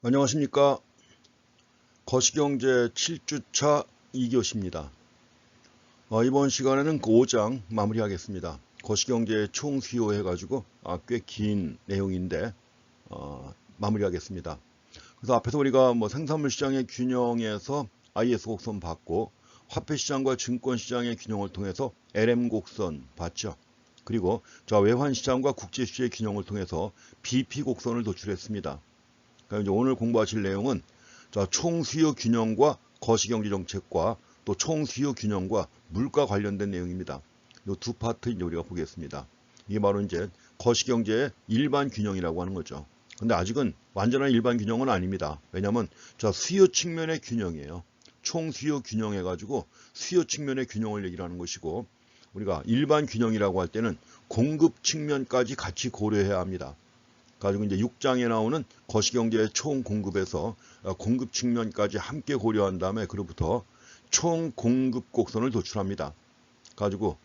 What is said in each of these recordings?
안녕하십니까. 거시경제 7주차 2교시입니다. 이번 시간에는 그 5장 마무리하겠습니다. 거시경제 총수요 해가지고 꽤 긴 내용인데 마무리하겠습니다. 그래서 앞에서 우리가 생산물 시장의 균형에서 IS 곡선 봤고, 화폐 시장과 증권 시장의 균형을 통해서 LM 곡선 봤죠. 그리고 외환 시장과 국제 시장의 균형을 통해서 BP 곡선을 도출했습니다. 그러니까 이제 오늘 공부하실 내용은 총수요 균형과 거시경제 정책과 또 총수요 균형과 물가 관련된 내용입니다. 이 두 파트 이제 우리가 보겠습니다. 이게 바로 이제 거시경제의 일반 균형이라고 하는 거죠. 근데 아직은 완전한 일반 균형은 아닙니다. 왜냐하면 수요 측면의 균형이에요. 총수요 균형 해가지고 수요 측면의 균형을 얘기를 하는 것이고, 우리가 일반 균형이라고 할 때는 공급 측면까지 같이 고려해야 합니다. 가지고 이제 6장에 나오는 거시경제의 총 공급에서 공급 측면까지 함께 고려한 다음에 그로부터 총 공급 곡선을 도출합니다. 가지고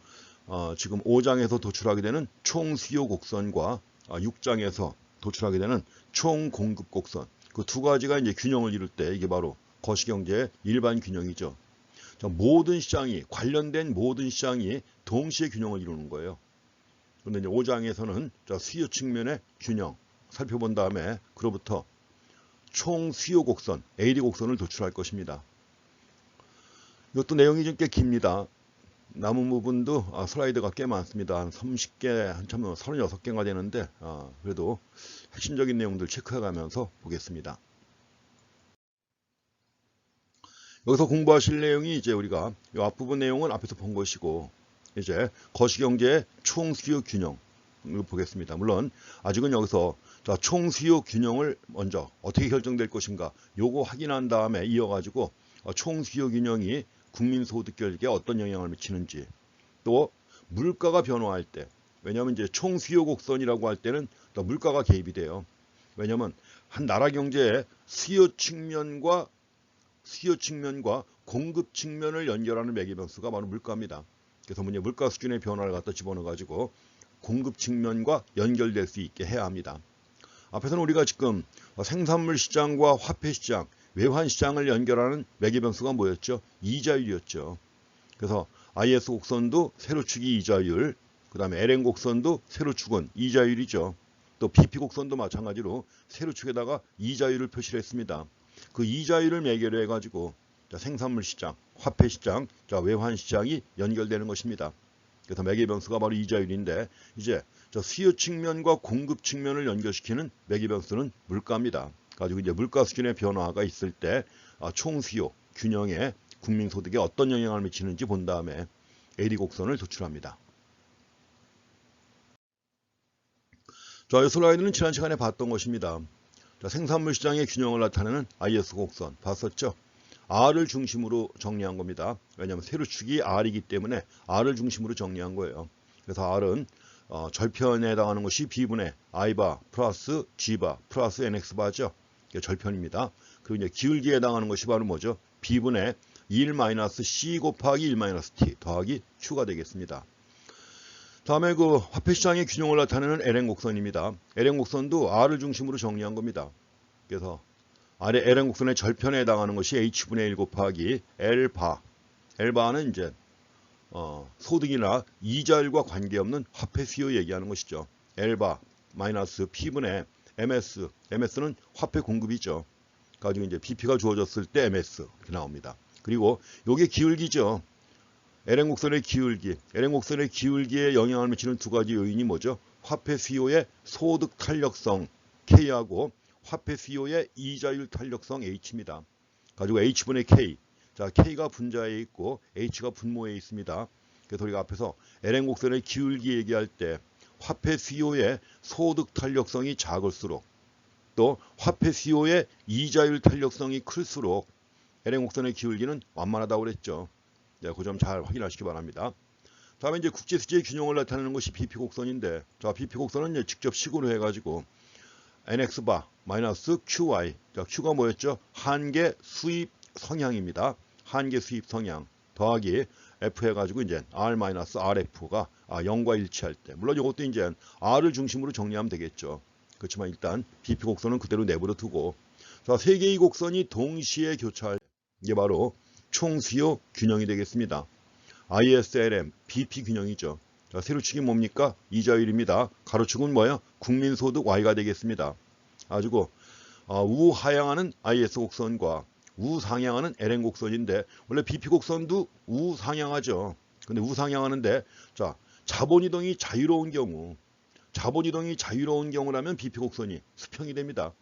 지금 5장에서 도출하게 되는 총 수요 곡선과 6장에서 도출하게 되는 총 공급 곡선, 그 두 가지가 이제 균형을 이룰 때 이게 바로 거시경제의 일반 균형이죠. 모든 시장이, 관련된 모든 시장이 동시에 균형을 이루는 거예요. 그런데 이제 5장에서는 수요 측면의 균형 살펴본 다음에 그로부터 총 수요 곡선, AD 곡선을 도출할 것입니다. 이것도 내용이 좀 꽤 깁니다. 남은 부분도 슬라이드가 꽤 많습니다. 한 30개, 한참 36개가 되는데 그래도 핵심적인 내용들 체크해가면서 보겠습니다. 여기서 공부하실 내용이 이제 우리가 이 앞부분 내용은 앞에서 본 것이고, 이제 거시경제의 총수요 균형을 보겠습니다. 물론 아직은 여기서 총수요 균형을 먼저 어떻게 결정될 것인가 요거 확인한 다음에 이어가지고 총수요 균형이 국민소득 결제에 어떤 영향을 미치는지, 또 물가가 변화할 때, 왜냐하면 이제 총수요 곡선이라고 할 때는 물가가 개입이 돼요. 왜냐하면 한 나라 경제의 수요 측면과 공급 측면을 연결하는 매개변수가 바로 물가입니다. 그래서 물가 수준의 변화를 갖다 집어넣어 가지고 공급 측면과 연결될 수 있게 해야 합니다. 앞에서는 우리가 지금 생산물 시장과 화폐 시장, 외환 시장을 연결하는 매개변수가 뭐였죠? 이자율이었죠. 그래서 IS 곡선도 세로축이 이자율, 그 다음에 LN 곡선도 세로축은 이자율이죠. 또 BP 곡선도 마찬가지로 세로축에다가 이자율을 표시를 했습니다. 그 이자율을 매개로 해가지고 생산물 시장, 화폐 시장, 외환 시장이 연결되는 것입니다. 그래서 매개변수가 바로 이자율인데, 이제 수요 측면과 공급 측면을 연결시키는 매개변수는 물가입니다. 가지고 이제 물가 수준의 변화가 있을 때 총수요 균형에 국민소득에 어떤 영향을 미치는지 본 다음에 AD 곡선을 도출합니다. 이 슬라이드는 지난 시간에 봤던 것입니다. 생산물 시장의 균형을 나타내는 IS 곡선 봤었죠? R을 중심으로 정리한 겁니다. 왜냐하면 세로축이 R이기 때문에 R을 중심으로 정리한 거예요. 그래서 R은 절편에 해당하는 것이 B분의 I바 플러스 G바 플러스 NX바죠. 이게 절편입니다. 그리고 이제 기울기에 해당하는 것이 바로 뭐죠? B분의 1-C 곱하기 1-T 더하기 Q가 되겠습니다. 다음에 그 화폐 시장의 균형을 나타내는 LN 곡선입니다. LN 곡선도 R을 중심으로 정리한 겁니다. 그래서 아래 LN 곡선의 절편에 해당하는 것이 H분의 1 곱하기 L바. L바는 이제 소득이나 이자율과 관계없는 화폐 수요 얘기하는 것이죠. L바 마이너스 P분의 MS. MS는 화폐 공급이죠. 가지고 이제 BP가 주어졌을 때 MS 이렇게 나옵니다. 그리고 요게 기울기죠. LN 곡선의 기울기. LN 곡선의 기울기에 영향을 미치는 두 가지 요인이 뭐죠? 화폐 수요의 소득 탄력성 K하고 화폐 수요의 이자율 탄력성 H입니다. 가지고 H분의 K. 자, K가 분자에 있고 H가 분모에 있습니다. 그래서 우리가 앞에서 LN 곡선의 기울기 얘기할 때 화폐 수요의 소득 탄력성이 작을수록, 또 화폐 수요의 이자율 탄력성이 클수록 LN 곡선의 기울기는 완만하다고 그랬죠. 그 점 잘 확인하시기 바랍니다. 다음에 이제 국제 수지의 균형을 나타내는 것이 BP 곡선인데, BP 곡선은 이제 직접 식으로 해가지고 NX바 마이너스 QY. Q가 뭐였죠? 한계 수입 성향입니다. 한계 수입 성향 더하기 F 해가지고 이제 R 마이너스 RF가 0과 일치할 때. 물론 이것도 이제 R을 중심으로 정리하면 되겠죠. 그렇지만 일단 BP 곡선은 그대로 내버려 두고, 자, 세 개의 곡선이 동시에 교차할 때 이게 바로 총수요 균형이 되겠습니다. ISLM, BP 균형이죠. 자, 세로축이 뭡니까? 이자율입니다. 가로축은 뭐예요? 국민소득 Y가 되겠습니다. 가지고 우하향하는 IS 곡선과 우상향하는 LN 곡선인데 원래 BP 곡선도 우상향하죠. 근데 우상향하는데 자, 자본이동이 자유로운 경우라면 BP 곡선이 수평이 됩니다.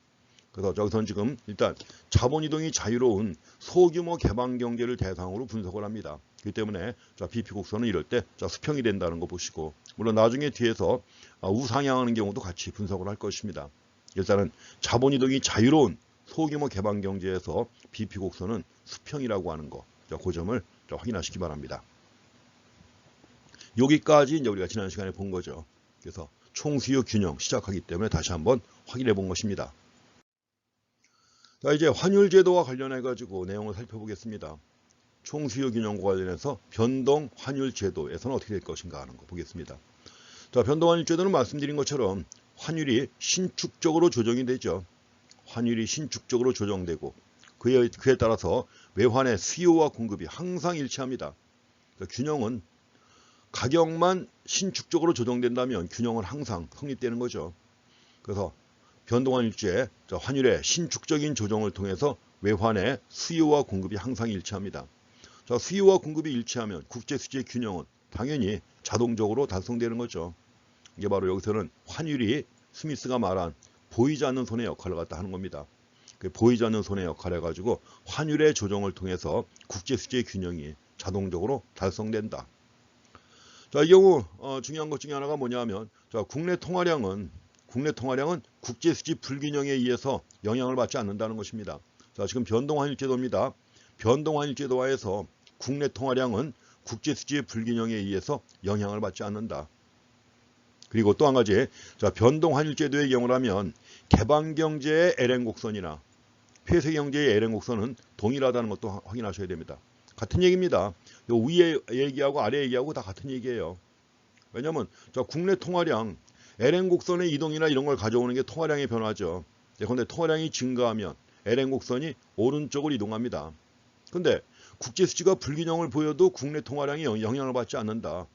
그래서 저기서는 지금 일단 자본이동이 자유로운 소규모 개방 경제를 대상으로 분석을 합니다. 그렇기 때문에 자, BP 곡선은 이럴 때 자, 수평이 된다는 거 보시고, 물론 나중에 뒤에서 우상향하는 경우도 같이 분석을 할 것입니다. 일단은 자본이동이 자유로운 소규모 개방 경제에서 BP 곡선은 수평이라고 하는 거, 자, 그 점을 자, 확인하시기 바랍니다. 여기까지 이제 우리가 지난 시간에 본 거죠. 그래서 총수요 균형 시작하기 때문에 다시 한번 확인해 본 것입니다. 자, 이제 환율 제도와 관련해 가지고 내용을 살펴보겠습니다. 총수요 균형과 관련해서 변동 환율 제도에서는 어떻게 될 것인가 하는 거 보겠습니다. 자, 변동 환율 제도는 말씀드린 것처럼 환율이 신축적으로 조정이 되죠. 환율이 신축적으로 조정되고 그에 따라서 외환의 수요와 공급이 항상 일치합니다. 그러니까 균형은 가격만 신축적으로 조정된다면 균형은 항상 성립되는 거죠. 그래서 변동환율제, 환율의 신축적인 조정을 통해서 외환의 수요와 공급이 항상 일치합니다. 자, 수요와 공급이 일치하면 국제수지의 균형은 당연히 자동적으로 달성되는 거죠. 이게 바로 여기서는 환율이 스미스가 말한 보이지 않는 손의 역할을 갖다 하는 겁니다. 보이지 않는 손의 역할을 해가지고 환율의 조정을 통해서 국제수지의 균형이 자동적으로 달성된다. 자, 이 경우 중요한 것 중에 하나가 뭐냐면 자, 국내 통화량은 국제수지 불균형에 의해서 영향을 받지 않는다는 것입니다. 자, 지금 변동환율제도입니다. 변동환율제도화에서 국내 통화량은 국제수지 불균형에 의해서 영향을 받지 않는다. 그리고 또 한 가지, 자, 변동환율제도의 경우라면 개방경제의 LN 곡선이나 폐쇄경제의 LN 곡선은 동일하다는 것도 확인하셔야 됩니다. 같은 얘기입니다. 요 위에 얘기하고 아래 얘기하고 다 같은 얘기예요. 왜냐하면 자, 국내 통화량 LN 곡선의 이동이나 이런 걸 가져오는 게 통화량의 변화죠. 그런데 통화량이 증가하면 LN 곡선이 오른쪽으로 이동합니다. 근데 국제수지가 불균형을 보여도 국내 통화량이 영향을 받지 않는다.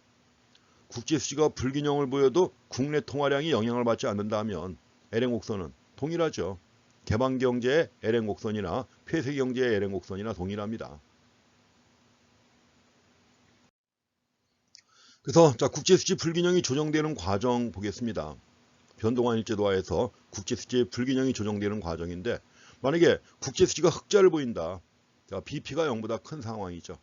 국제수지가 불균형을 보여도 국내 통화량이 영향을 받지 않는다 하면 LN 곡선은 동일하죠. 개방경제의 LN 곡선이나 폐쇄경제의 LN 곡선이나 동일합니다. 그래서 자, 국제수지 불균형이 조정되는 과정 보겠습니다. 변동환율제도화에서 국제수지의 불균형이 조정되는 과정인데 만약에 국제수지가 흑자를 보인다. 자, BP가 0보다 큰 상황이죠.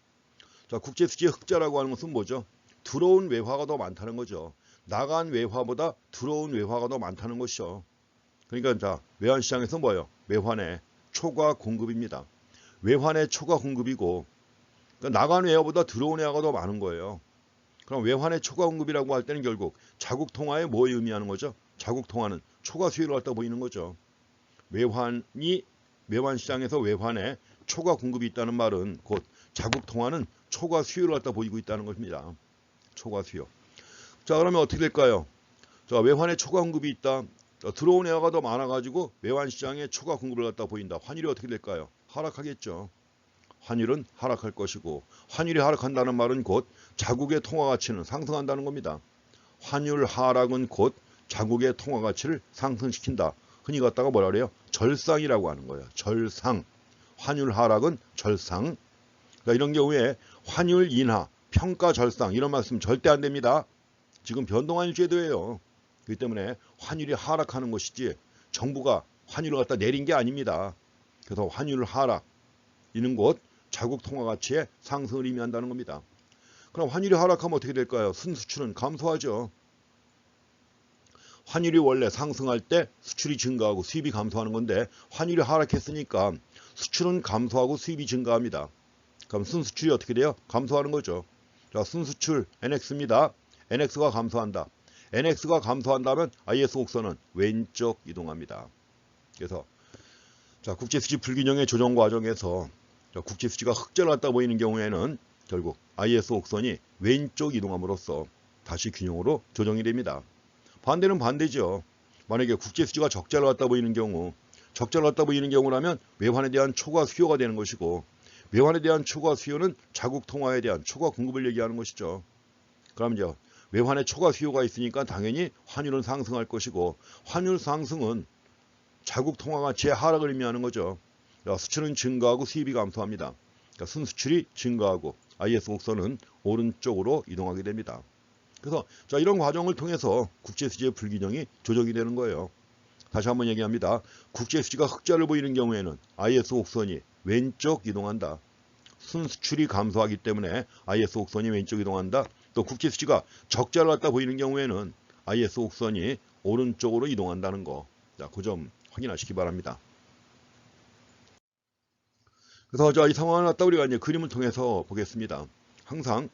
자, 국제수지의 흑자라고 하는 것은 뭐죠? 들어온 외화가 더 많다는 거죠. 나간 외화보다 들어온 외화가 더 많다는 것이죠. 그러니까 자, 외환시장에서 뭐예요? 외환의 초과 공급입니다. 외환의 초과 공급이고 그러니까 나간 외화보다 들어온 외화가 더 많은 거예요. 그럼 외환의 초과 공급이라고 할 때는 결국 자국 통화에 뭐 의미하는 거죠? 자국 통화는 초과 수요를 갖다 보이는 거죠. 외환 시장에서 외환의 초과 공급이 있다는 말은 곧 자국 통화는 초과 수요를 갖다 보이고 있다는 것입니다. 초과 수요. 자, 그러면 어떻게 될까요? 자, 외환의 초과 공급이 있다. 자, 들어온 외화가 더 많아가지고 외환 시장에 초과 공급을 갖다 보인다. 환율이 어떻게 될까요? 하락하겠죠. 환율은 하락할 것이고 환율이 하락한다는 말은 곧 자국의 통화 가치는 상승한다는 겁니다. 환율 하락은 곧 자국의 통화 가치를 상승시킨다. 흔히 갖다가 뭐라 그래요? 절상이라고 하는 거예요. 절상. 환율 하락은 절상. 그러니까 이런 경우에 환율 인하, 평가 절상 이런 말씀 절대 안 됩니다. 지금 변동환율 제도예요. 그렇기 때문에 환율이 하락하는 것이지 정부가 환율을 갖다 내린 게 아닙니다. 그래서 환율 하락 이는 곧 자국 통화 가치의 상승을 의미한다는 겁니다. 그럼 환율이 하락하면 어떻게 될까요? 순수출은 감소하죠. 환율이 원래 상승할 때 수출이 증가하고 수입이 감소하는 건데 환율이 하락했으니까 수출은 감소하고 수입이 증가합니다. 그럼 순수출이 어떻게 돼요? 감소하는 거죠. 자, 순수출 NX입니다. NX가 감소한다. NX가 감소한다면 IS 곡선은 왼쪽 이동합니다. 그래서 자, 국제수지 불균형의 조정 과정에서 자, 국제수지가 흑자를 갖다 보이는 경우에는 결국 IS 곡선이 왼쪽 이동함으로써 다시 균형으로 조정이 됩니다. 반대는 반대죠. 만약에 국제수지가 적자를 갖다 보이는 경우 적자를 났다 보이는 경우라면 외환에 대한 초과 수요가 되는 것이고, 외환에 대한 초과 수요는 자국 통화에 대한 초과 공급을 얘기하는 것이죠. 그럼 이제 외환에 초과 수요가 있으니까 당연히 환율은 상승할 것이고, 환율 상승은 자국 통화 가치의 하락을 의미하는 거죠. 수출은 증가하고 수입이 감소합니다. 그러니까 순수출이 증가하고 IS 곡선은 오른쪽으로 이동하게 됩니다. 그래서 자, 이런 과정을 통해서 국제수지의 불균형이 조정이 되는 거예요. 다시 한번 얘기합니다. 국제수지가 흑자를 보이는 경우에는 IS 곡선이 왼쪽 이동한다. 순수출이 감소하기 때문에 IS 곡선이 왼쪽 이동한다. 또 국제수지가 적자를 갖다 보이는 경우에는 IS 곡선이 오른쪽으로 이동한다는 거. 자, 그 점 확인하시기 바랍니다. 그래서 자, 이 상황을 갖다 우리가 이제 그림을 통해서 보겠습니다. 항상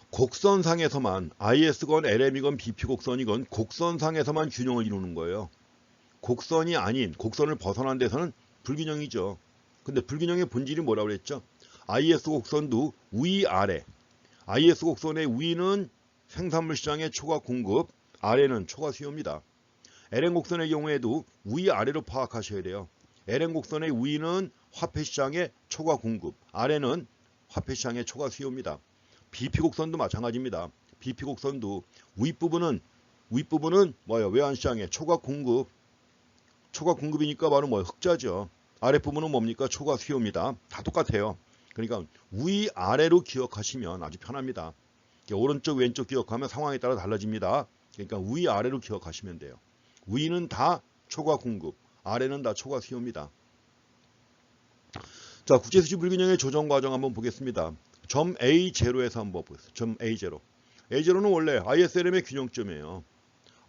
곡선상에서만 IS건 LM이건 BP 곡선이건 곡선상에서만 균형을 이루는 거예요. 곡선이 아닌 곡선을 벗어난 데서는 불균형이죠. 근데 불균형의 본질이 뭐라고 그랬죠? IS 곡선도 위아래. IS 곡선의 위는 생산물 시장의 초과 공급, 아래는 초과 수요입니다. LM 곡선의 경우에도 위아래로 파악하셔야 돼요. LM 곡선의 위는 화폐 시장의 초과 공급, 아래는 화폐 시장의 초과 수요입니다. BP 곡선도 마찬가지입니다. BP 곡선도 윗부분은 뭐예요? 외환 시장의 초과 공급, 초과 공급이니까 바로 뭐예요? 흑자죠. 아랫부분은 뭡니까? 초과 수요입니다. 다 똑같아요. 그러니까 위아래로 기억하시면 아주 편합니다. 오른쪽 왼쪽 기억하면 상황에 따라 달라집니다. 그러니까 위아래로 기억하시면 돼요. 위는 다 초과 공급, 아래는 다 초과 수요입니다. 자, 국제수지 불균형의 조정 과정 한번 보겠습니다. 점 A0에서 한번 보겠습니다. 점 A0. A0는 원래 ISLM의 균형점이에요.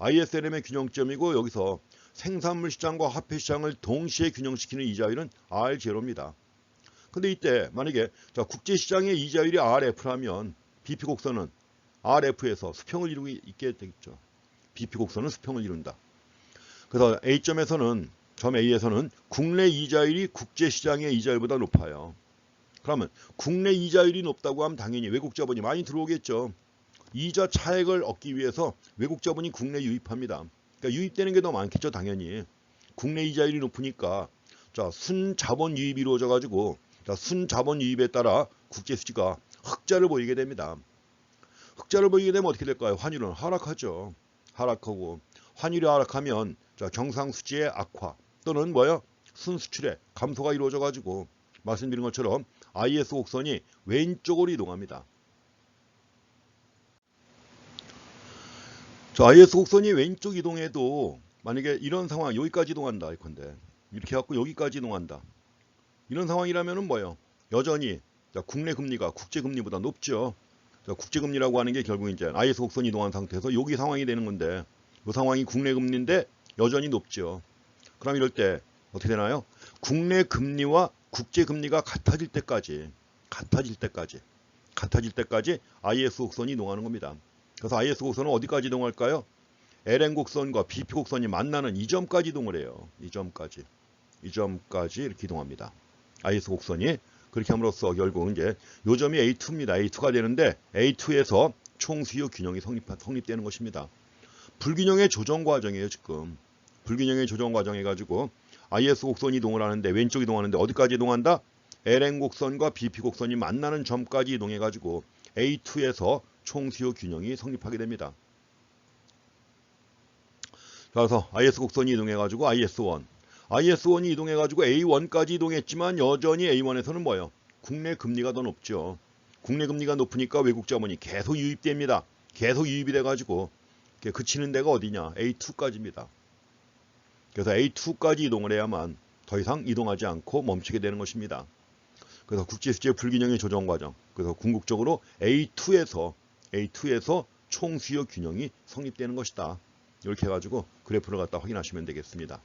ISLM의 균형점이고 여기서 생산물 시장과 화폐 시장을 동시에 균형시키는 이자율은 R0입니다. 근데 이때 만약에 자, 국제시장의 이자율이 RF라면 BP 곡선은 RF에서 수평을 이루고 있게 되겠죠. BP 곡선은 수평을 이룬다. 그래서 A점에서는 점 A에서는 국내 이자율이 국제시장의 이자율보다 높아요. 그러면 국내 이자율이 높다고 하면 당연히 외국 자본이 많이 들어오겠죠. 이자 차액을 얻기 위해서 외국 자본이 국내 유입합니다. 그러니까 유입되는 게 더 많겠죠. 당연히. 국내 이자율이 높으니까 자, 순자본 유입이 이루어져 가지고 자, 순자본 유입에 따라 국제수지가 흑자를 보이게 됩니다. 흑자를 보이게 되면 어떻게 될까요? 환율은 하락하죠. 하락하고 환율이 하락하면 자, 경상수지의 악화 또는 뭐요? 순수출의 감소가 이루어져 가지고 말씀드린 것처럼 IS 곡선이 왼쪽으로 이동합니다. 자, IS 곡선이 왼쪽 이동해도 만약에 이런 상황 여기까지 이동한다 이건데 이렇게 해갖고 여기까지 이동한다. 이런 상황이라면은 뭐예요? 여전히 자, 국내 금리가 국제 금리보다 높죠. 자, 국제 금리라고 하는 게 결국 이제 IS 곡선 이동한 상태에서 여기 상황이 되는 건데 이 상황이 국내 금리인데 여전히 높죠. 그럼 이럴 때 어떻게 되나요? 국내 금리와 국제 금리가 같아질 때까지 IS 곡선이 이동하는 겁니다. 그래서 IS 곡선은 어디까지 이동할까요? LM 곡선과 BP 곡선이 만나는 이 점까지 이동을 해요. 이 점까지 이렇게 이동합니다. IS 곡선이 그렇게 함으로써 결국은 이제 요 점이 A2입니다. A2가 되는데 A2에서 총수요 균형이 성립되는 것입니다. 불균형의 조정 과정이에요. 지금 불균형의 조정 과정 해가지고 IS 곡선이 이동을 하는데 왼쪽 이동하는데 어디까지 이동한다? LM 곡선과 BP 곡선이 만나는 점까지 이동해가지고 A2에서 총수요 균형이 성립하게 됩니다. 그래서 IS 곡선이 이동해가지고 IS1이 이동해가지고 A1까지 이동했지만 여전히 A1에서는 뭐예요? 국내 금리가 더 높죠. 국내 금리가 높으니까 외국 자본이 계속 유입됩니다. 계속 유입이 돼가지고 그치는 데가 어디냐? A2까지입니다. 그래서 A2까지 이동을 해야만 더 이상 이동하지 않고 멈추게 되는 것입니다. 그래서 국제수지의 불균형의 조정 과정. 그래서 궁극적으로 A2에서 총수요 균형이 성립되는 것이다. 이렇게 해가지고 그래프를 갖다 확인하시면 되겠습니다.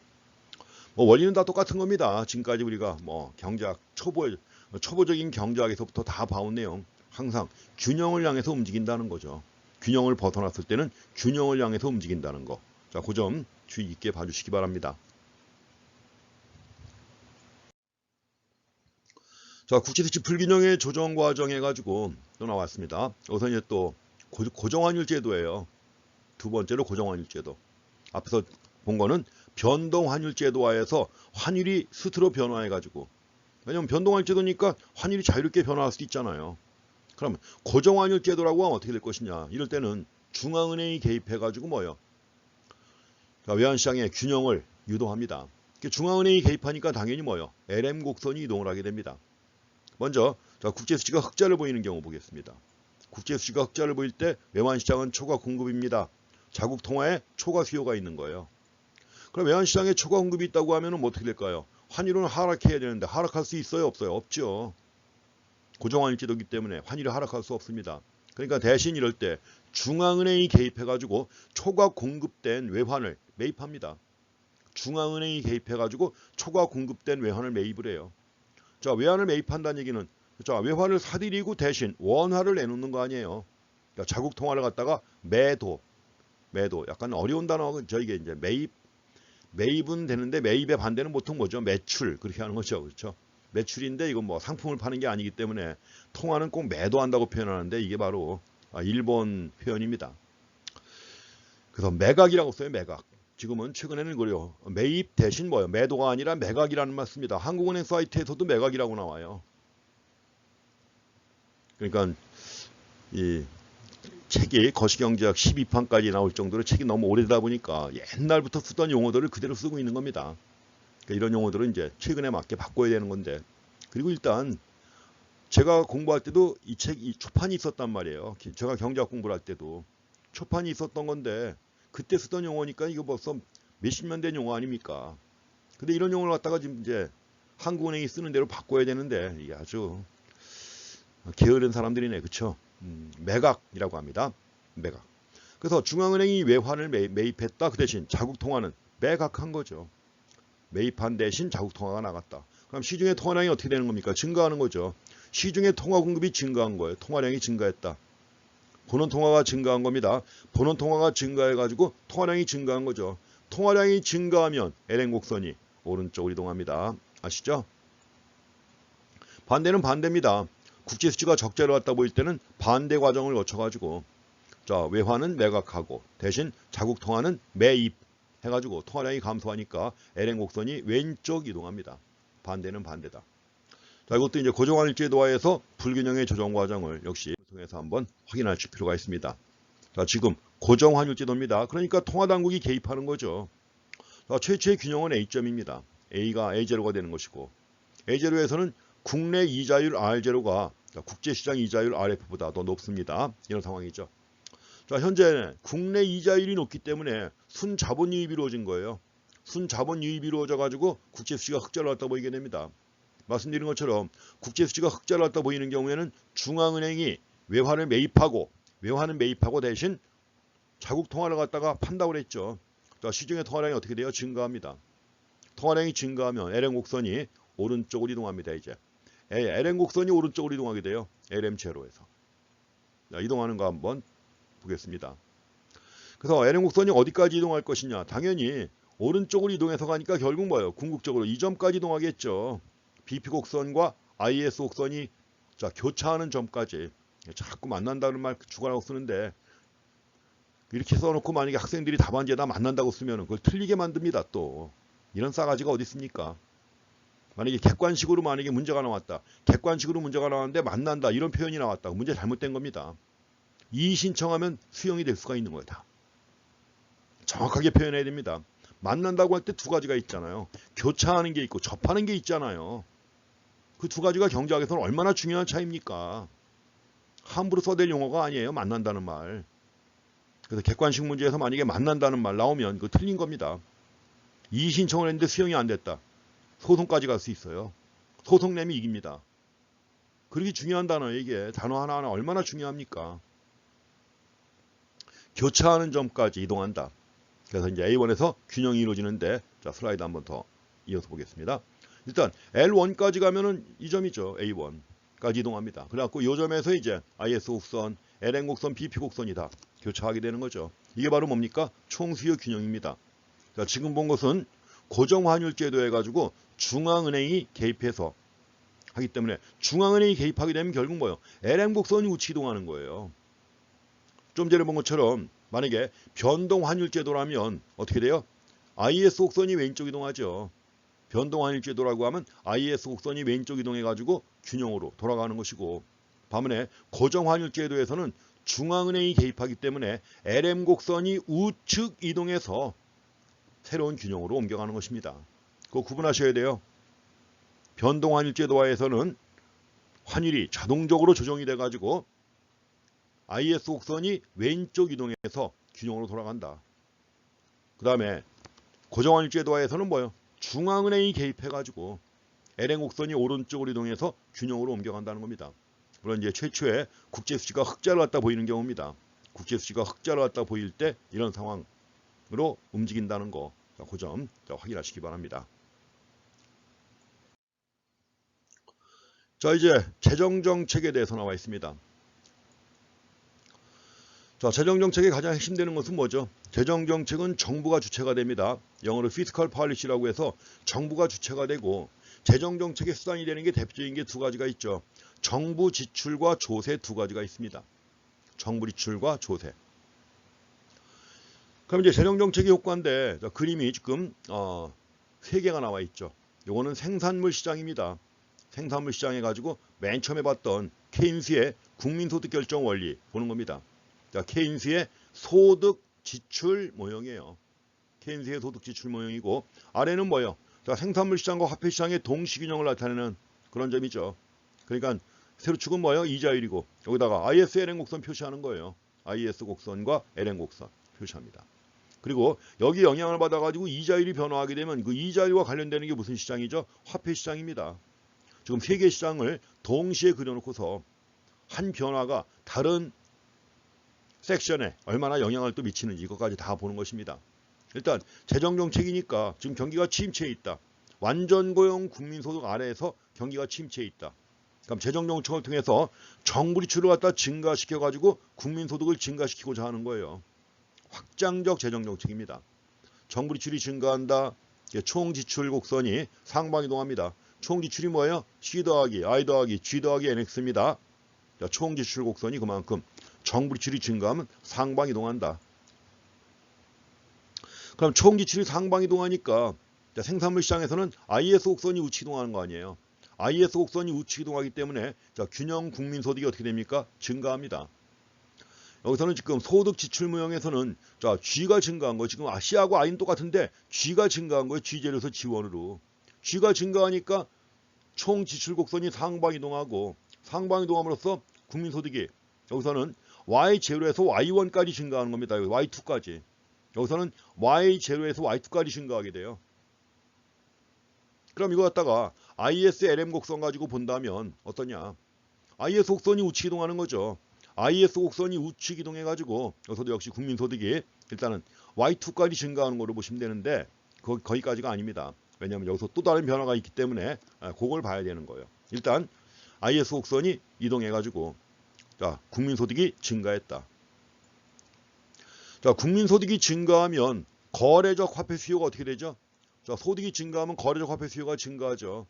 원리는 다 똑같은 겁니다. 지금까지 우리가 경제학 초보적인 경제학에서부터 다 봐온 내용 항상 균형을 향해서 움직인다는 거죠. 균형을 벗어났을 때는 균형을 향해서 움직인다는 거. 자, 그 점 주의 있게 봐주시기 바랍니다. 자, 국제수지 불균형의 조정 과정 해가지고 또 나왔습니다. 우선 이제 또 고정환율 제도예요. 두 번째로 고정환율 제도. 앞에서 본 거는 변동 환율 제도화에서 환율이 스스로 변화해 가지고, 왜냐면 변동 환율 제도니까 환율이 자유롭게 변화할 수도 있잖아요. 그러면 고정 환율 제도라고 하면 어떻게 될 것이냐? 이럴 때는 중앙은행이 개입해 가지고 뭐예요? 그러니까 외환시장의 균형을 유도합니다. 중앙은행이 개입하니까 당연히 뭐예요? LM 곡선이 이동을 하게 됩니다. 먼저 국제수지가 흑자를 보이는 경우 보겠습니다. 국제수지가 흑자를 보일 때 외환시장은 초과 공급입니다. 자국 통화에 초과 수요가 있는 거예요. 그럼 외환시장에 초과 공급이 있다고 하면 어떻게 될까요? 환율은 하락해야 되는데 하락할 수 있어요? 없어요? 없죠. 고정환율 제도이기 때문에 환율이 하락할 수 없습니다. 그러니까 대신 이럴 때 중앙은행이 개입해가지고 초과 공급된 외환을 매입합니다. 중앙은행이 개입해가지고 초과 공급된 외환을 매입을 해요. 자, 외환을 매입한다는 얘기는 자, 외환을 사들이고 대신 원화를 내놓는 거 아니에요. 그러니까 자국 통화를 갖다가 매도 약간 어려운 단어가 저희게 이제 매입은 되는데 매입의 반대는 보통 뭐죠? 매출 그렇게 하는 거죠, 그렇죠? 매출인데 이건 뭐 상품을 파는 게 아니기 때문에 통화는 꼭 매도한다고 표현하는데 이게 바로 일본 표현입니다. 그래서 매각이라고 써요, 매각. 지금은 최근에는 그래요. 매입 대신 뭐예요? 매도가 아니라 매각이라는 말 씁니다. 한국은행 사이트에서도 매각이라고 나와요. 그러니까 이 책이 거시경제학 12판까지 나올 정도로 책이 너무 오래되다 보니까 옛날부터 쓰던 용어들을 그대로 쓰고 있는 겁니다. 그러니까 이런 용어들은 이제 최근에 맞게 바꿔야 되는 건데, 그리고 일단 제가 공부할 때도 이 초판이 있었단 말이에요. 제가 경제학 공부를 할 때도 초판이 있었던 건데 그때 쓰던 용어니까 이거 벌써 몇십 년 된 용어 아닙니까? 근데 이런 용어를 갖다가 지금 이제 한국은행이 쓰는 대로 바꿔야 되는데 이게 아주 게으른 사람들이네, 그렇죠? 매각이라고 합니다. 매각. 그래서 중앙은행이 외환을 매입했다. 그 대신 자국 통화는 매각한 거죠. 매입한 대신 자국 통화가 나갔다. 그럼 시중의 통화량이 어떻게 되는 겁니까? 증가하는 거죠. 시중의 통화 공급이 증가한 거예요. 통화량이 증가했다. 본원 통화가 증가한 겁니다. 본원 통화가 증가해가지고 통화량이 증가한 거죠. 통화량이 증가하면 LN 곡선이 오른쪽으로 이동합니다. 아시죠? 반대는 반대입니다. 국제수지가 적자로 왔다 보일 때는 반대 과정을 거쳐가지고 자, 외환은 매각하고 대신 자국 통화는 매입 해가지고 통화량이 감소하니까 LN 곡선이 왼쪽 이동합니다. 반대는 반대다. 자, 이것도 이제 고정환율 제도화에서 불균형의 조정 과정을 역시 통해서 한번 확인할 필요가 있습니다. 자, 지금 고정환율 제도입니다. 그러니까 통화당국이 개입하는 거죠. 자, 최초의 균형은 A점입니다. A가 A0가 되는 것이고 A0에서는 국내 이자율 R0가 국제시장 이자율 RF보다 더 높습니다. 이런 상황이죠. 자, 현재 국내 이자율이 높기 때문에 순자본 유입이 이루어진 거예요. 순자본 유입이 이루어져 가지고 국제수지가 흑자를 났다 보이게 됩니다. 말씀드린 것처럼 국제수지가 흑자를 났다 보이는 경우에는 중앙은행이 외환을 매입하고 대신 자국 통화를 갖다가 판다고 그랬죠. 자, 시중의 통화량이 어떻게 돼요? 증가합니다. 통화량이 증가하면 LN 곡선이 오른쪽으로 이동합니다. 이제 LN 곡선이 오른쪽으로 이동하게 돼요. LM 제로에서. 자, 이동하는 거 한번 보겠습니다. 그래서 LN 곡선이 어디까지 이동할 것이냐? 당연히 오른쪽으로 이동해서 가니까 결국 뭐예요? 궁극적으로 이 점까지 이동하겠죠. BP 곡선과 IS 곡선이 자, 교차하는 점까지. 자꾸 만난다는 말 주관하고 쓰는데 이렇게 써놓고 만약에 학생들이 답안지에다 만난다고 쓰면 그걸 틀리게 만듭니다. 또 이런 싸가지가 어디 있습니까? 만약에 객관식으로 만약에 문제가 나왔다. 객관식으로 문제가 나왔는데 만난다. 이런 표현이 나왔다. 문제 잘못된 겁니다. 이의 신청하면 수용이 될 수가 있는 거다. 정확하게 표현해야 됩니다. 만난다고 할 때 두 가지가 있잖아요. 교차하는 게 있고 접하는 게 있잖아요. 그 두 가지가 경제학에서는 얼마나 중요한 차이입니까? 함부로 써댈 용어가 아니에요. 만난다는 말. 그래서 객관식 문제에서 만약에 만난다는 말 나오면 그거 틀린 겁니다. 이의 신청을 했는데 수용이 안 됐다. 소송까지 갈 수 있어요. 소송 내면 이깁니다. 그렇게 중요한 단어예요. 이게 단어 하나하나 얼마나 중요합니까? 교차하는 점까지 이동한다. 그래서 이제 A1에서 균형이 이루어지는데 자, 슬라이드 한번 더 이어서 보겠습니다. 일단 L1까지 가면은 이 점이죠. A1까지 이동합니다. 그래갖고 이 점에서 이제 IS 곡선, LN 곡선, BP 곡선이 다 교차하게 되는 거죠. 이게 바로 뭡니까? 총수요 균형입니다. 자, 지금 본 것은 고정환율 제도 해가지고 중앙은행이 개입해서 하기 때문에 중앙은행이 개입하게 되면 결국 뭐예요? LN 곡선이 우측 이동하는 거예요. 좀 전에 본 것처럼 만약에 변동환율 제도라면 어떻게 돼요? IS 곡선이 왼쪽 이동하죠. 변동환율제도라고 하면 IS 곡선이 왼쪽 이동해가지고 균형으로 돌아가는 것이고, 반면에 고정환율제도에서는 중앙은행이 개입하기 때문에 LM 곡선이 우측 이동해서 새로운 균형으로 옮겨가는 것입니다. 그거 구분하셔야 돼요. 변동환율제도화에서는 환율이 자동적으로 조정이 돼가지고 IS 곡선이 왼쪽 이동해서 균형으로 돌아간다. 그 다음에 고정환율제도화에서는 뭐예요? 중앙은행이 개입해가지고 LM 곡선이 오른쪽으로 이동해서 균형으로 옮겨간다는 겁니다. 물론 이제 최초에 국제수지가 흑자로 갔다 보이는 경우입니다. 국제수지가 흑자로 갔다 보일 때 이런 상황으로 움직인다는 거, 그 점 확인하시기 바랍니다. 자, 이제 재정정책에 대해서 나와 있습니다. 자, 재정정책의 가장 핵심되는 것은 뭐죠? 재정정책은 정부가 주체가 됩니다. 영어로 fiscal policy라고 해서 정부가 주체가 되고, 재정정책의 수단이 되는 게 대표적인 게 두 가지가 있죠. 정부 지출과 조세 두 가지가 있습니다. 정부 지출과 조세. 그럼 이제 재정정책의 효과인데, 자, 그림이 지금 세 개가 나와 있죠. 요거는 생산물 시장입니다. 생산물 시장에 가지고 맨 처음에 봤던 케인스의 국민소득 결정 원리 보는 겁니다. 자, 케인스의 소득 지출 모형이에요. 케인스의 소득 지출 모형이고, 아래는 뭐예요? 자, 생산물 시장과 화폐 시장의 동시균형을 나타내는 그런 점이죠. 그러니까 세로축은 뭐예요? 이자율이고, 여기다가 IS LN 곡선 표시하는 거예요. IS 곡선과 LN 곡선 표시합니다. 그리고 여기 영향을 받아가지고 이자율이 변화하게 되면 그 이자율과 관련되는 게 무슨 시장이죠? 화폐 시장입니다. 지금 세 개 시장을 동시에 그려놓고서 한 변화가 다른 섹션에 얼마나 영향을 또 미치는지 이것까지 다 보는 것입니다. 일단 재정정책이니까 지금 경기가 침체에 있다. 완전고용 국민소득 아래에서 경기가 침체에 있다. 그럼 재정정책을 통해서 정부 지출을 갖다 증가시켜가지고 국민소득을 증가시키고자 하는 거예요. 확장적 재정정책입니다. 정부 지출이 증가한다. 총지출 곡선이 상방이동합니다. 총지출이 뭐예요? C 더하기 I 더하기 G 더하기 NX입니다. 총지출 곡선이 그만큼 정부 지출이 증가하면 상방이동한다. 그럼 총지출이 상방이동하니까 생산물 시장에서는 IS 곡선이 우측 이동하는 거 아니에요. IS 곡선이 우측 이동하기 때문에 균형 국민소득이 어떻게 됩니까? 증가합니다. 여기서는 지금 소득 지출 모형에서는 G가 증가한 거, 지금 C하고 I는 똑같은데 G가 증가한 거예요. G제로에서 G1으로. G가 증가하니까 총 지출 곡선이 상방 이동하고, 상방 이동함으로써 국민소득이 여기서는 Y0에서 Y1까지 증가하는 겁니다. Y2까지. 여기서는 Y0에서 Y2까지 증가하게 돼요. 그럼 이거 갖다가 IS LM 곡선 가지고 본다면 어떠냐? IS 곡선이 우측 이동하는 거죠. IS 곡선이 우측 이동해가지고 여기서도 역시 국민소득이 일단은 Y2까지 증가하는 거로 보시면 되는데, 거기까지가 아닙니다. 왜냐하면 여기서 또 다른 변화가 있기 때문에 그걸 봐야 되는 거예요. 일단 IS 곡선이 이동해가지고 국민소득이 증가했다. 자, 국민소득이 증가하면 거래적 화폐 수요가 어떻게 되죠? 자, 소득이 증가하면 거래적 화폐 수요가 증가하죠.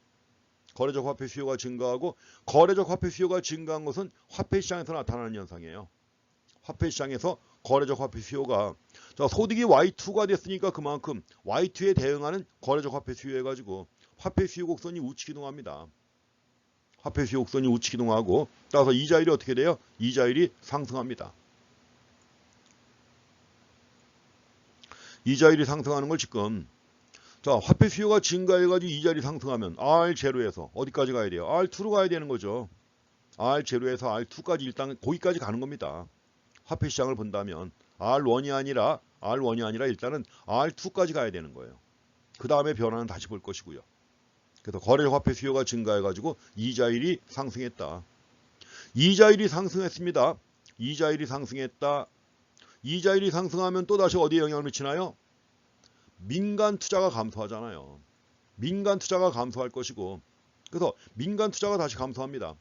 거래적 화폐 수요가 증가하고, 거래적 화폐 수요가 증가한 것은 화폐 시장에서 나타나는 현상이에요. 화폐 시장에서 거래적 화폐 수요가, 자, 소득이 Y2가 됐으니까 그만큼 Y2에 대응하는 거래적 화폐 수요 해가지고 화폐 수요 곡선이 우측 이동합니다. 화폐 수요 곡선이 우측 이동하고, 따라서 이자율이 어떻게 돼요? 이자율이 상승합니다. 이자율이 상승하는 걸 지금, 자, 화폐 수요가 증가해가지고 이자율이 상승하면 R0에서 어디까지 가야 돼요? R2로 가야 되는 거죠. R0에서 R2까지 일단 거기까지 가는 겁니다. 화폐 시장을 본다면 R1이 아니라 일단은 R2까지 가야 되는 거예요. 그 다음에 변화는 다시 볼 것이고요. 그래서 거래적 화폐 수요가 증가해가지고 이자율이 상승했다. 이자율이 상승했습니다. 이자율이 상승했다. 이자율이 상승하면 또다시 어디에 영향을 미치나요? 민간 투자가 감소하잖아요. 민간 투자가 감소할 것이고, 그래서 민간 투자가 다시 감소합니다.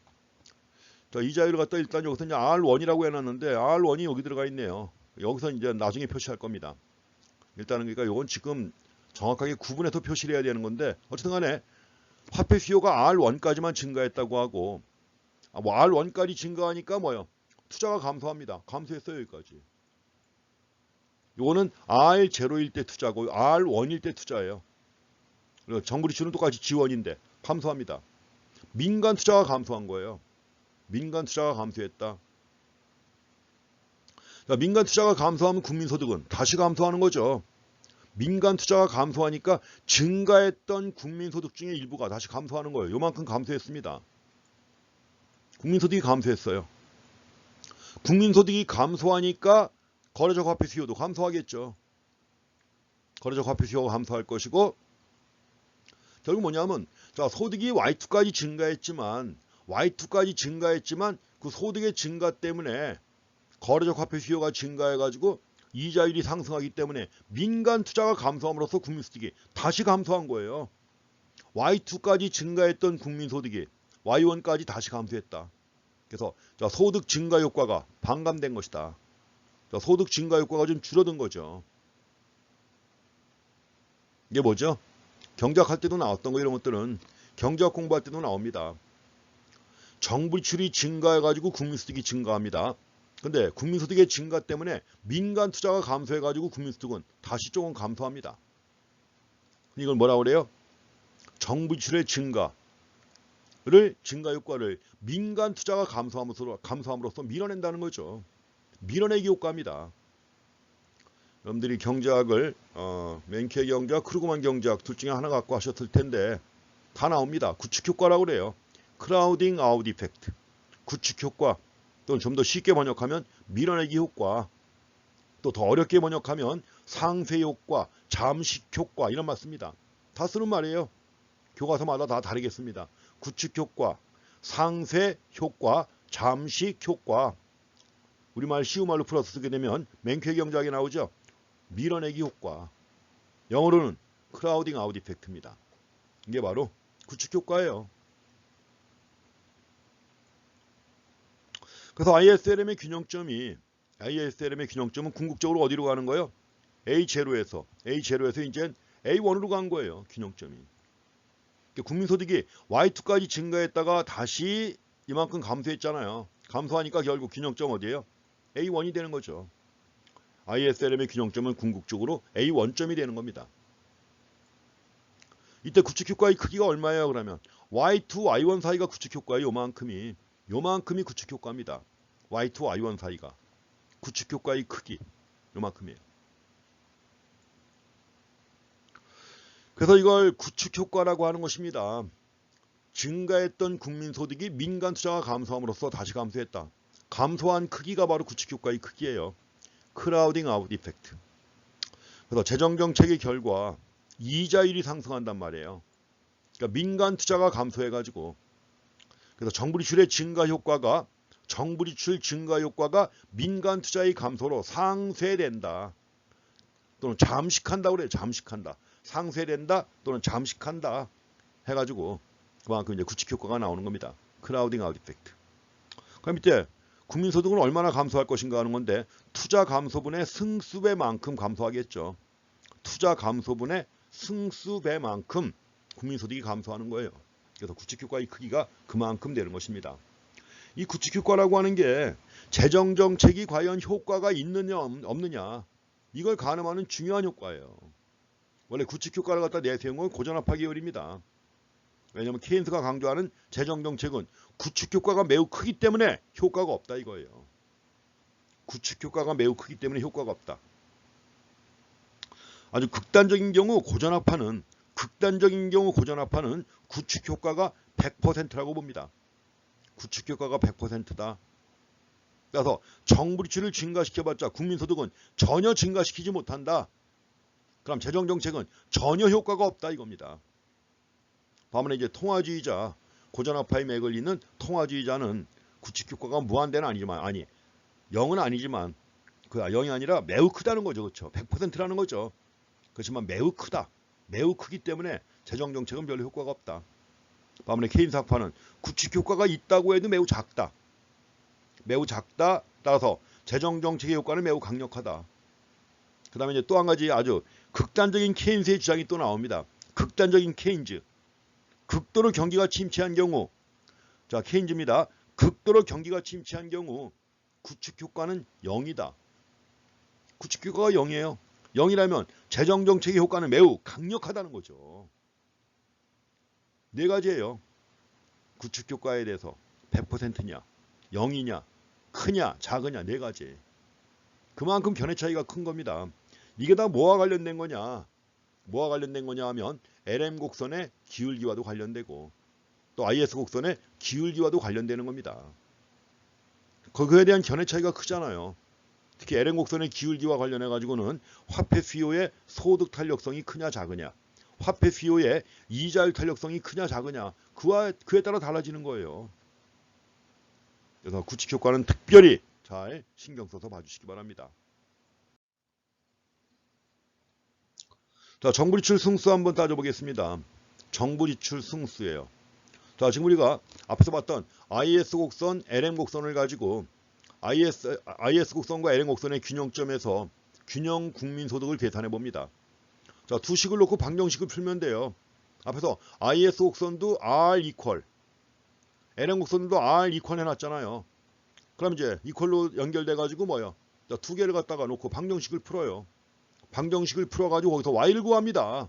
자, 이자율을 갖다 일단 여기서 이제 R1이라고 해놨는데 R1이 여기 들어가 있네요. 여기서 이제 나중에 표시할 겁니다. 일단은 그러니까 이건 지금 정확하게 구분해서 표시를 해야 되는 건데, 어쨌든 간에 화폐 수요가 R1까지만 증가했다고 하고, 뭐 R1까지 증가하니까 뭐요? 투자가 감소합니다. 감소했어요, 여기까지. 요거는 R0일 때 투자고 R1일 때 투자예요. 정부 지출은 똑같이 지원인데 감소합니다. 민간 투자가 감소한 거예요. 민간 투자가 감소했다. 자, 민간 투자가 감소하면 국민소득은 다시 감소하는 거죠. 민간 투자가 감소하니까 증가했던 국민소득 중에 일부가 다시 감소하는 거예요. 요만큼 감소했습니다. 국민소득이 감소했어요. 국민소득이 감소하니까 거래적 화폐 수요도 감소하겠죠. 거래적 화폐 수요가 감소할 것이고, 결국 뭐냐면, 자, 소득이 Y2까지 증가했지만 그 소득의 증가 때문에 거래적 화폐 수요가 증가해가지고 이자율이 상승하기 때문에 민간 투자가 감소함으로써 국민소득이 다시 감소한 거예요. Y2까지 증가했던 국민소득이 Y1까지 다시 감소했다. 그래서 자, 소득 증가 효과가 반감된 것이다. 자, 소득 증가 효과가 좀 줄어든 거죠. 이게 뭐죠? 경제학 때도 나왔던 거, 이런 것들은 경제학 공부할 때도 나옵니다. 정부 지출이 증가해가지고 국민소득이 증가합니다. 근데 국민소득의 증가 때문에 민간 투자가 감소해가지고 국민소득은 다시 조금 감소합니다. 이걸 뭐라고 그래요? 정부 지출의 증가 효과를 민간 투자가 감소함으로써 밀어낸다는 거죠. 밀어내기 효과입니다. 여러분들이 경제학을 맨키의 경제학, 크루그만 경제학 둘 중에 하나 갖고 하셨을 텐데 다 나옵니다. 구축 효과라고 그래요. 크라우딩 아웃 이펙트, 구축 효과, 또는 좀 더 쉽게 번역하면 밀어내기 효과, 또 더 어렵게 번역하면 상쇄 효과, 잠식 효과, 이런 말 씁니다. 다 쓰는 말이에요. 교과서마다 다 다르겠습니다. 구축 효과, 상쇄 효과, 잠식 효과. 우리말 쉬운 말로 풀어서 쓰게 되면 맨키의 경제학에 나오죠. 밀어내기 효과. 영어로는 크라우딩 아웃 이펙트입니다. 이게 바로 구축 효과예요. 그래서 ISLM의 균형점은 궁극적으로 어디로 가는 거예요? A0에서 이제 A1으로 간 거예요. 균형점이. 국민소득이 Y2까지 증가했다가 다시 이만큼 감소했잖아요. 감소하니까 결국 균형점 어디예요? A1이 되는 거죠. ISLM의 균형점은 궁극적으로 A1점이 되는 겁니다. 이때 구축효과의 크기가 얼마예요? 그러면 Y2, Y1 사이가 구축효과예요. 요만큼이 구축효과입니다. Y2, Y1 사이가. 구축효과의 크기. 요만큼이에요. 그래서 이걸 구축효과라고 하는 것입니다. 증가했던 국민소득이 민간 투자가 감소함으로써 다시 감소했다. 감소한 크기가 바로 구축효과의 크기예요. 크라우딩 아웃 이펙트. 그래서 재정정책의 결과 이자율이 상승한단 말이에요. 그러니까 민간 투자가 감소해가지고, 그래서 정부 지출의 정부 지출 증가 효과가 민간 투자의 감소로 상쇄된다. 또는 잠식한다고 그래요. 잠식한다. 상쇄된다 또는 잠식한다 해가지고 그만큼 이제 구축 효과가 나오는 겁니다. 크라우딩 아웃 이펙트. 그럼 밑에 국민소득은 얼마나 감소할 것인가 하는 건데, 투자 감소분의 승수배만큼 감소하겠죠. 투자 감소분의 승수배만큼 국민소득이 감소하는 거예요. 그래서 구축효과의 크기가 그만큼 되는 것입니다. 이 구축효과라고 하는 게 재정정책이 과연 효과가 있느냐 없느냐, 이걸 가늠하는 중요한 효과예요. 원래 구축효과를 갖다 내세운 건 고전압화 계열입니다. 왜냐하면 케인스가 강조하는 재정정책은 구축효과가 매우 크기 때문에 효과가 없다 이거예요. 구축효과가 매우 크기 때문에 효과가 없다. 아주 극단적인 경우 고전압화는 구축효과가 100%라고 봅니다. 구축효과가 100%다. 그래서 정부 지출을 증가시켜봤자 국민소득은 전혀 증가시키지 못한다. 그럼 재정정책은 전혀 효과가 없다 이겁니다. 반면에 이제 통화주의자, 고전압화의 맥을 잇는 통화주의자는 구축효과가 무한대는 아니지만, 0은 아니지만, 0이 아니라 매우 크다는 거죠. 그렇죠? 100%라는 거죠. 그렇지만 매우 크다. 매우 크기 때문에 재정정책은 별로 효과가 없다. 반면에 케인스 학파는 구축효과가 있다고 해도 매우 작다. 따라서 재정정책의 효과는 매우 강력하다. 그 다음에 이제 또 한 가지 아주 극단적인 케인스의 주장이 또 나옵니다. 극단적인 케인즈. 극도로 경기가 침체한 경우, 자, 케인즈입니다. 극도로 경기가 침체한 경우 구축효과는 0이다. 구축효과가 0이에요. 0이라면 재정정책의 효과는 매우 강력하다는 거죠. 네 가지예요. 구축효과에 대해서 100%냐, 0이냐, 크냐, 작으냐, 네 가지. 그만큼 견해 차이가 큰 겁니다. 이게 다 뭐와 관련된 거냐? 뭐와 관련된 거냐 하면 LM 곡선의 기울기와도 관련되고 또 IS 곡선의 기울기와도 관련되는 겁니다. 그거에 대한 견해 차이가 크잖아요. 특히 LM 곡선의 기울기와 관련해 가지고는 화폐 수요의 소득 탄력성이 크냐 작으냐, 화폐 수요의 이자율 탄력성이 크냐 작으냐, 그에 따라 달라지는 거예요. 그래서 구축 효과는 특별히 잘 신경 써서 봐주시기 바랍니다. 자, 정부지출 승수 한번 따져보겠습니다. 정부지출 승수예요. 자, 지금 우리가 앞에서 봤던 IS 곡선, LM 곡선을 가지고 IS 곡선과 LM 곡선의 균형점에서 균형 국민소득을 계산해 봅니다. 자, 두 식을 놓고 방정식을 풀면 돼요. 앞에서 IS 곡선도 R 이퀄, LM 곡선도 R 이퀄 해놨잖아요. 그럼 이제 이퀄로 연결돼 가지고 뭐요? 자, 두 개를 갖다가 놓고 방정식을 풀어요. 방정식을 풀어가지고 거기서 y를 구합니다.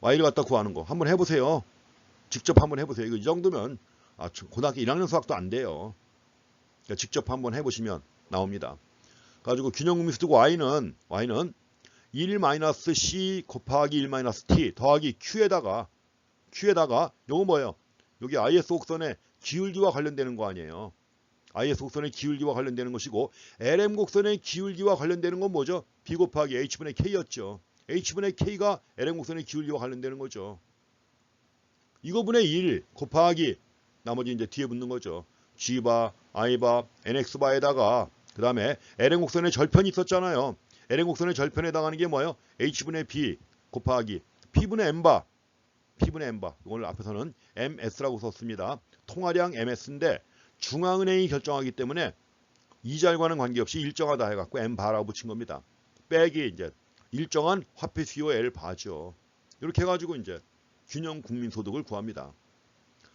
y를 갖다 구하는 거 한번 해보세요. 직접 한번 해보세요. 이거 이 정도면 고등학교 1학년 수학도 안 돼요. 그러니까 직접 한번 해보시면 나옵니다. 가지고 균형국민소득 y는 1-c 곱하기 1-t 더하기 q에다가 요거 뭐예요? 여기 IS 곡선의 기울기와 관련되는 거 아니에요. IS 곡선의 기울기와 관련되는 것이고 LM 곡선의 기울기와 관련되는 건 뭐죠? B 곱하기 H분의 K였죠. H분의 K가 LM 곡선의 기울기와 관련되는 거죠. 이거분의 1 곱하기 나머지 이제 뒤에 붙는 거죠. G바, I바, NX바에다가 그 다음에 LM 곡선의 절편이 있었잖아요. LM 곡선의 절편에 해당하는 게 뭐예요? H분의 B 곱하기 P분의 M바. 이걸 앞에서는 MS라고 썼습니다. 통화량 MS인데 중앙은행이 결정하기 때문에 이자율과는 관계없이 일정하다 해갖고 M바라고 붙인 겁니다. 빼기 이제 일정한 화폐 수요 L바죠. 이렇게 해가지고 이제 균형 국민소득을 구합니다.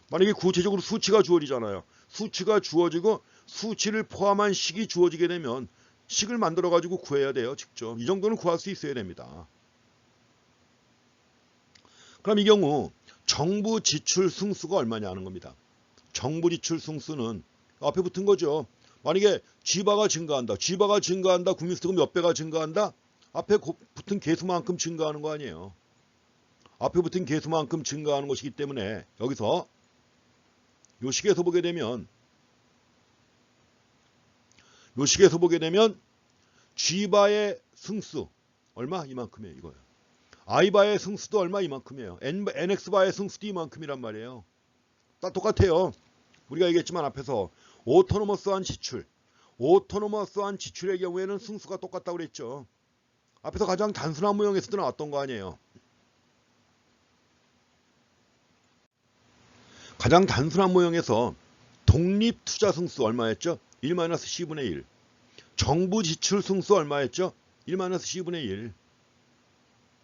만약에 구체적으로 수치가 주어지잖아요. 수치가 주어지고 수치를 포함한 식이 주어지게 되면 식을 만들어가지고 구해야 돼요. 직접. 이 정도는 구할 수 있어야 됩니다. 그럼 이 경우 정부 지출 승수가 얼마냐 하는 겁니다. 정부 지출 승수는 앞에 붙은 거죠. 만약에 G바가 증가한다. 국민소득은 몇 배가 증가한다? 앞에 붙은 개수만큼 증가하는 거 아니에요. 앞에 붙은 개수만큼 증가하는 것이기 때문에 여기서 요 식에서 보게 되면 G바의 승수 얼마? 이만큼이에요. 이거예요. I바의 승수도 얼마? 이만큼이에요. NX바의 승수도 이만큼이란 말이에요. 다 똑같아요. 우리가 얘기했지만 앞에서 오토노머스한 지출의 경우에는 승수가 똑같다고 그랬죠. 앞에서 가장 단순한 모형에서도 나왔던 거 아니에요. 가장 단순한 모형에서 독립투자 승수 얼마였죠? 1-c분의 1. 정부 지출 승수 얼마였죠? 1-c분의 1.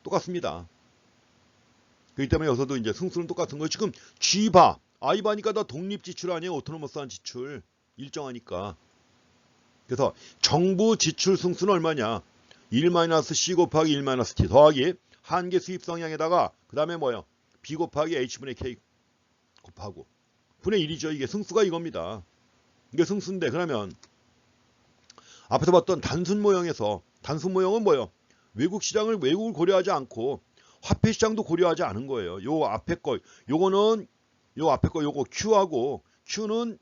똑같습니다. 그렇기 때문에 여기서도 이제 승수는 똑같은 거예요. 지금 G바, I바니까 다 독립지출 아니에요. 오토노머스한 지출. 일정하니까. 그래서 정부 지출 승수는 얼마냐? 1-c 곱하기 1-t 더하기 한계 수입 성향에다가 그 다음에 뭐예요? B 곱하기 H분의 K 곱하고 분의 1이죠. 이게 승수가 이겁니다. 이게 승수인데 그러면 앞에서 봤던 단순 모형은 뭐예요? 외국을 고려하지 않고 화폐 시장도 고려하지 않은 거예요. 요 앞에 거 요거 Q하고 Q는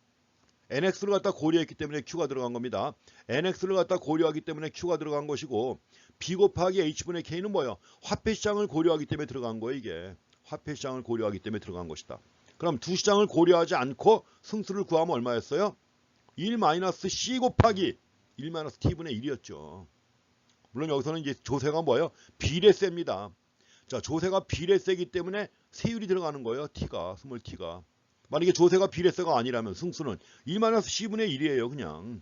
NX를 갖다 고려했기 때문에 Q가 들어간 겁니다. NX를 갖다 고려하기 때문에 Q가 들어간 것이고 B 곱하기 H분의 K는 뭐예요? 화폐 시장을 고려하기 때문에 들어간 거예요. 이게 화폐 시장을 고려하기 때문에 들어간 것이다. 그럼 두 시장을 고려하지 않고 승수를 구하면 얼마였어요? 1-c 곱하기 1-t분의 1이었죠. 물론 여기서는 이제 조세가 뭐예요? 비례세입니다. 자, 조세가 비례세이기 때문에 세율이 들어가는 거예요. 스몰 t가. 만약에 조세가 비례세가 아니라면 승수는 1-c분의 1이에요. 그냥.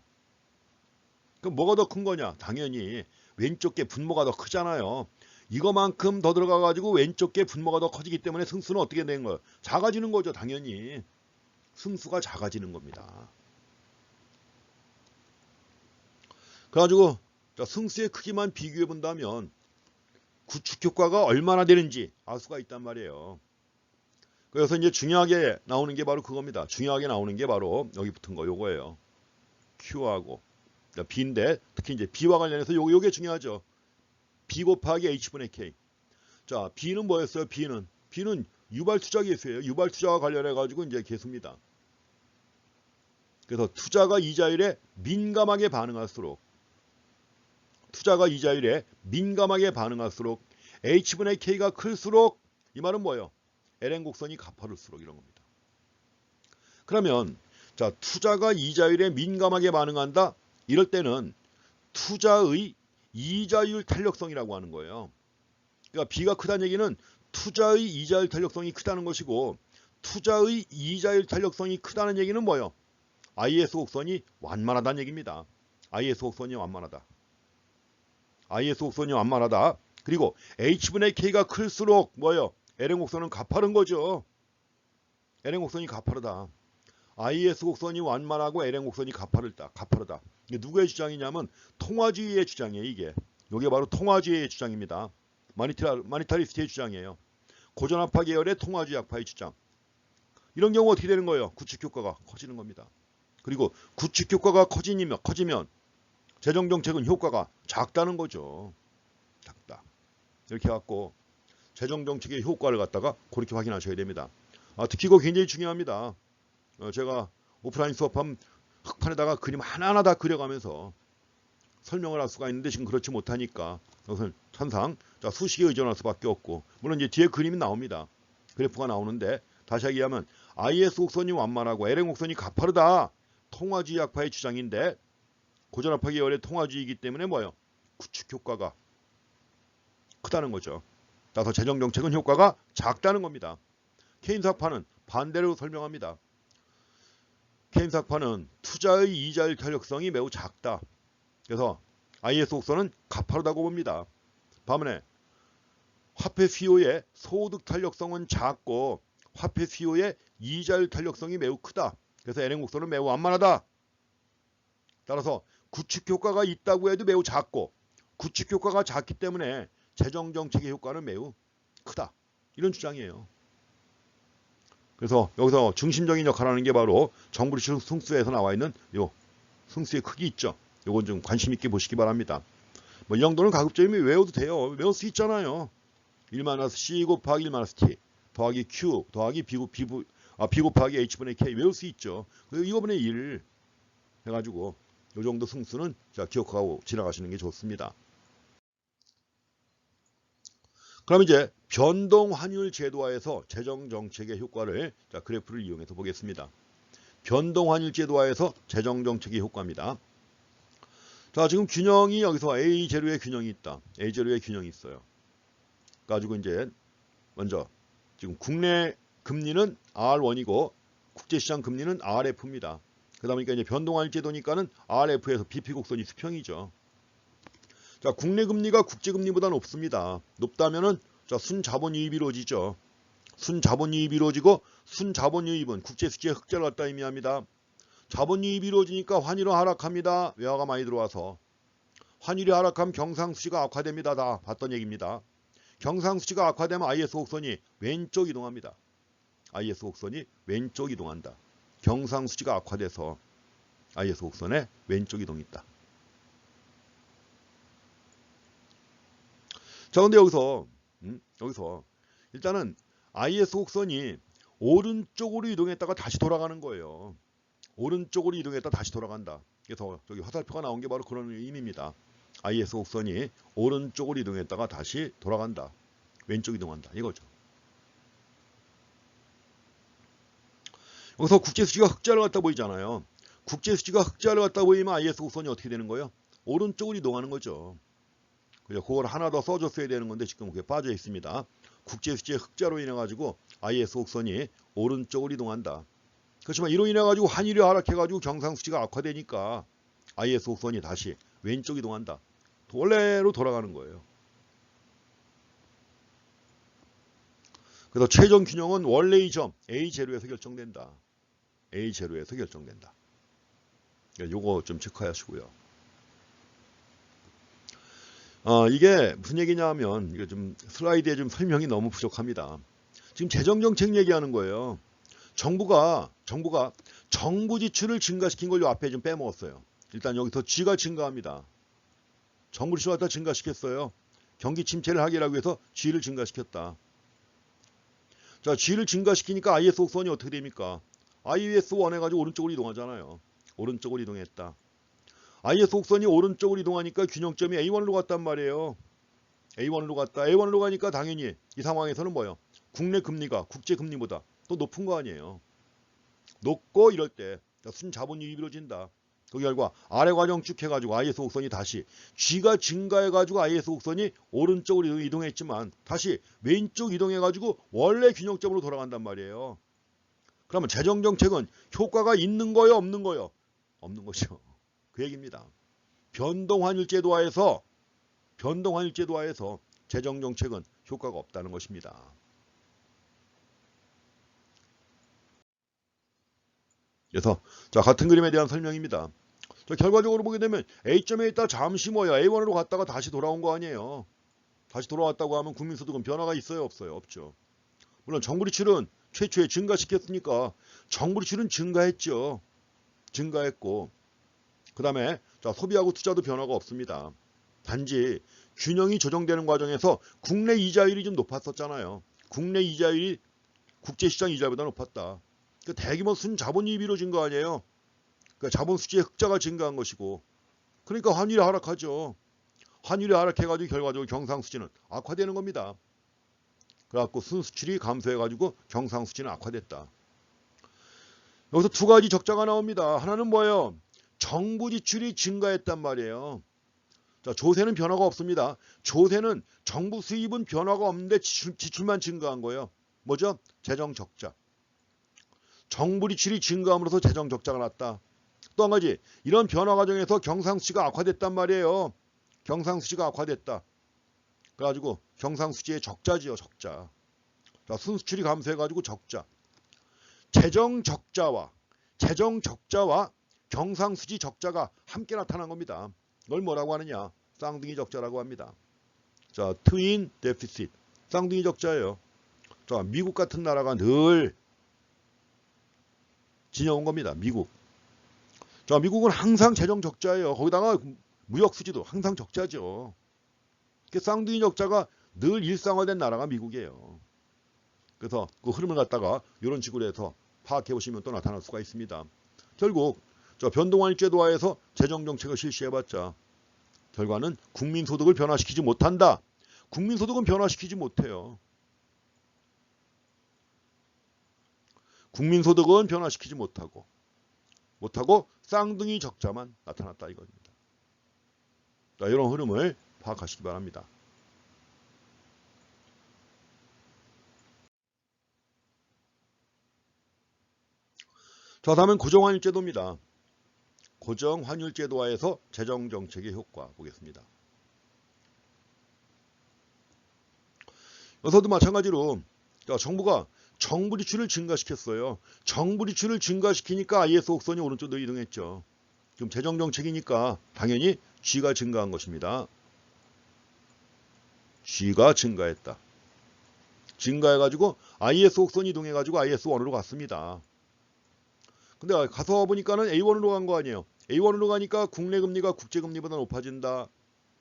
그럼 뭐가 더 큰 거냐? 당연히 왼쪽 게 분모가 더 크잖아요. 이거만큼 더 들어가가지고 왼쪽 게 분모가 더 커지기 때문에 승수는 어떻게 된 거예요? 작아지는 거죠. 당연히. 승수가 작아지는 겁니다. 그래가지고 자, 승수의 크기만 비교해 본다면 구축 효과가 얼마나 되는지 알 수가 있단 말이에요. 그래서 이제 중요하게 나오는 게 바로 그겁니다. 중요하게 나오는 게 바로 여기 붙은 거 요거예요. Q하고 B인데 특히 이제 B와 관련해서 요게 중요하죠. B 곱하기 H분의 K. 자, B는 뭐였어요? B는 유발 투자 계수예요. 유발 투자와 관련해 가지고 이제 계수입니다. 그래서 투자가 이자율에 민감하게 반응할수록 H분의 K가 클수록 이 말은 뭐예요? LN 곡선이 가파를수록 이런 겁니다. 그러면 자, 투자가 이자율에 민감하게 반응한다. 이럴 때는 투자의 이자율 탄력성이라고 하는 거예요. 그러니까 B가 크다는 얘기는 투자의 이자율 탄력성이 크다는 것이고 투자의 이자율 탄력성이 크다는 얘기는 뭐예요? IS 곡선이 완만하다는 얘기입니다. IS 곡선이 완만하다. 그리고 H분의 K가 클수록 뭐예요? LN 곡선은 가파른 거죠. LN 곡선이 가파르다. IS 곡선이 완만하고 LN 곡선이 가파르다. 이게 누구의 주장이냐면 통화주의의 주장이에요. 이게 바로 통화주의의 주장입니다. 마니타리스트의 주장이에요. 고전압파 계열의 통화주의 학파의 주장. 이런 경우 어떻게 되는 거예요? 구축 효과가 커지는 겁니다. 그리고 구축 효과가 커지면 재정정책은 효과가 작다는 거죠. 작다. 이렇게 해갖고 재정정책의 효과를 갖다가 그렇게 확인하셔야 됩니다. 특히 이거 굉장히 중요합니다. 제가 오프라인 수업하면 흑판에다가 그림 하나하나 다 그려가면서 설명을 할 수가 있는데 지금 그렇지 못하니까 이것은 항상 수식에 의존할 수밖에 없고, 물론 이제 뒤에 그림이 나옵니다. 그래프가 나오는데 다시 얘기하면 IS 곡선이 완만하고 LN 곡선이 가파르다. 통화주의 학파의 주장인데 고전압파 계열의 통화주의이기 때문에 뭐예요? 구축 효과가 크다는 거죠. 따라서 재정정책은 효과가 작다는 겁니다. 케인스 학파는 반대로 설명합니다. 케인스 학파는 투자의 이자율 탄력성이 매우 작다. 그래서 IS 곡선은 가파르다고 봅니다. 반면에 화폐 수요의 소득 탄력성은 작고 화폐 수요의 이자율 탄력성이 매우 크다. 그래서 LN 곡선은 매우 완만하다. 따라서 구축 효과가 있다고 해도 매우 작고 구축 효과가 작기 때문에 재정정책의 효과는 매우 크다. 이런 주장이에요. 그래서 여기서 중심적인 역할을 하는 게 바로 정부리식 승수에서 나와 있는 요 승수의 크기 있죠. 요건 좀 관심 있게 보시기 바랍니다. 이 정도는 가급적이면 외워도 돼요. 외울 수 있잖아요. 1-C 곱하기 1-T 더하기 Q 더하기 B 곱하기 H분의 K 외울 수 있죠. 그리고 2분의 1 해가지고 요 정도 승수는 기억하고 지나가시는 게 좋습니다. 그럼 이제 변동환율 제도화에서 재정정책의 효과를 그래프를 이용해서 보겠습니다. 변동환율 제도화에서 재정정책의 효과입니다. 자, 지금 균형이 여기서 A0의 균형이 있다. A0의 균형이 있어요. 가지고 이제 먼저 지금 국내 금리는 R1이고 국제시장 금리는 RF입니다. 그러다 보니까 이제 변동환율 제도니까는 RF에서 BP 곡선이 수평이죠. 자, 국내 금리가 국제 금리보다 높습니다. 높다면은 순자본유입이 이루어지죠. 순자본유입이 이루어지고 순자본유입은 국제 수지의 흑자를 갖다 의미합니다. 자본유입이 이루어지니까 환율은 하락합니다. 외화가 많이 들어와서 환율이 하락하면 경상수지가 악화됩니다. 다 봤던 얘기입니다. 경상수지가 악화되면 IS 곡선이 왼쪽 이동합니다. IS 곡선이 왼쪽 이동한다. 경상수지가 악화돼서 IS 곡선에 왼쪽 이동이 있다. 자, 근데 여기서 일단은 IS 곡선이 오른쪽으로 이동했다가 다시 돌아가는 거예요. 오른쪽으로 이동했다 다시 돌아간다. 그래서 저기 화살표가 나온 게 바로 그런 의미입니다. IS 곡선이 오른쪽으로 이동했다가 다시 돌아간다. 왼쪽 이동한다. 이거죠. 여기서 국제수지가 흑자를 갖다 보이잖아요. 국제수지가 흑자를 갖다 보이면 IS 곡선이 어떻게 되는 거예요? 오른쪽으로 이동하는 거죠. 그걸 하나 더 써줬어야 되는 건데 지금 그게 빠져 있습니다. 국제수지의 흑자로 인해 가지고 IS 곡선이 오른쪽으로 이동한다. 그렇지만 이로 인해 가지고 환율이 하락해 가지고 경상수지가 악화되니까 IS 곡선이 다시 왼쪽 이동한다. 원래로 돌아가는 거예요. 그래서 최종 균형은 원래의 점 A0에서 결정된다. A0에서 결정된다. 요거 좀 체크하시고요. 이게 무슨 얘기냐 하면 이거 좀 슬라이드에 좀 설명이 너무 부족합니다. 지금 재정정책 얘기하는 거예요. 정부가 정부 지출을 증가시킨 걸 요 앞에 좀 빼먹었어요. 일단 여기서 G가 증가합니다. 정부 지출을 갖다 증가시켰어요. 경기 침체를 하기라고 해서 G를 증가시켰다. 자, G를 증가시키니까 IS 곡선이 어떻게 됩니까? IS1 해가지고 오른쪽으로 이동하잖아요. 오른쪽으로 이동했다. IS 곡선이 오른쪽으로 이동하니까 균형점이 A1으로 갔단 말이에요. A1으로 갔다. A1으로 가니까 당연히 이 상황에서는 뭐예요? 국내 금리가 국제 금리보다 또 높은 거 아니에요. 높고 이럴 때 순자본유입이 이루어진다. 그 결과 아래 과정 쭉 해가지고 IS 곡선이 다시 G가 증가해가지고 IS 곡선이 오른쪽으로 이동했지만 다시 왼쪽 이동해가지고 원래 균형점으로 돌아간단 말이에요. 그러면 재정정책은 효과가 있는 거요, 없는 거요? 없는 것이요. 그 얘기입니다. 변동환율제도화에서 재정정책은 효과가 없다는 것입니다. 그래서 자, 같은 그림에 대한 설명입니다. 자, 결과적으로 보게 되면 A점에 있다 잠시 뭐야 A1으로 갔다가 다시 돌아온 거 아니에요. 다시 돌아왔다고 하면 국민소득은 변화가 있어요, 없어요? 없죠. 물론 정부 지출은 최초에 증가시켰으니까 정부 지출은 증가했죠. 증가했고 그 다음에 소비하고 투자도 변화가 없습니다. 단지 균형이 조정되는 과정에서 국내 이자율이 좀 높았었잖아요. 국내 이자율이 국제시장 이자율보다 높았다. 그 대규모 순자본유입이 이루어진 거 아니에요. 그러니까 자본 수지의 흑자가 증가한 것이고, 그러니까 환율이 하락하죠. 환율이 하락해가지고 결과적으로 경상수지는 악화되는 겁니다. 그래갖고 순수출이 감소해가지고 경상수지는 악화됐다. 여기서 두 가지 적자가 나옵니다. 하나는 뭐예요? 정부 지출이 증가했단 말이에요. 자, 조세는 변화가 없습니다. 조세는 정부 수입은 변화가 없는데 지출만 증가한 거예요. 뭐죠? 재정 적자. 정부 지출이 증가함으로써 재정 적자가 났다. 또 한 가지, 이런 변화 과정에서 경상수지가 악화됐단 말이에요. 경상수지가 악화됐다. 그래가지고 경상수지의 적자지요, 적자. 자, 순수출이 감소해가지고 적자. 재정 적자와 경상수지 적자가 함께 나타난 겁니다. 이걸 뭐라고 하느냐? 쌍둥이 적자라고 합니다. 자, 트윈 데피시트. 쌍둥이 적자예요. 자, 미국 같은 나라가 늘 지녀온 겁니다. 미국. 자, 미국은 항상 재정 적자예요. 거기다가 무역 수지도 항상 적자죠. 쌍둥이 적자가 늘 일상화된 나라가 미국이에요. 그래서 그 흐름을 갖다가 이런 식으로 해서 파악해 보시면 또 나타날 수가 있습니다. 결국 변동환율제도화에서 재정정책을 실시해봤자 결과는 국민소득을 변화시키지 못한다. 국민소득은 변화시키지 못해요. 국민소득은 변화시키지 못하고 쌍둥이 적자만 나타났다 이겁니다. 자, 이런 흐름을 파악하시기 바랍니다. 자, 다음은 고정환율제도입니다. 고정환율제도화에서 재정정책의 효과 보겠습니다. 여기서도 마찬가지로 정부가 정부 지출을 증가시켰어요. 정부 지출을 증가시키니까 IS 곡선이 오른쪽으로 이동했죠. 그럼 재정정책이니까 당연히 G가 증가한 것입니다. G가 증가했다. 증가해가지고 IS 곡선이 이동해가지고 IS1으로 갔습니다. 근데 가서 보니까는 A1으로 간 거 아니에요. A1으로 가니까 국내 금리가 국제 금리보다 높아진다.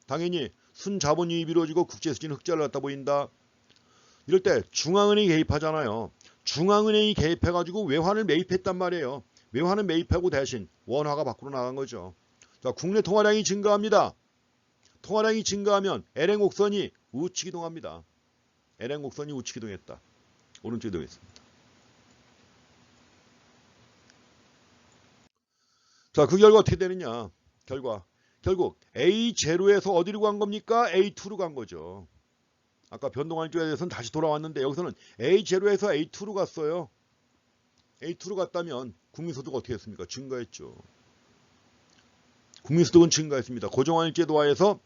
당연히 순자본유입이 이루어지고 국제수지는 흑자를 갖다 보인다. 이럴 때 중앙은행이 개입하잖아요. 중앙은행이 개입해가지고 외환을 매입했단 말이에요. 외환을 매입하고 대신 원화가 밖으로 나간 거죠. 자, 국내 통화량이 증가합니다. 통화량이 증가하면 LN 곡선이 우측 이동합니다. LN 곡선이 우측 이동했다. 오른쪽 이동했습니다. 자, 그 결과 어떻게 되느냐? 결국 A0에서 어디로 간 겁니까? A2로 간 거죠. 아까 변동환율제에 대해서는 다시 돌아왔는데 여기서는 A0에서 A2로 갔어요. A2로 갔다면 국민소득 어떻게 했습니까? 증가했죠. 국민소득은 증가했습니다. 고정환율제도화에서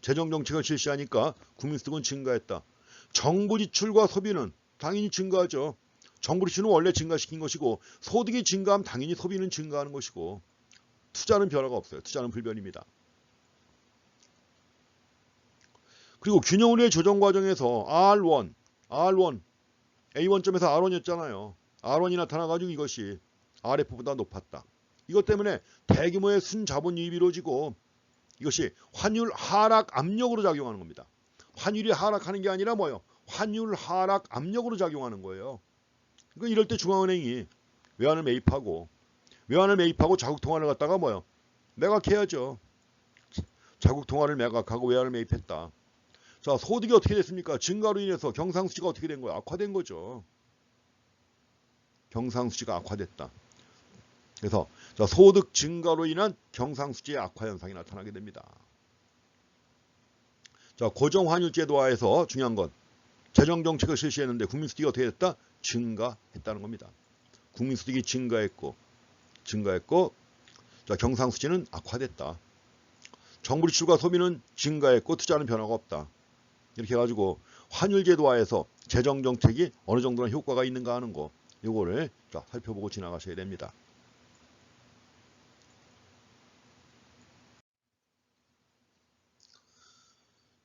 재정정책을 실시하니까 국민소득은 증가했다. 정부 지출과 소비는 당연히 증가하죠. 정부 지출은 원래 증가시킨 것이고 소득이 증가하면 당연히 소비는 증가하는 것이고 투자는 변화가 없어요. 투자는 불변입니다. 그리고 균형원리의 조정 과정에서 R1, A1점에서 R1이었잖아요. R1이 나타나가지고 이것이 RF보다 높았다. 이것 때문에 대규모의 순자본 유입이 이루어지고 이것이 환율 하락 압력으로 작용하는 겁니다. 환율이 하락하는 게 아니라 뭐예요? 환율 하락 압력으로 작용하는 거예요. 그러니까 이럴 때 중앙은행이 외환을 매입하고 자국 통화를 갖다가 뭐예요? 매각해야죠. 자국 통화를 매각하고 외환을 매입했다. 자, 소득이 어떻게 됐습니까? 증가로 인해서 경상수지가 어떻게 된 거예요? 악화된 거죠. 경상수지가 악화됐다. 그래서 자, 소득 증가로 인한 경상수지의 악화 현상이 나타나게 됩니다. 자, 고정환율제도화에서 중요한 건 재정정책을 실시했는데 국민소득이 어떻게 됐다? 증가했다는 겁니다. 국민소득이 증가했고 자, 경상수지는 악화됐다. 정부 지출과 소비는 증가했고 투자는 변화가 없다. 이렇게 해가지고 환율제도화에서 재정정책이 어느 정도나 효과가 있는가 하는 거 요거를 자, 살펴보고 지나가셔야 됩니다.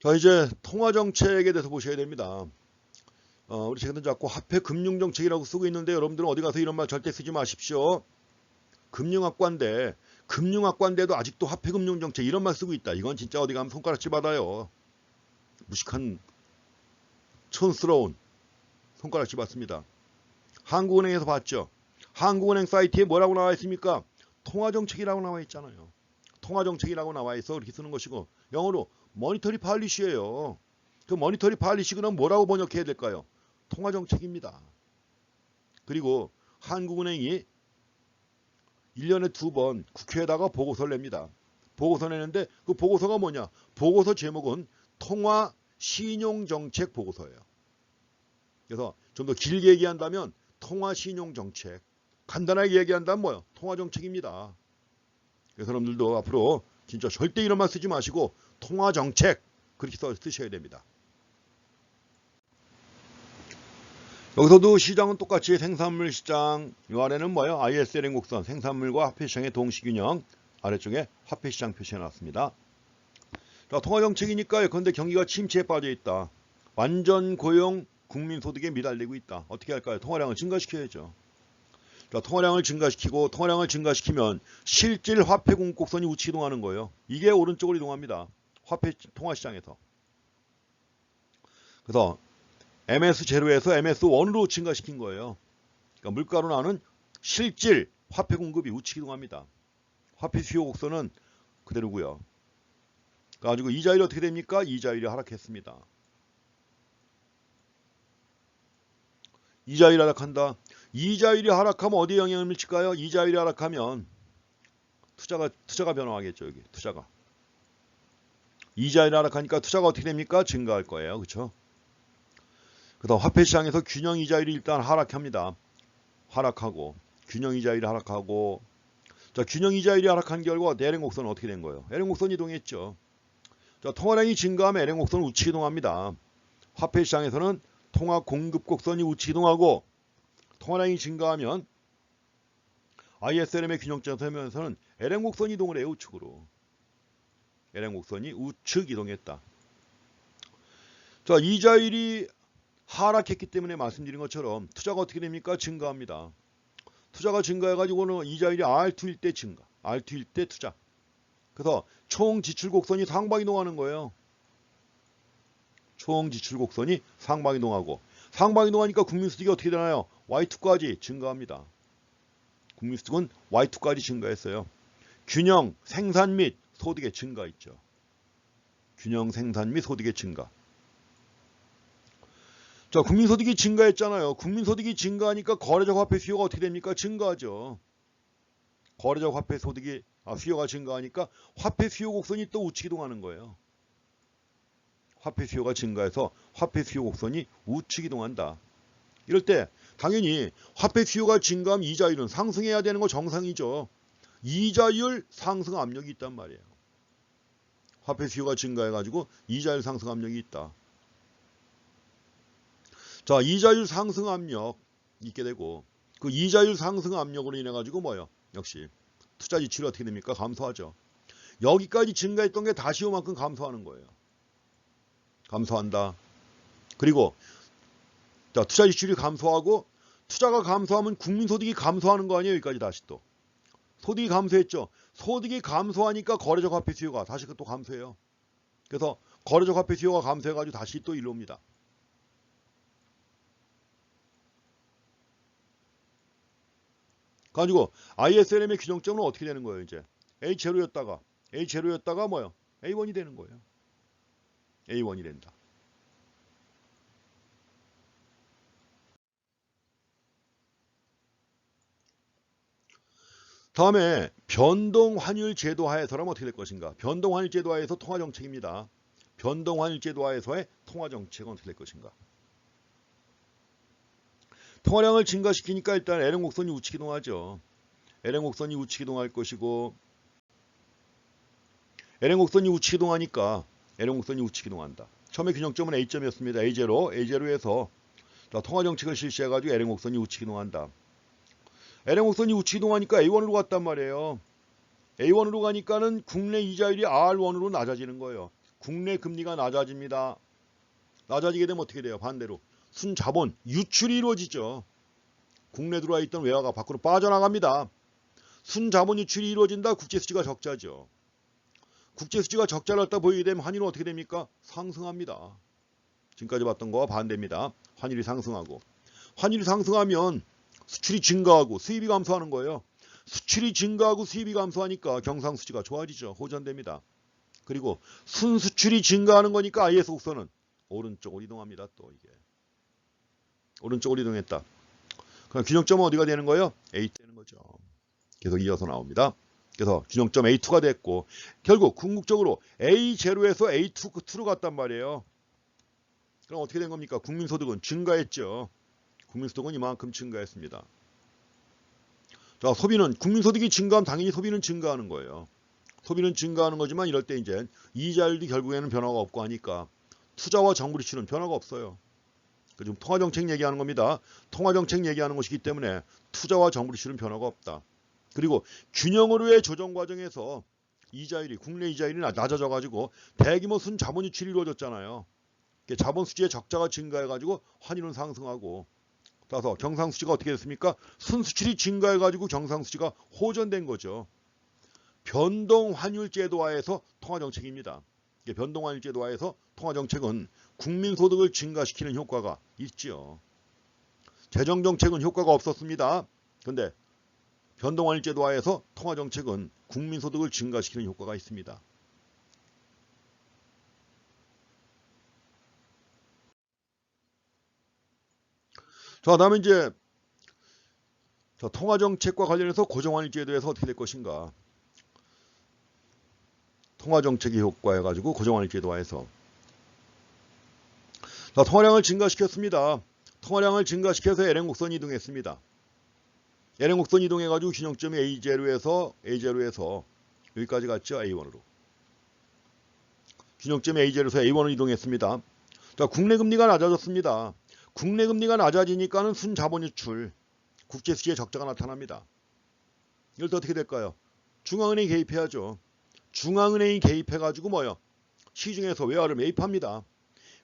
자, 이제 통화정책에 대해서 보셔야 됩니다. 우리 최근에 자꾸 화폐 금융정책이라고 쓰고 있는데 여러분들은 어디 가서 이런 말 절대 쓰지 마십시오. 금융학과인데도 아직도 화폐 금융정책 이런 말 쓰고 있다. 이건 진짜 어디 가면 손가락질 받아요. 무식한 촌스러운 손가락질 받습니다. 한국은행에서 봤죠. 한국은행 사이트에 뭐라고 나와 있습니까? 통화정책이라고 나와 있잖아요. 통화정책이라고 나와 있어 그렇게 쓰는 것이고 영어로 머니터리 팔리시예요. 그 머니터리 팔리시 그럼 뭐라고 번역해야 될까요? 통화정책입니다. 그리고 한국은행이 1년에 2번 국회에다가 보고서를 냅니다. 보고서 내는데 그 보고서가 뭐냐? 보고서 제목은 통화신용정책 보고서예요. 그래서 좀 더 길게 얘기한다면 통화신용정책. 간단하게 얘기한다면 뭐예요? 통화정책입니다. 그래서 여러분들도 앞으로 진짜 절대 이런 말 쓰지 마시고 통화정책 그렇게 쓰셔야 됩니다. 여기서도 시장은 똑같이 생산물 시장, 이 아래는 뭐예요? ISLN 곡선, 생산물과 화폐시장의 동시균형, 아래쪽에 화폐시장 표시해놨습니다. 자, 통화정책이니까요. 그런데 경기가 침체에 빠져있다. 완전 고용, 국민소득에 미달되고 있다. 어떻게 할까요? 통화량을 증가시켜야죠. 자, 통화량을 증가시키면 실질 화폐 공급곡선이 우측 이동하는 거예요. 이게 오른쪽으로 이동합니다. 화폐 통화시장에서. 그래서 MS0에서 MS1으로 증가시킨 거예요. 그러니까 물가로 나오는 실질 화폐 공급이 우측 이동합니다. 화폐 수요 곡선은 그대로고요. 가지고 이자율이 어떻게 됩니까? 이자율이 하락했습니다. 이자율이 하락한다. 이자율이 하락하면 어디에 영향을 미칠까요? 이자율이 하락하면 투자가 변화하겠죠. 여기 투자가. 이자율이 하락하니까 투자가 어떻게 됩니까? 증가할 거예요. 그렇죠? 그다음 화폐 시장에서 균형 이자율이 일단 하락합니다. 하락하고 균형 이자율이 하락하고 자, 균형 이자율이 하락한 결과 LN 곡선은 어떻게 된 거예요? LN 곡선 이동했죠. 자, 통화량이 증가하면 LN 곡선은 우측 이동합니다. 화폐 시장에서는 통화 공급 곡선이 우측 이동하고 통화량이 증가하면 ISLM의 균형점 세면에서는 LN 곡선이 이동을 해요. 우측으로. LN 곡선이 우측 이동했다. 자, 이자율이 하락했기 때문에 말씀드린 것처럼 투자가 어떻게 됩니까? 증가합니다. 투자가 증가해가지고는 이자율이 R2일 때 증가, R2일 때 투자. 그래서 총 지출 곡선이 상방 이동하는 거예요. 총 지출 곡선이 상방 이동하고 상방 이동하니까 국민소득이 어떻게 되나요? Y2까지 증가합니다. 국민소득은 Y2까지 증가했어요. 균형 생산 및 소득의 증가 있죠. 균형 생산 및 소득의 증가. 자, 국민소득이 증가했잖아요. 국민소득이 증가하니까 거래적 화폐 수요가 어떻게 됩니까? 증가하죠. 거래적 화폐 수요가 증가하니까 화폐 수요 곡선이 또 우측 이동하는 거예요. 화폐 수요가 증가해서 화폐 수요 곡선이 우측 이동한다. 이럴 때 당연히 화폐 수요가 증가하면 이자율은 상승해야 되는 거 정상이죠. 이자율 상승 압력이 있단 말이에요. 화폐 수요가 증가해가지고 이자율 상승 압력이 있다. 자, 이자율 상승 압력 있게 되고 그 이자율 상승 압력으로 인해 가지고 뭐예요? 역시 투자 지출이 어떻게 됩니까? 감소하죠. 여기까지 증가했던 게 다시 요만큼 감소하는 거예요. 감소한다. 그리고 자, 투자 지출이 감소하고 투자가 감소하면 국민소득이 감소하는 거 아니에요. 여기까지 다시 또. 소득이 감소했죠. 소득이 감소하니까 거래적 화폐 수요가 다시 또 감소해요. 그래서 거래적 화폐 수요가 감소해가지고 다시 또 일로 옵니다. 가지고 ISLM의 규정점은 어떻게 되는 거예요? 이제 A0였다가 뭐요? A1이 되는 거예요. A1이 된다. 다음에 변동환율 제도 하에서라면 어떻게 될 것인가? 변동환율 제도 하에서 통화정책입니다. 변동환율 제도 하에서의 통화정책은 어떻게 될 것인가? 통화량을 증가시키니까 일단 L행 곡선이 우측 이동하죠. L행 곡선이 우측 이동할 것이고 L행 곡선이 우측 이동하니까 L행 곡선이 우측 이동한다. 처음에 균형점은 A점이었습니다. A0에서 자, 통화정책을 실시해가지고 L행 곡선이 우측 이동한다. L행 곡선이 우측 이동하니까 A1으로 갔단 말이에요. A1으로 가니까는 국내 이자율이 R1으로 낮아지는 거예요. 국내 금리가 낮아집니다. 낮아지게 되면 어떻게 돼요? 반대로 순자본 유출이 이루어지죠. 국내 들어와 있던 외화가 밖으로 빠져나갑니다. 순자본 유출이 이루어진다. 국제수지가 적자죠. 국제수지가 적자를 갖다 보이게 되면 환율은 어떻게 됩니까? 상승합니다. 지금까지 봤던 거와 반대입니다. 환율이 상승하고 환율이 상승하면 수출이 증가하고 수입이 감소하는 거예요. 수출이 증가하고 수입이 감소하니까 경상수지가 좋아지죠. 호전됩니다. 그리고 순수출이 증가하는 거니까 IS 곡선은 오른쪽으로 이동합니다. 또 이게 오른쪽으로 이동했다. 그럼 균형점은 어디가 되는 거예요? A 되는 거죠. 계속 이어서 나옵니다. 그래서 균형점 A2가 됐고 결국 궁극적으로 A0에서 A2로 갔단 말이에요. 그럼 어떻게 된 겁니까? 국민소득은 증가했죠. 국민소득은 이만큼 증가했습니다. 자, 소비는 국민소득이 증가하면 당연히 소비는 증가하는 거예요. 소비는 증가하는 거지만 이럴 때 이제 이자율도 결국에는 변화가 없고 하니까 투자와 정부 리치는 변화가 없어요. 지금 통화정책 얘기하는 겁니다. 통화정책 얘기하는 것이기 때문에 투자와 정부 리치는 변화가 없다. 그리고 균형으로의 조정 과정에서 이자율이 국내 이자율이 낮아져가지고 대규모 순자본 유출이 이루어졌잖아요. 자본 수지의 적자가 증가해가지고 환율은 상승하고 따라서 경상수지가 어떻게 됐습니까? 순수출이 증가해가지고 경상수지가 호전된 거죠. 변동환율제도화에서 통화정책입니다. 변동환율제도화에서 통화정책은 국민소득을 증가시키는 효과가 있죠. 재정정책은 효과가 없었습니다. 그런데 변동환율제도화에서 통화정책은 국민소득을 증가시키는 효과가 있습니다. 자, 다음에 이제 통화정책과 관련해서 고정환율제도에서 어떻게 될 것인가? 통화정책의 효과해가지고 고정환율제도화에서 자, 통화량을 증가시켰습니다. 통화량을 증가시켜서 L행 곡선이 이동했습니다. L행 곡선이 이동해가지고 균형점이 A0에서 여기까지 갔죠. A1으로. 균형점이 A0에서 A1으로 이동했습니다. 자, 국내 금리가 낮아졌습니다. 국내 금리가 낮아지니까는 순자본 유출, 국제수지의 적자가 나타납니다. 이럴 때 어떻게 될까요? 중앙은행이 개입해야죠. 중앙은행이 개입해가지고 뭐요? 시중에서 외화를 매입합니다.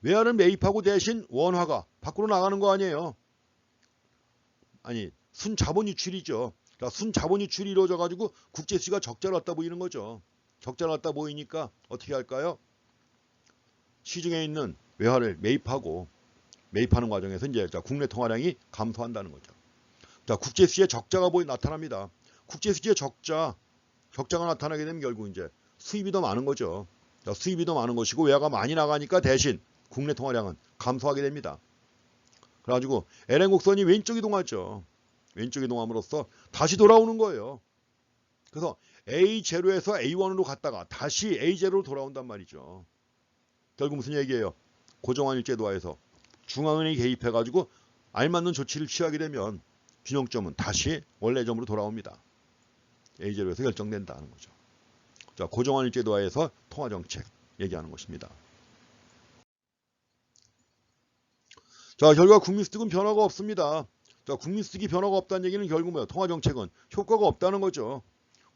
외화를 매입하고 대신 원화가 밖으로 나가는 거 아니에요? 아니, 순자본 유출이죠. 그러니까 순자본 유출이 이루어져가지고 국제수지가 적자를 갖다 보이는 거죠. 적자를 갖다 보이니까 어떻게 할까요? 시중에 있는 외화를 매입하는 과정에서 이제 국내 통화량이 감소한다는 거죠. 자, 국제수지의 적자가 나타납니다. 국제수지의 적자가 나타나게 되면 결국 이제 수입이 더 많은 거죠. 자, 수입이 더 많은 것이고 외화가 많이 나가니까 대신 국내 통화량은 감소하게 됩니다. 그래가지고 L행 곡선이 왼쪽 이동하죠. 왼쪽 이동함으로써 다시 돌아오는 거예요. 그래서 A0에서 A1으로 갔다가 다시 A0로 돌아온단 말이죠. 결국 무슨 얘기예요? 고정환율제도화에서 중앙은행이 개입해가지고 알맞는 조치를 취하게 되면 균형점은 다시 원래 점으로 돌아옵니다. A0에서 결정된다는 거죠. 자, 고정환율제도화에서 통화정책 얘기하는 것입니다. 자, 결과 국민소득은 변화가 없습니다. 자, 국민소득이 변화가 없다는 얘기는 결국 뭐예요? 통화정책은 효과가 없다는 거죠.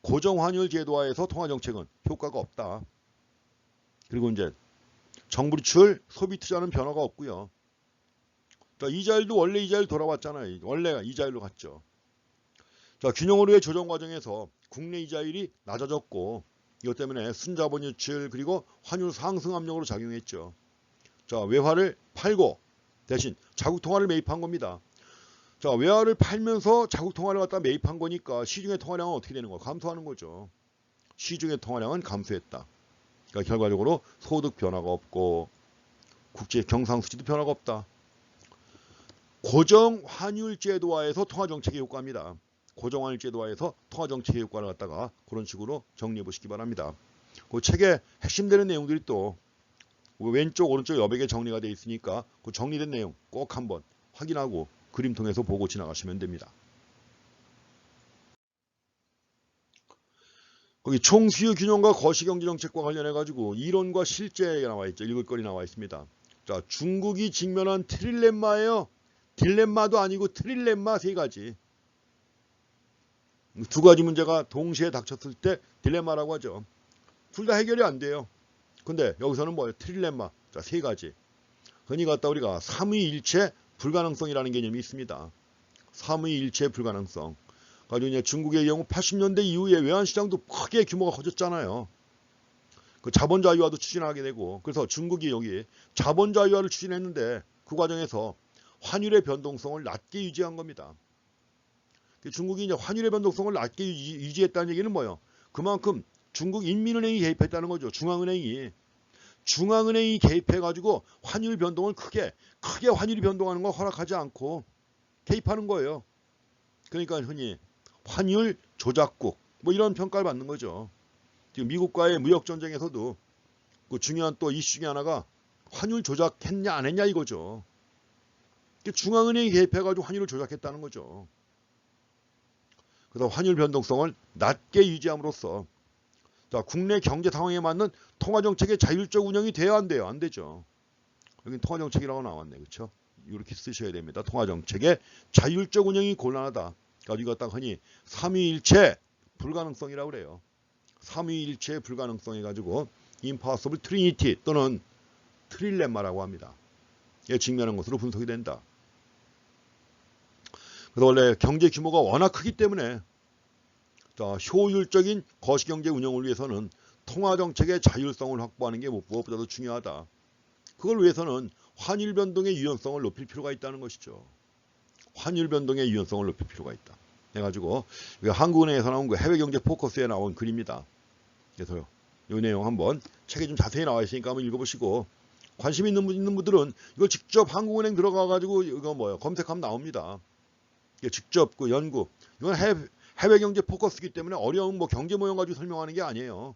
고정환율제도화에서 통화정책은 효과가 없다. 그리고 이제 정부 지출, 소비 투자는 변화가 없고요. 자, 이자율도 원래 이자율 돌아왔잖아요. 원래 이자율로 갔죠. 자, 균형으로의 조정 과정에서 국내 이자율이 낮아졌고 이것 때문에 순자본 유출 그리고 환율 상승 압력으로 작용했죠. 자, 외화를 팔고 대신 자국 통화를 매입한 겁니다. 자, 외화를 팔면서 자국 통화를 갖다 매입한 거니까 시중의 통화량은 어떻게 되는 거야? 감소하는 거죠. 시중의 통화량은 감소했다. 그러니까 결과적으로 소득 변화가 없고 국제 경상수지도 변화가 없다. 고정 환율 제도화에서 통화 정책의 효과입니다. 고정 환율 제도화에서 통화 정책의 효과를 갖다가 그런 식으로 정리해 보시기 바랍니다. 그 책에 핵심되는 내용들이 또 왼쪽 오른쪽 여백에 정리가 되어 있으니까 그 정리된 내용 꼭 한번 확인하고 그림 통해서 보고 지나가시면 됩니다. 거기 총수요 균형과 거시경제정책과 관련해 가지고 이론과 실제가 나와 있죠. 읽을 거리 나와 있습니다. 자, 중국이 직면한 트릴레마예요. 딜레마도 아니고 트릴레마 세 가지. 두 가지 문제가 동시에 닥쳤을 때 딜레마라고 하죠. 둘 다 해결이 안 돼요. 근데 여기서는 뭐예요? 트릴레마. 자, 세 가지. 흔히 갖다 우리가 삼위일체 불가능성이라는 개념이 있습니다. 삼위일체 불가능성. 가지고 이제 중국의 경우 80년대 이후에 외환시장도 크게 규모가 커졌잖아요. 그 자본자유화도 추진하게 되고 그래서 중국이 여기 자본자유화를 추진했는데 그 과정에서 환율의 변동성을 낮게 유지한 겁니다. 중국이 이제 환율의 변동성을 낮게 유지했다는 얘기는 뭐예요? 그만큼 중국 인민은행이 개입했다는 거죠. 중앙은행이 개입해가지고 환율 변동을 크게 환율이 변동하는 걸 허락하지 않고 개입하는 거예요. 그러니까 흔히 환율 조작국 뭐 이런 평가를 받는 거죠. 지금 미국과의 무역 전쟁에서도 그 중요한 또 이슈 중에 하나가 환율 조작했냐 안 했냐 이거죠. 중앙은행이 개입해가지고 환율을 조작했다는 거죠. 그래서 환율 변동성을 낮게 유지함으로써 자, 국내 경제 상황에 맞는 통화정책의 자율적 운영이 돼야 안 돼요? 안 되죠. 여기 통화정책이라고 나왔네. 그렇죠? 이렇게 쓰셔야 됩니다. 통화정책의 자율적 운영이 곤란하다. 그러니까 이거 딱 흔히 삼위일체 불가능성이라고 그래요. 삼위일체 불가능성 해가지고 impossible trinity 또는 트릴레마라고 합니다. 에 직면한 것으로 분석이 된다. 그래서 원래 경제 규모가 워낙 크기 때문에 자, 효율적인 거시경제 운영을 위해서는 통화정책의 자율성을 확보하는 게 무엇보다도 중요하다. 그걸 위해서는 환율 변동의 유연성을 높일 필요가 있다는 것이죠. 환율 변동의 유연성을 높일 필요가 있다. 해가지고 한국은행에서 나온 그 해외경제 포커스에 나온 글입니다. 그래서 이 내용 한번 책에 좀 자세히 나와 있으니까 한번 읽어보시고 관심 있는 분들은 이거 직접 한국은행 들어가가지고 이거 뭐예요? 검색하면 나옵니다. 직접 그 연구 이건 해외 경제 포커스이기 때문에 어려운 뭐 경제 모형 가지고 설명하는 게 아니에요.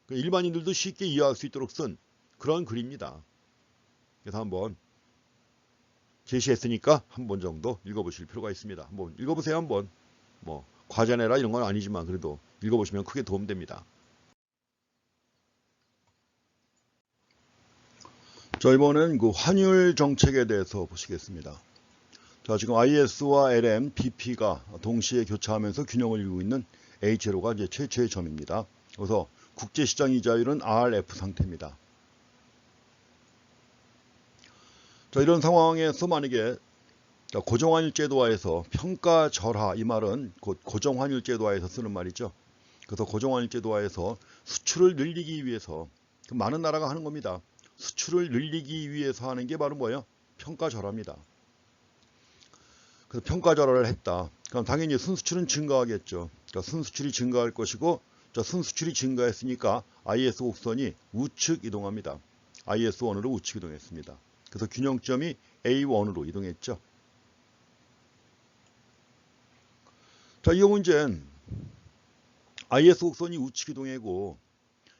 일반인들도 쉽게 이해할 수 있도록 쓴 그런 글입니다. 그래서 한번 제시했으니까 한 번 정도 읽어보실 필요가 있습니다. 한번 읽어보세요. 한번 뭐 과제 내라 이런 건 아니지만 그래도 읽어보시면 크게 도움됩니다. 자, 이번엔 그 환율 정책에 대해서 보시겠습니다. 자, 지금 IS와 LM, BP가 동시에 교차하면서 균형을 이루고 있는 H로가 이제 최초의 점입니다. 그래서 국제시장 이자율은 RF 상태입니다. 자, 이런 상황에서 만약에 고정환율 제도화에서 평가절하, 이 말은 곧 고정환율 제도화에서 쓰는 말이죠. 그래서 고정환율 제도화에서 수출을 늘리기 위해서 많은 나라가 하는 겁니다. 수출을 늘리기 위해서 하는 게 바로 뭐예요? 평가절하입니다. 그래서 평가절하를 했다. 그럼 당연히 순수출은 증가하겠죠. 그러니까 순수출이 증가할 것이고, 순수출이 증가했으니까 IS 곡선이 우측 이동합니다. IS1으로 우측 이동했습니다. 그래서 균형점이 A1으로 이동했죠. 자, 이 경우는 IS 곡선이 우측 이동이고,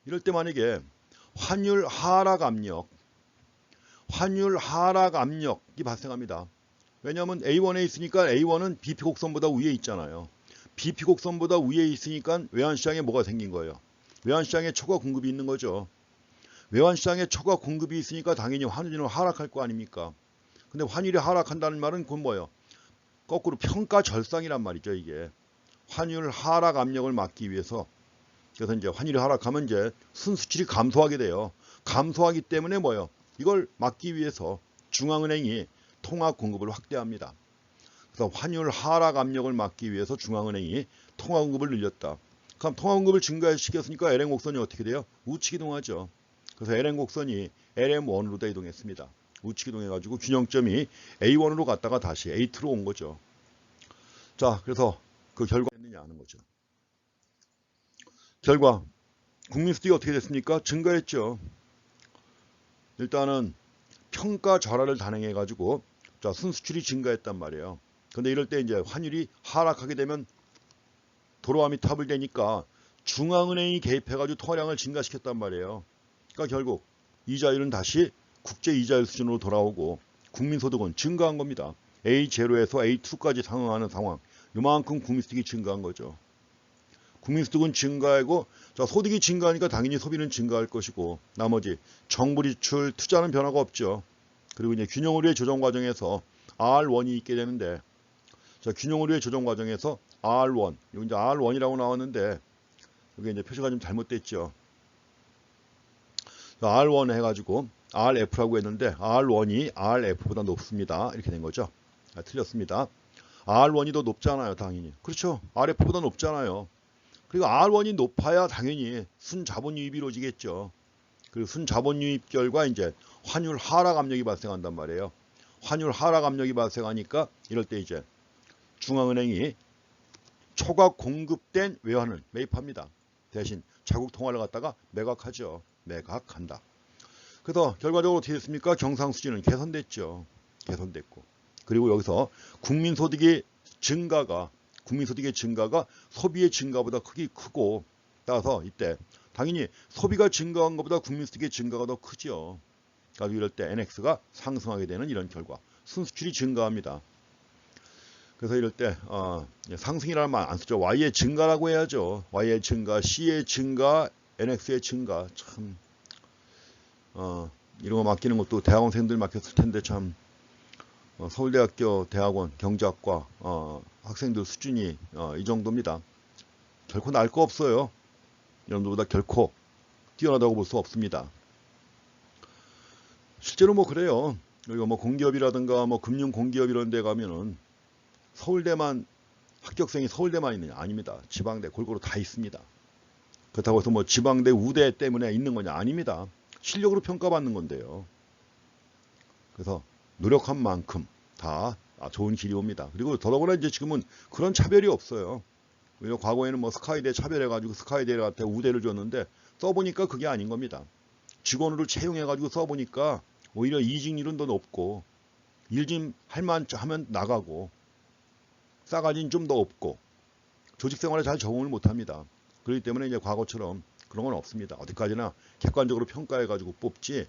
이럴 때 만약에 환율 하락 압력이 발생합니다. 왜냐하면 A1에 있으니까 A1은 BP 곡선보다 위에 있잖아요. BP 곡선보다 위에 있으니까 외환시장에 뭐가 생긴 거예요? 외환시장에 초과 공급이 있는 거죠. 외환시장에 초과 공급이 있으니까 당연히 환율은 하락할 거 아닙니까? 근데 환율이 하락한다는 말은 그건 뭐예요? 거꾸로 평가 절상이란 말이죠. 이게 환율 하락 압력을 막기 위해서. 그래서 이제 환율이 하락하면 이제 순수출이 감소하게 돼요. 감소하기 때문에 뭐예요? 이걸 막기 위해서 중앙은행이 통화 공급을 확대합니다. 그래서 환율 하락 압력을 막기 위해서 중앙은행이 통화 공급을 늘렸다. 그럼 통화 공급을 증가시켰으니까 LN 곡선이 어떻게 돼요? 우측 이동하죠. 그래서 LN 곡선이 LM1으로 이동했습니다. 우측 이동해가지고 균형점이 A1으로 갔다가 다시 A2로 온 거죠. 자, 그래서 그 결과 했느냐 하는 거죠. 결과 국민소득이 어떻게 됐습니까? 증가했죠. 일단은 평가 절하를 단행해가지고 자, 순수출이 증가했단 말이에요. 근데 이럴 때 이제 환율이 하락하게 되면 도로함이 탑을 되니까 중앙은행이 개입해가지고 통화량을 증가시켰단 말이에요. 그러니까 결국 이자율은 다시 국제 이자율 수준으로 돌아오고 국민소득은 증가한 겁니다. A0에서 A2까지 상응하는 상황. 이만큼 국민소득이 증가한 거죠. 국민소득은 증가하고 자, 소득이 증가하니까 당연히 소비는 증가할 것이고 나머지 정부 지출, 투자는 변화가 없죠. 그리고 이제 균형오류의 조정 과정에서 R1이 있게 되는데 자, 균형오류의 조정 과정에서 R1, 여기 이제 R1이라고 나왔는데 여기 이제 표시가 좀 잘못됐죠. R1 해가지고 RF라고 했는데 R1이 RF보다 높습니다. 이렇게 된 거죠. 아, 틀렸습니다. R1이 더 높잖아요. 당연히. 그렇죠. RF보다 높잖아요. 그리고 R1이 높아야 당연히 순자본유입이 이루어지겠죠. 그리고 순자본유입 결과 이제 환율 하락 압력이 발생한단 말이에요. 환율 하락 압력이 발생하니까 이럴 때 이제 중앙은행이 초과 공급된 외환을 매입합니다. 대신 자국 통화를 갖다가 매각하죠. 매각한다. 그래서 결과적으로 어떻게 됐습니까? 경상수지는 개선됐죠. 개선됐고. 그리고 여기서 국민소득의 증가가 소비의 증가보다 크고 따라서 이때 당연히 소비가 증가한 것보다 국민소득의 증가가 더 크죠. 그래서 이럴 때 NX가 상승하게 되는 이런 결과. 순수출이 증가합니다. 그래서 이럴 때 상승이라는 말 안 쓰죠. Y의 증가라고 해야죠. Y의 증가, C의 증가, NX의 증가. 참 이런 거 맡기는 것도 대학원생들 맡겼을 텐데 참 서울대학교 대학원 경제학과 학생들 수준이 이 정도입니다. 결코 날 거 없어요. 여러분들보다 결코 뛰어나다고 볼 수 없습니다. 실제로 뭐 그래요. 우리가 뭐 공기업이라든가 뭐 금융 공기업 이런 데 가면은 서울대만 합격생이 서울대만 있느냐? 아닙니다. 지방대 골고루 다 있습니다. 그렇다고 해서 뭐 지방대 우대 때문에 있는 거냐? 아닙니다. 실력으로 평가받는 건데요. 그래서 노력한 만큼 다 좋은 길이 옵니다. 그리고 더더구나 이제 지금은 그런 차별이 없어요. 왜냐면 과거에는 뭐 스카이대 차별해가지고 스카이대한테 우대를 줬는데 써보니까 그게 아닌 겁니다. 직원으로 채용해가지고 써보니까 오히려 이직률은 더 높고 일 좀 할만 하면 나가고 싸가지는 좀 더 없고 조직생활에 잘 적응을 못합니다. 그렇기 때문에 이제 과거처럼 그런 건 없습니다. 어디까지나 객관적으로 평가해가지고 뽑지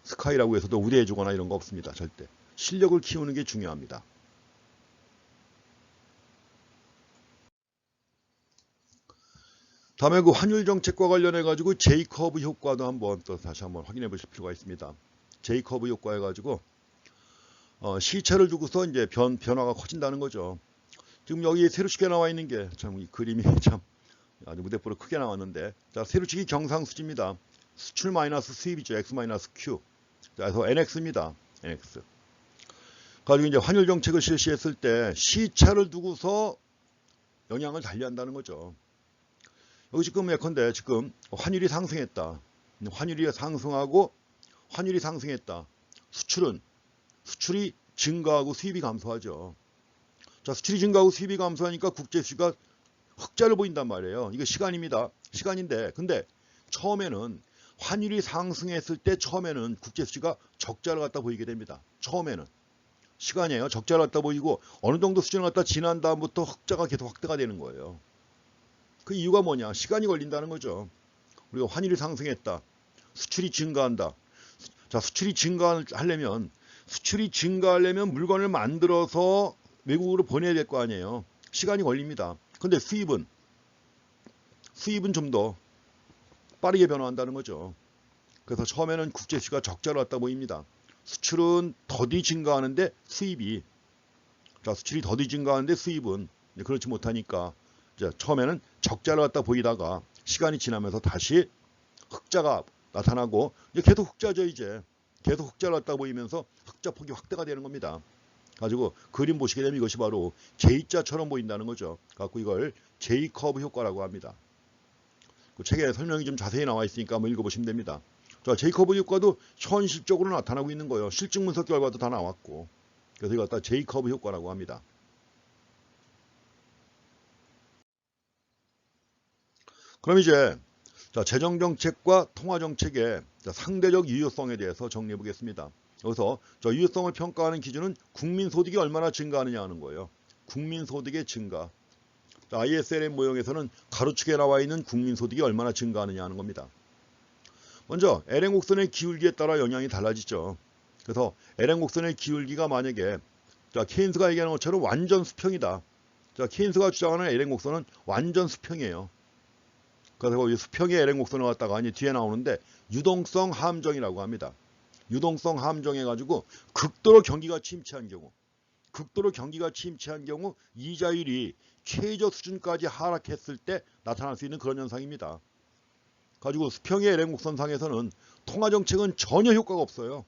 스카이라고 해서도 우대해주거나 이런 거 없습니다. 절대. 실력을 키우는 게 중요합니다. 다음에 그 환율 정책과 관련해 가지고 J커브 효과도 또 다시 한번 확인해 보실 필요가 있습니다. J커브 효과 해가지고 시차를 두고서 이제 변화가 커진다는 거죠. 지금 여기 세로축에 나와 있는 게 참 이 그림이 참 아주 무대뽀로 크게 나왔는데 자, 세로축이 경상수지입니다. 수출 마이너스 수입이죠. X 마이너스 Q. 자, 그래서 NX입니다. NX. 가지고 이제 환율 정책을 실시했을 때 시차를 두고서 영향을 달리한다는 거죠. 여기 지금 예컨대 지금 환율이 상승했다. 환율이 상승하고 환율이 상승했다. 수출이 증가하고 수입이 감소하죠. 자, 수출이 증가하고 수입이 감소하니까 국제수지가 흑자를 보인단 말이에요. 이거 시간입니다. 시간인데 근데 처음에는 환율이 상승했을 때 처음에는 국제수지가 적자를 갖다 보이게 됩니다. 처음에는 시간이에요. 적자를 갖다 보이고 어느 정도 수준을 갖다 지난 다음부터 흑자가 계속 확대가 되는 거예요. 그 이유가 뭐냐? 시간이 걸린다는 거죠. 우리가 환율이 상승했다. 수출이 증가한다. 자, 수출이 증가하려면 물건을 만들어서 외국으로 보내야 될 거 아니에요. 시간이 걸립니다. 근데 수입은 좀 더 빠르게 변화한다는 거죠. 그래서 처음에는 국제수지가 적자를 갖다 보입니다. 수출은 더디 증가하는데 수출이 더디 증가하는데 수입은 그렇지 못하니까 이제 처음에는 적자를 갖다 보이다가 시간이 지나면서 다시 흑자가 나타나고 이제 계속 흑자죠. 이제 계속 흑자를 갖다 보이면서 흑자 폭이 확대가 되는 겁니다. 가지고 그림 보시게 되면 이것이 바로 J자처럼 보인다는 거죠. 갖고 이걸 J커브 효과라고 합니다. 그 책에 설명이 좀 자세히 나와 있으니까 한번 읽어보시면 됩니다. 자, J커브 효과도 현실적으로 나타나고 있는 거예요. 실증 분석 결과도 다 나왔고. 그래서 이걸 갖다 J커브 효과라고 합니다. 그럼 이제 재정정책과 통화정책의 상대적 유효성에 대해서 정리해 보겠습니다. 여기서 유효성을 평가하는 기준은 국민소득이 얼마나 증가하느냐 하는 거예요. 국민소득의 증가. ISLM 모형에서는 가로축에 나와 있는 국민소득이 얼마나 증가하느냐 하는 겁니다. 먼저 LN 곡선의 기울기에 따라 영향이 달라지죠. 그래서 LN 곡선의 기울기가 만약에 케인스가 얘기하는 것처럼 완전 수평이다. 케인스가 주장하는 LN 곡선은 완전 수평이에요. 그래서 이 수평의 LN 곡선을 갖다가 뒤에 나오는데 유동성 함정이라고 합니다. 유동성 함정 해가지고 극도로 경기가 침체한 경우 이자율이 최저 수준까지 하락했을 때 나타날 수 있는 그런 현상입니다. 가지고 수평의 LN 곡선상에서는 통화정책은 전혀 효과가 없어요.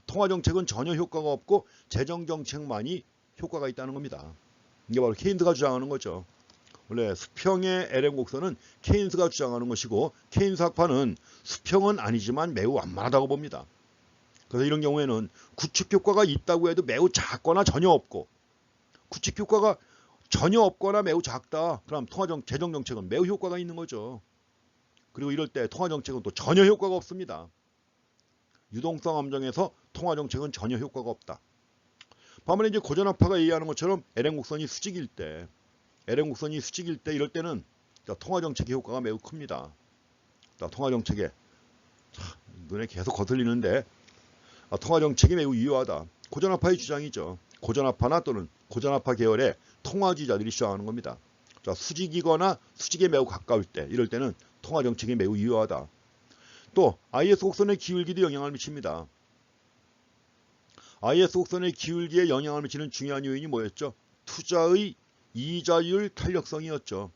통화정책은 전혀 효과가 없고 재정정책만이 효과가 있다는 겁니다. 이게 바로 케인스가 주장하는 거죠. 원래 수평의 LN 곡선은 케인스가 주장하는 것이고 케인스 학파는 수평은 아니지만 매우 완만하다고 봅니다. 그래서 이런 경우에는 구축 효과가 있다고 해도 매우 작거나 전혀 없고 구축 효과가 전혀 없거나 매우 작다. 그럼 재정정책은 매우 효과가 있는 거죠. 그리고 이럴 때 통화정책은 또 전혀 효과가 없습니다. 유동성 함정에서 통화정책은 전혀 효과가 없다. 반면에 이제 고전학파가 얘기하는 것처럼 LN 곡선이 수직일 때 이럴 때는 통화정책의 효과가 매우 큽니다. 통화정책에 눈에 계속 거슬리는데 통화정책이 매우 유효하다. 고전학파의 주장이죠. 고전학파나 또는 고전학파 계열의 통화주의자들이 주장하는 겁니다. 수직이거나 수직에 매우 가까울 때 이럴 때는 통화정책이 매우 유효하다. 또 IS 곡선의 기울기도 영향을 미칩니다. IS 곡선의 기울기에 영향을 미치는 중요한 요인이 뭐였죠? 투자의 이자율 탄력성이었죠.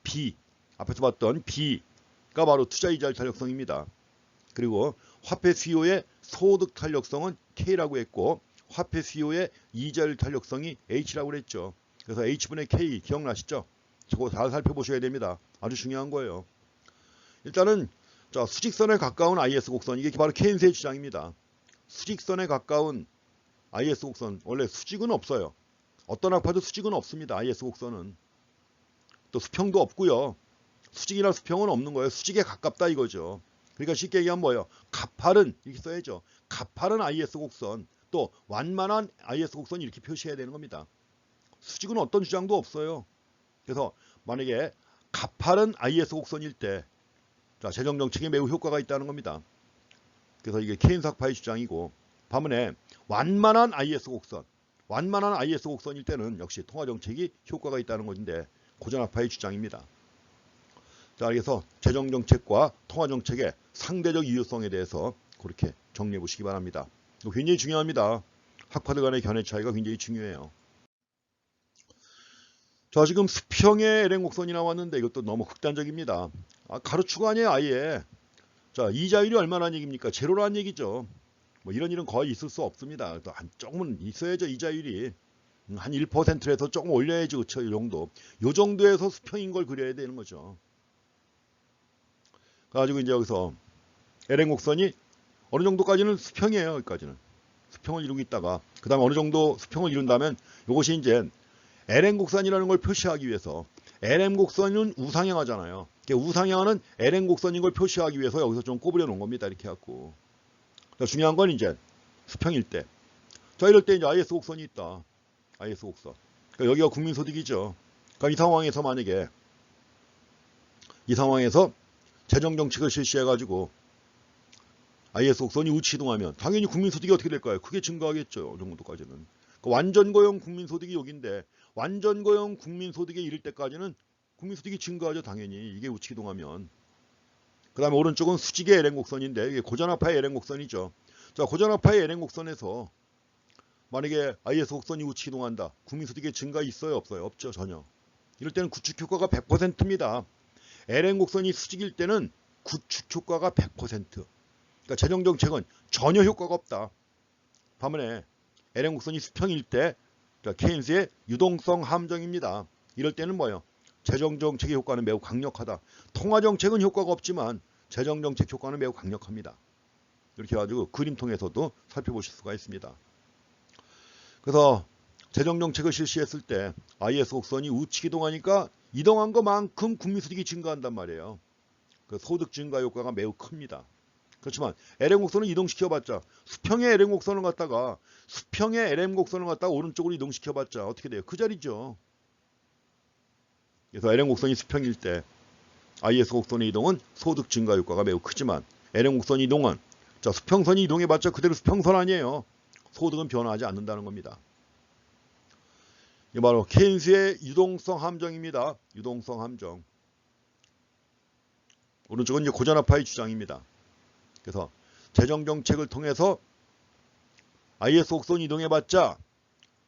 B, 앞에서 봤던 B가 바로 투자 이자율 탄력성입니다. 그리고 화폐 수요의 소득 탄력성은 K라고 했고 화폐 수요의 이자율 탄력성이 H라고 그랬죠. 그래서 H분의 K 기억나시죠? 저거 잘 살펴보셔야 됩니다. 아주 중요한 거예요. 일단은 수직선에 가까운 IS 곡선, 이게 바로 케인스의 주장입니다. 수직선에 가까운 IS 곡선, 원래 수직은 없어요. 어떤 학파도 수직은 없습니다. IS 곡선은. 또 수평도 없고요. 수직이나 수평은 없는 거예요. 수직에 가깝다 이거죠. 그러니까 쉽게 얘기하면 뭐예요? 가파른, 이렇게 써야죠. 가파른 IS 곡선, 또 완만한 IS 곡선 이렇게 표시해야 되는 겁니다. 수직은 어떤 주장도 없어요. 그래서 만약에 가파른 IS 곡선일 때 재정정책에 매우 효과가 있다는 겁니다. 그래서 이게 케인스 학파의 주장이고, 반면에 완만한 IS 곡선일 때는 역시 통화정책이 효과가 있다는 것인데 고전학파의 주장입니다. 그래서 재정정책과 통화정책의 상대적 유효성에 대해서 그렇게 정리해 보시기 바랍니다. 이거 굉장히 중요합니다. 학파들 간의 견해 차이가 굉장히 중요해요. 지금 수평의 LN 곡선이 나왔는데 이것도 너무 극단적입니다. 가로축 아니에요, 아예. 이자율이 얼마라는 얘기입니까? 제로라는 얘기죠. 뭐 이런 일은 거의 있을 수 없습니다. 조금은 있어야죠, 이자율이. 한 1%에서 조금 올려야지, 그쵸? 이 정도. 요 정도에서 수평인 걸 그려야 되는 거죠. 그래가지고 이제 여기서 LN 곡선이 어느 정도까지는 수평이에요, 여기까지는. 수평을 이루고 있다가, 그 다음에 어느 정도 수평을 이룬다면 이것이 이제 LN 곡선이라는 걸 표시하기 위해서, LN 곡선은 우상향하잖아요. 우상향하는 LN 곡선인 걸 표시하기 위해서 여기서 좀 꼬부려 놓은 겁니다. 이렇게 해갖고. 중요한 건 이제 수평일 때. 이럴 때 이제 IS 곡선이 있다. IS 곡선. 그러니까 여기가 국민소득이죠. 그러니까 이 상황에서 만약에 재정정책을 실시해가지고 IS 곡선이 우측 이동하면 당연히 국민소득이 어떻게 될까요? 크게 증가하겠죠. 이 정도까지는. 그러니까 완전고용 국민소득이 여기인데 완전고용 국민소득에 이를 때까지는 국민소득이 증가하죠. 당연히. 이게 우측 이동하면. 그 다음에 오른쪽은 수직의 LN 곡선인데 이게 고전학파의 LN 곡선이죠. 고전학파의 LN 곡선에서 만약에 IS 곡선이 우측 이동한다. 국민소득의 증가 있어요? 없어요? 없죠. 전혀. 이럴 때는 구축 효과가 100%입니다. LN 곡선이 수직일 때는 구축 효과가 100%. 그러니까 재정정책은 전혀 효과가 없다. 반면에 LN 곡선이 수평일 때 케인스의 유동성 함정입니다. 이럴 때는 뭐예요? 재정정책의 효과는 매우 강력하다. 통화정책은 효과가 없지만 재정정책 효과는 매우 강력합니다. 이렇게 해가지고 그림통에서도 살펴보실 수가 있습니다. 그래서 재정정책을 실시했을 때 IS 곡선이 우측 이동하니까 이동한 것만큼 국민소득이 증가한단 말이에요. 그 소득 증가 효과가 매우 큽니다. 그렇지만 LM 곡선을 이동시켜봤자 수평의 LM 곡선을 갖다가 오른쪽으로 이동시켜봤자 어떻게 돼요? 그 자리죠. 그래서 LM 곡선이 수평일 때 IS 곡선의 이동은 소득 증가 효과가 매우 크지만 LM 곡선이 이동은 수평선이 이동해봤자 그대로 수평선 아니에요. 소득은 변화하지 않는다는 겁니다. 이게 바로 케인스의 유동성 함정입니다. 유동성 함정. 오른쪽은 이제 고전압파의 주장입니다. 그래서 재정정책을 통해서 IS 곡선 이동해봤자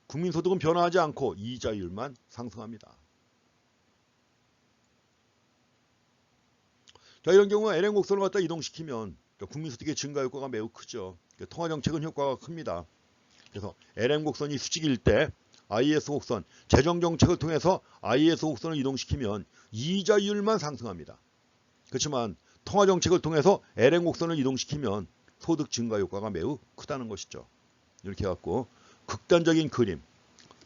국민소득은 변화하지 않고 이자율만 상승합니다. 자, 이런 경우 LN 곡선을 갖다 이동시키면 국민소득의 증가 효과가 매우 크죠. 통화정책은 효과가 큽니다. 그래서 LN 곡선이 수직일 때 IS 곡선, 재정정책을 통해서 IS 곡선을 이동시키면 이자율만 상승합니다. 그렇지만 통화정책을 통해서 LN 곡선을 이동시키면 소득 증가 효과가 매우 크다는 것이죠. 이렇게 해갖고 극단적인 그림.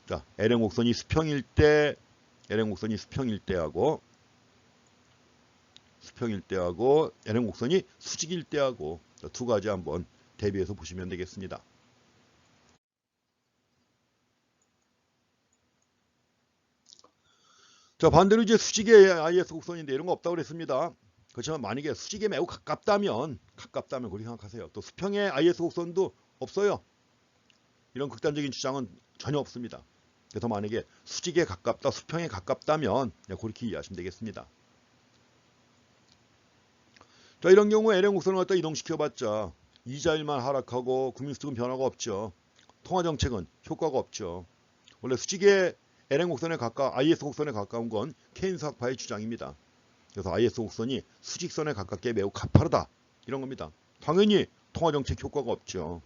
자, LN 곡선이 수평일 때하고 LN 곡선이 수직일 때하고 두 가지 한번 대비해서 보시면 되겠습니다. 자, 반대로 이제 수직의 IS 곡선인데 이런 거 없다고 그랬습니다. 그렇지만 만약에 수직에 매우 가깝다면 그렇게 생각하세요. 또 수평의 IS 곡선도 없어요. 이런 극단적인 주장은 전혀 없습니다. 그래서 만약에 수직에 가깝다, 수평에 가깝다면 그렇게 이해하시면 되겠습니다. 자, 이런 경우 LN 곡선을 갖다 이동시켜봤자 이자율만 하락하고 국민소득은 변화가 없죠. 통화정책은 효과가 없죠. 원래 수직의 LN 곡선에 IS 곡선에 가까운 건 케인스 학파의 주장입니다. 그래서 IS 곡선이 수직선에 가깝게 매우 가파르다. 이런 겁니다. 당연히 통화정책 효과가 없죠.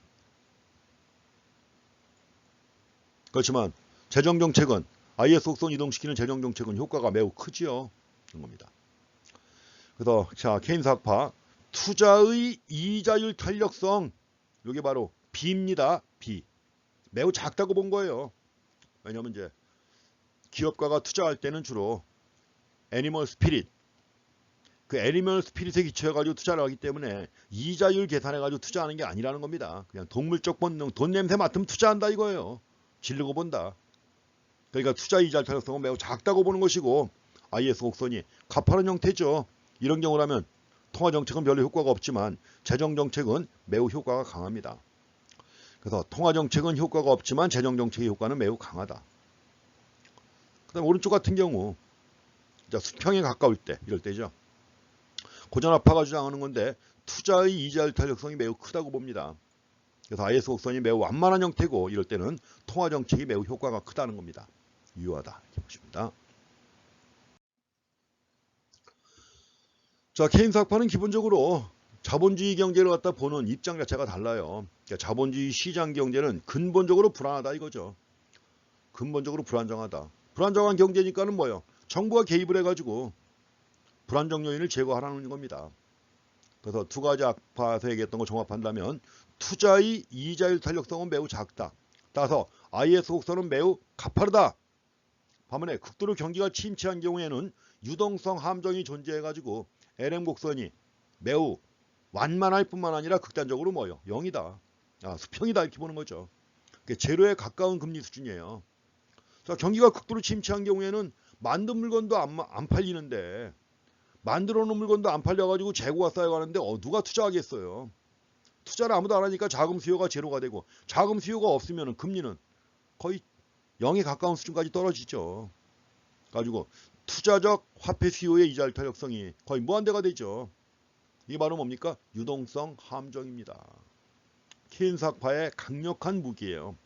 그렇지만 재정정책은 IS 곡선 이동시키는 재정정책은 효과가 매우 크지요. 그런 겁니다. 그래서 자, 케인스 학파 투자의 이자율 탄력성, 이게 바로 B입니다. B. 매우 작다고 본 거예요. 왜냐하면 이제 기업가가 투자할 때는 주로 애니멀 스피릿, 그 애니멀 스피릿에 기초해가지고 투자를 하기 때문에 이자율 계산해가지고 투자하는 게 아니라는 겁니다. 그냥 동물적 본능, 돈 냄새 맡으면 투자한다 이거예요. 지르고 본다. 그러니까 투자 이자 탄력성은 매우 작다고 보는 것이고 IS 곡선이 가파른 형태죠. 이런 경우라면 통화정책은 별로 효과가 없지만 재정정책은 매우 효과가 강합니다. 그래서 통화정책은 효과가 없지만 재정정책의 효과는 매우 강하다. 그 다음에 오른쪽 같은 경우 수평에 가까울 때, 이럴 때죠. 고전압파가 주장하는 건데 투자의 이자율 탄력성이 매우 크다고 봅니다. 그래서 IS 곡선이 매우 완만한 형태고 이럴 때는 통화정책이 매우 효과가 크다는 겁니다. 유효하다 이렇게 보십니다. 자, 케인스 학파는 기본적으로 자본주의 경제를 갖다 보는 입장 자체가 달라요. 그러니까 자본주의 시장 경제는 근본적으로 불안하다 이거죠. 근본적으로 불안정하다. 불안정한 경제니까는 뭐예요? 정부가 개입을 해가지고 불안정 요인을 제거하라는 겁니다. 그래서 두 가지 학파에서 얘기했던 거 종합한다면 투자의 이자율 탄력성은 매우 작다. 따라서 IS 곡선은 매우 가파르다. 반면에 극도로 경기가 침체한 경우에는 유동성 함정이 존재해가지고 LM 곡선이 매우 완만할 뿐만 아니라 극단적으로 뭐예요? 0이다. 수평이다 이렇게 보는 거죠. 제로에 가까운 금리 수준이에요. 자, 경기가 극도로 침체한 경우에는 만든 물건도 안 팔리는데 만들어 놓은 물건도 안 팔려가지고 재고가 쌓여가는데 누가 투자하겠어요. 투자를 아무도 안 하니까 자금 수요가 제로가 되고 자금 수요가 없으면 금리는 거의 0에 가까운 수준까지 떨어지죠. 가지고 투자적 화폐 수요의 이자율 탄력성이 거의 무한대가 되죠. 이게 바로 뭡니까? 유동성 함정입니다. 케인스 학파의 강력한 무기예요.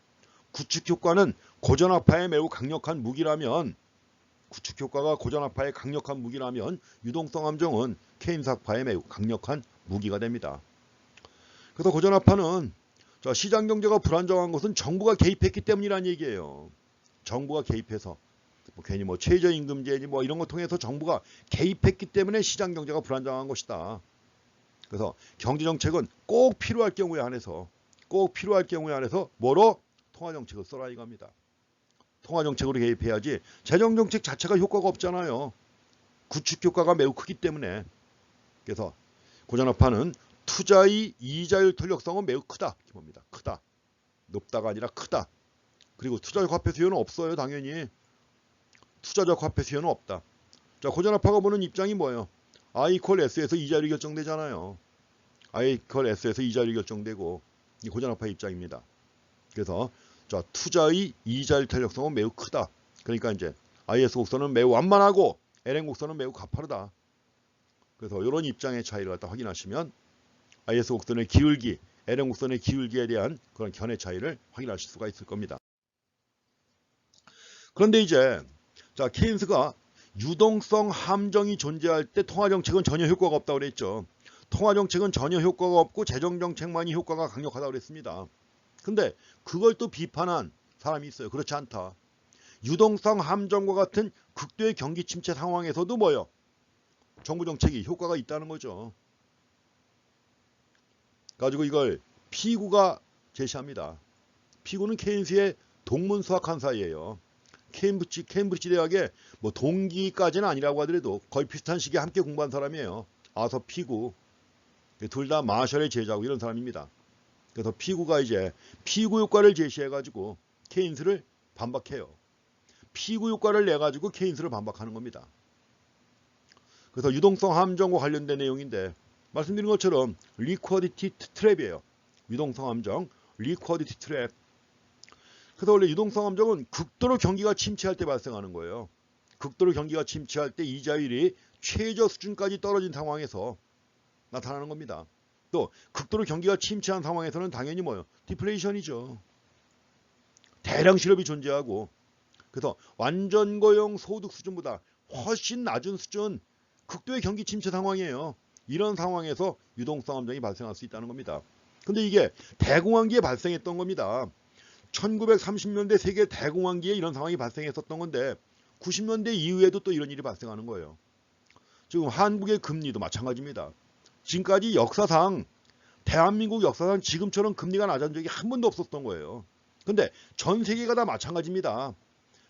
구축 효과는 고전압파의 매우 강력한 무기라면 구축 효과가 고전압파의 강력한 무기라면 유동성 함정은 케인스 학파의 매우 강력한 무기가 됩니다. 그래서 고전화파는 시장 경제가 불안정한 것은 정부가 개입했기 때문이라는 얘기예요. 정부가 개입해서 괜히 최저임금제니 이런 거 통해서 정부가 개입했기 때문에 시장 경제가 불안정한 것이다. 그래서 경제정책은 꼭 필요할 경우에 한해서 뭐로? 통화정책을 써라 이겁니다. 통화정책으로 개입해야지 재정정책 자체가 효과가 없잖아요. 구축 효과가 매우 크기 때문에. 그래서 고전화파는 투자의 이자율 탄력성은 매우 크다. 봅니다. 크다. 높다가 아니라 크다. 그리고 투자적 화폐 수요는 없어요. 당연히. 투자적 화폐 수요는 없다. 자, 고전화파가 보는 입장이 뭐예요? I = S에서 이자율이 결정되잖아요. I = S에서 이자율이 결정되고 이 고전화파의 입장입니다. 그래서 투자의 이자율 탄력성은 매우 크다. 그러니까 이제 IS 곡선은 매우 완만하고 LN 곡선은 매우 가파르다. 그래서 이런 입장의 차이를 갖다 확인하시면 IS 곡선의 기울기, LN 곡선의 기울기에 대한 그런 견해 차이를 확인하실 수가 있을 겁니다. 그런데 이제 케인스가 유동성 함정이 존재할 때 통화정책은 전혀 효과가 없다고 그랬죠. 통화정책은 전혀 효과가 없고 재정정책만이 효과가 강력하다고 그랬습니다. 근데 그걸 또 비판한 사람이 있어요. 그렇지 않다. 유동성 함정과 같은 극도의 경기 침체 상황에서도 정부 정책이 효과가 있다는 거죠. 가지고 이걸 피구가 제시합니다. 피구는 케인스의 동문 수학한사이에요. 케임브리지 대학의 동기까지는 아니라고 하더라도 거의 비슷한 시기에 함께 공부한 사람이에요. 아서 피구. 둘 다 마셜의 제자고 이런 사람입니다. 그래서 피구가 이제 피구 효과를 제시해가지고 케인스를 반박해요. 피구 효과를 내가지고 케인스를 반박하는 겁니다. 그래서 유동성 함정과 관련된 내용인데 말씀드린 것처럼 리쿼디티 트랩이에요. 유동성 함정, 리쿼디티 트랩. 그래서 원래 유동성 함정은 극도로 경기가 침체할 때 발생하는 거예요. 극도로 경기가 침체할 때 이자율이 최저 수준까지 떨어진 상황에서 나타나는 겁니다. 또 극도로 경기가 침체한 상황에서는 당연히 디플레이션이죠. 대량 실업이 존재하고 그래서 완전 고용 소득 수준보다 훨씬 낮은 수준 극도의 경기 침체 상황이에요. 이런 상황에서 유동성 함정이 발생할 수 있다는 겁니다. 근데 이게 대공황기에 발생했던 겁니다. 1930년대 세계 대공황기에 이런 상황이 발생했었던 건데 90년대 이후에도 또 이런 일이 발생하는 거예요. 지금 한국의 금리도 마찬가지입니다. 지금까지 역사상 대한민국 역사상 지금처럼 금리가 낮은 적이 한 번도 없었던 거예요. 근데 전 세계가 다 마찬가지입니다.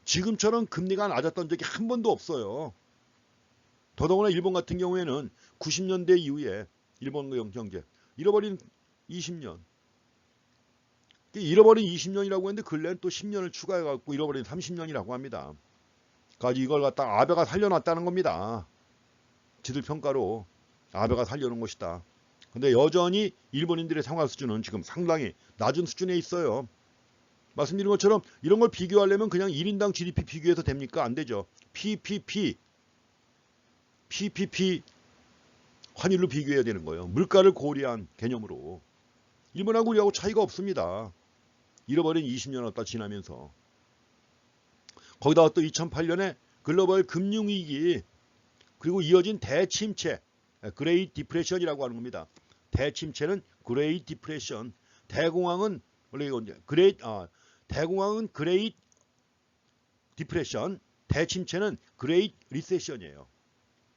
지금처럼 금리가 낮았던 적이 한 번도 없어요. 더더구나 일본 같은 경우에는 90년대 이후에 일본 경제 잃어버린 20년. 잃어버린 20년이라고 했는데 근래는 또 10년을 추가해갖고 잃어버린 30년이라고 합니다. 그래서 이걸 갖다 아베가 살려놨다는 겁니다. 지들 평가로 아베가 살려놓은 것이다. 근데 여전히 일본인들의 생활 수준은 지금 상당히 낮은 수준에 있어요. 말씀드린 것처럼 이런 걸 비교하려면 그냥 1인당 GDP 비교해서 됩니까? 안 되죠. PPP 환율로 비교해야 되는 거예요. 물가를 고려한 개념으로. 일본하고 우리하고 차이가 없습니다. 잃어버린 20년 왔다 지나면서. 거기다가 또 2008년에 글로벌 금융위기 그리고 이어진 대침체 그레이트 디프레션이라고 하는 겁니다. 대침체는 그레이트 디프레션, 대공황은 원래 대공황은 그레이트 디프레션, 대침체는 그레이트 리세션이에요.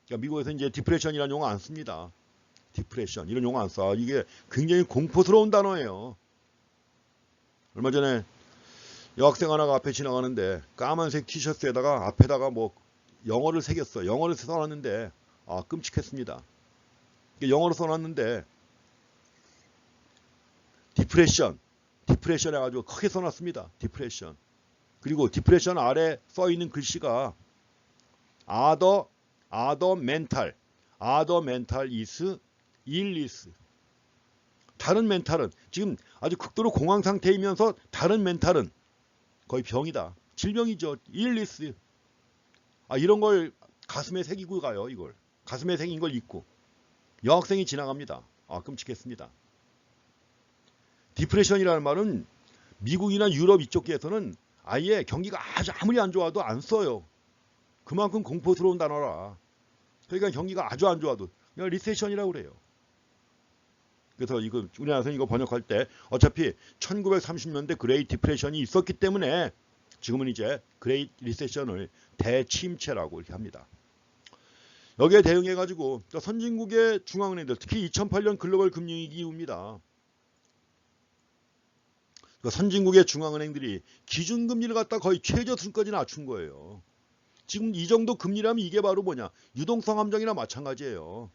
그러니까 미국에서 이제 디프레션이라는 용어 안 씁니다. 디프레션 이런 용어 안 써. 이게 굉장히 공포스러운 단어예요. 얼마 전에 여학생 하나가 앞에 지나가는데 까만색 티셔츠에다가 앞에다가 영어를 새겼어. 영어를 써놨는데 끔찍했습니다. 영어로 써놨는데 디프레션 해가지고 크게 써놨습니다. 디프레션. 그리고 디프레션 아래 써있는 글씨가 other mental is illness. 다른 멘탈은 지금 아주 극도로 공황 상태이면서 다른 멘탈은 거의 병이다. 질병이죠. illness. 이런 걸 가슴에 새기고 가요. 이걸 가슴에 새긴 걸 입고 여학생이 지나갑니다. 끔찍했습니다. 디프레션이라는 말은 미국이나 유럽 이쪽에서는 아예 경기가 아무리 안 좋아도 안 써요. 그만큼 공포스러운 단어라. 그러니까 경기가 아주 안 좋아도 그냥 리세션이라고 그래요. 그래서 이거 우리나라에서 이거 번역할 때 어차피 1930년대 그레이트 디프레션이 있었기 때문에 지금은 이제 그레이트 리세션을 대침체라고 이렇게 합니다. 여기에 대응해 가지고 선진국의 중앙은행들, 특히 2008년 글로벌 금융위기 이후입니다. 선진국의 중앙은행들이 기준금리를 갖다 거의 최저순까지 낮춘 거예요. 지금 이 정도 금리라면 이게 바로 뭐냐, 유동성 함정이나 마찬가지예요.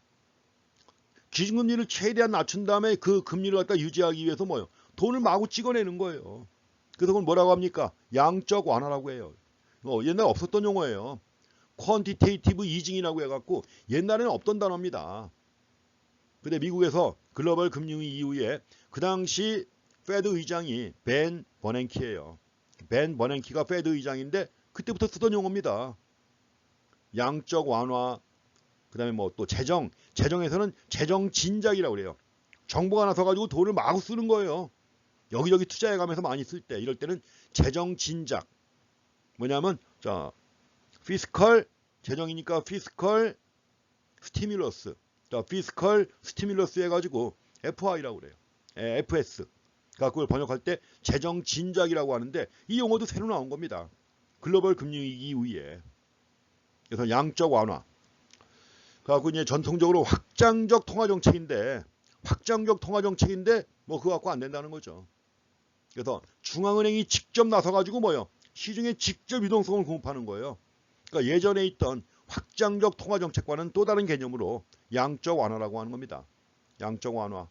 기준금리를 최대한 낮춘 다음에 그 금리를 갖다 유지하기 위해서 뭐요? 돈을 마구 찍어내는 거예요. 그래서 그걸 뭐라고 합니까? 양적 완화라고 해요. 옛날에 없었던 용어예요. 퀀티테이티브 이징이라고 해갖고 옛날에는 없던 단어입니다. 근데 미국에서 글로벌 금융위기 이후에 그 당시 페드 의장이 벤 버냉키예요. 벤 버냉키가 페드 의장인데 그때부터 쓰던 용어입니다. 양적 완화, 그 다음에 뭐 또 재정에서는 재정 진작이라고 그래요. 정부가 나서가지고 돈을 마구 쓰는 거예요. 여기저기 투자해가면서 많이 쓸 때, 이럴 때는 재정 진작. 뭐냐면 자, 피스컬 재정이니까 피스컬 스티뮬러스. 자, 피스컬 스티뮬러스 해가지고 FI라고 그래요. FS. 그걸 번역할 때 재정 진작이라고 하는데 이 용어도 새로 나온 겁니다. 글로벌 금융위기 이후에. 그래서 양적 완화. 그래갖고 이제 전통적으로 확장적 통화정책인데 뭐 그거 갖고 안 된다는 거죠. 그래서 중앙은행이 직접 나서가지고 뭐요? 시중에 직접 유동성을 공급하는 거예요. 그러니까 예전에 있던 확장적 통화정책과는 또 다른 개념으로 양적 완화라고 하는 겁니다. 양적 완화.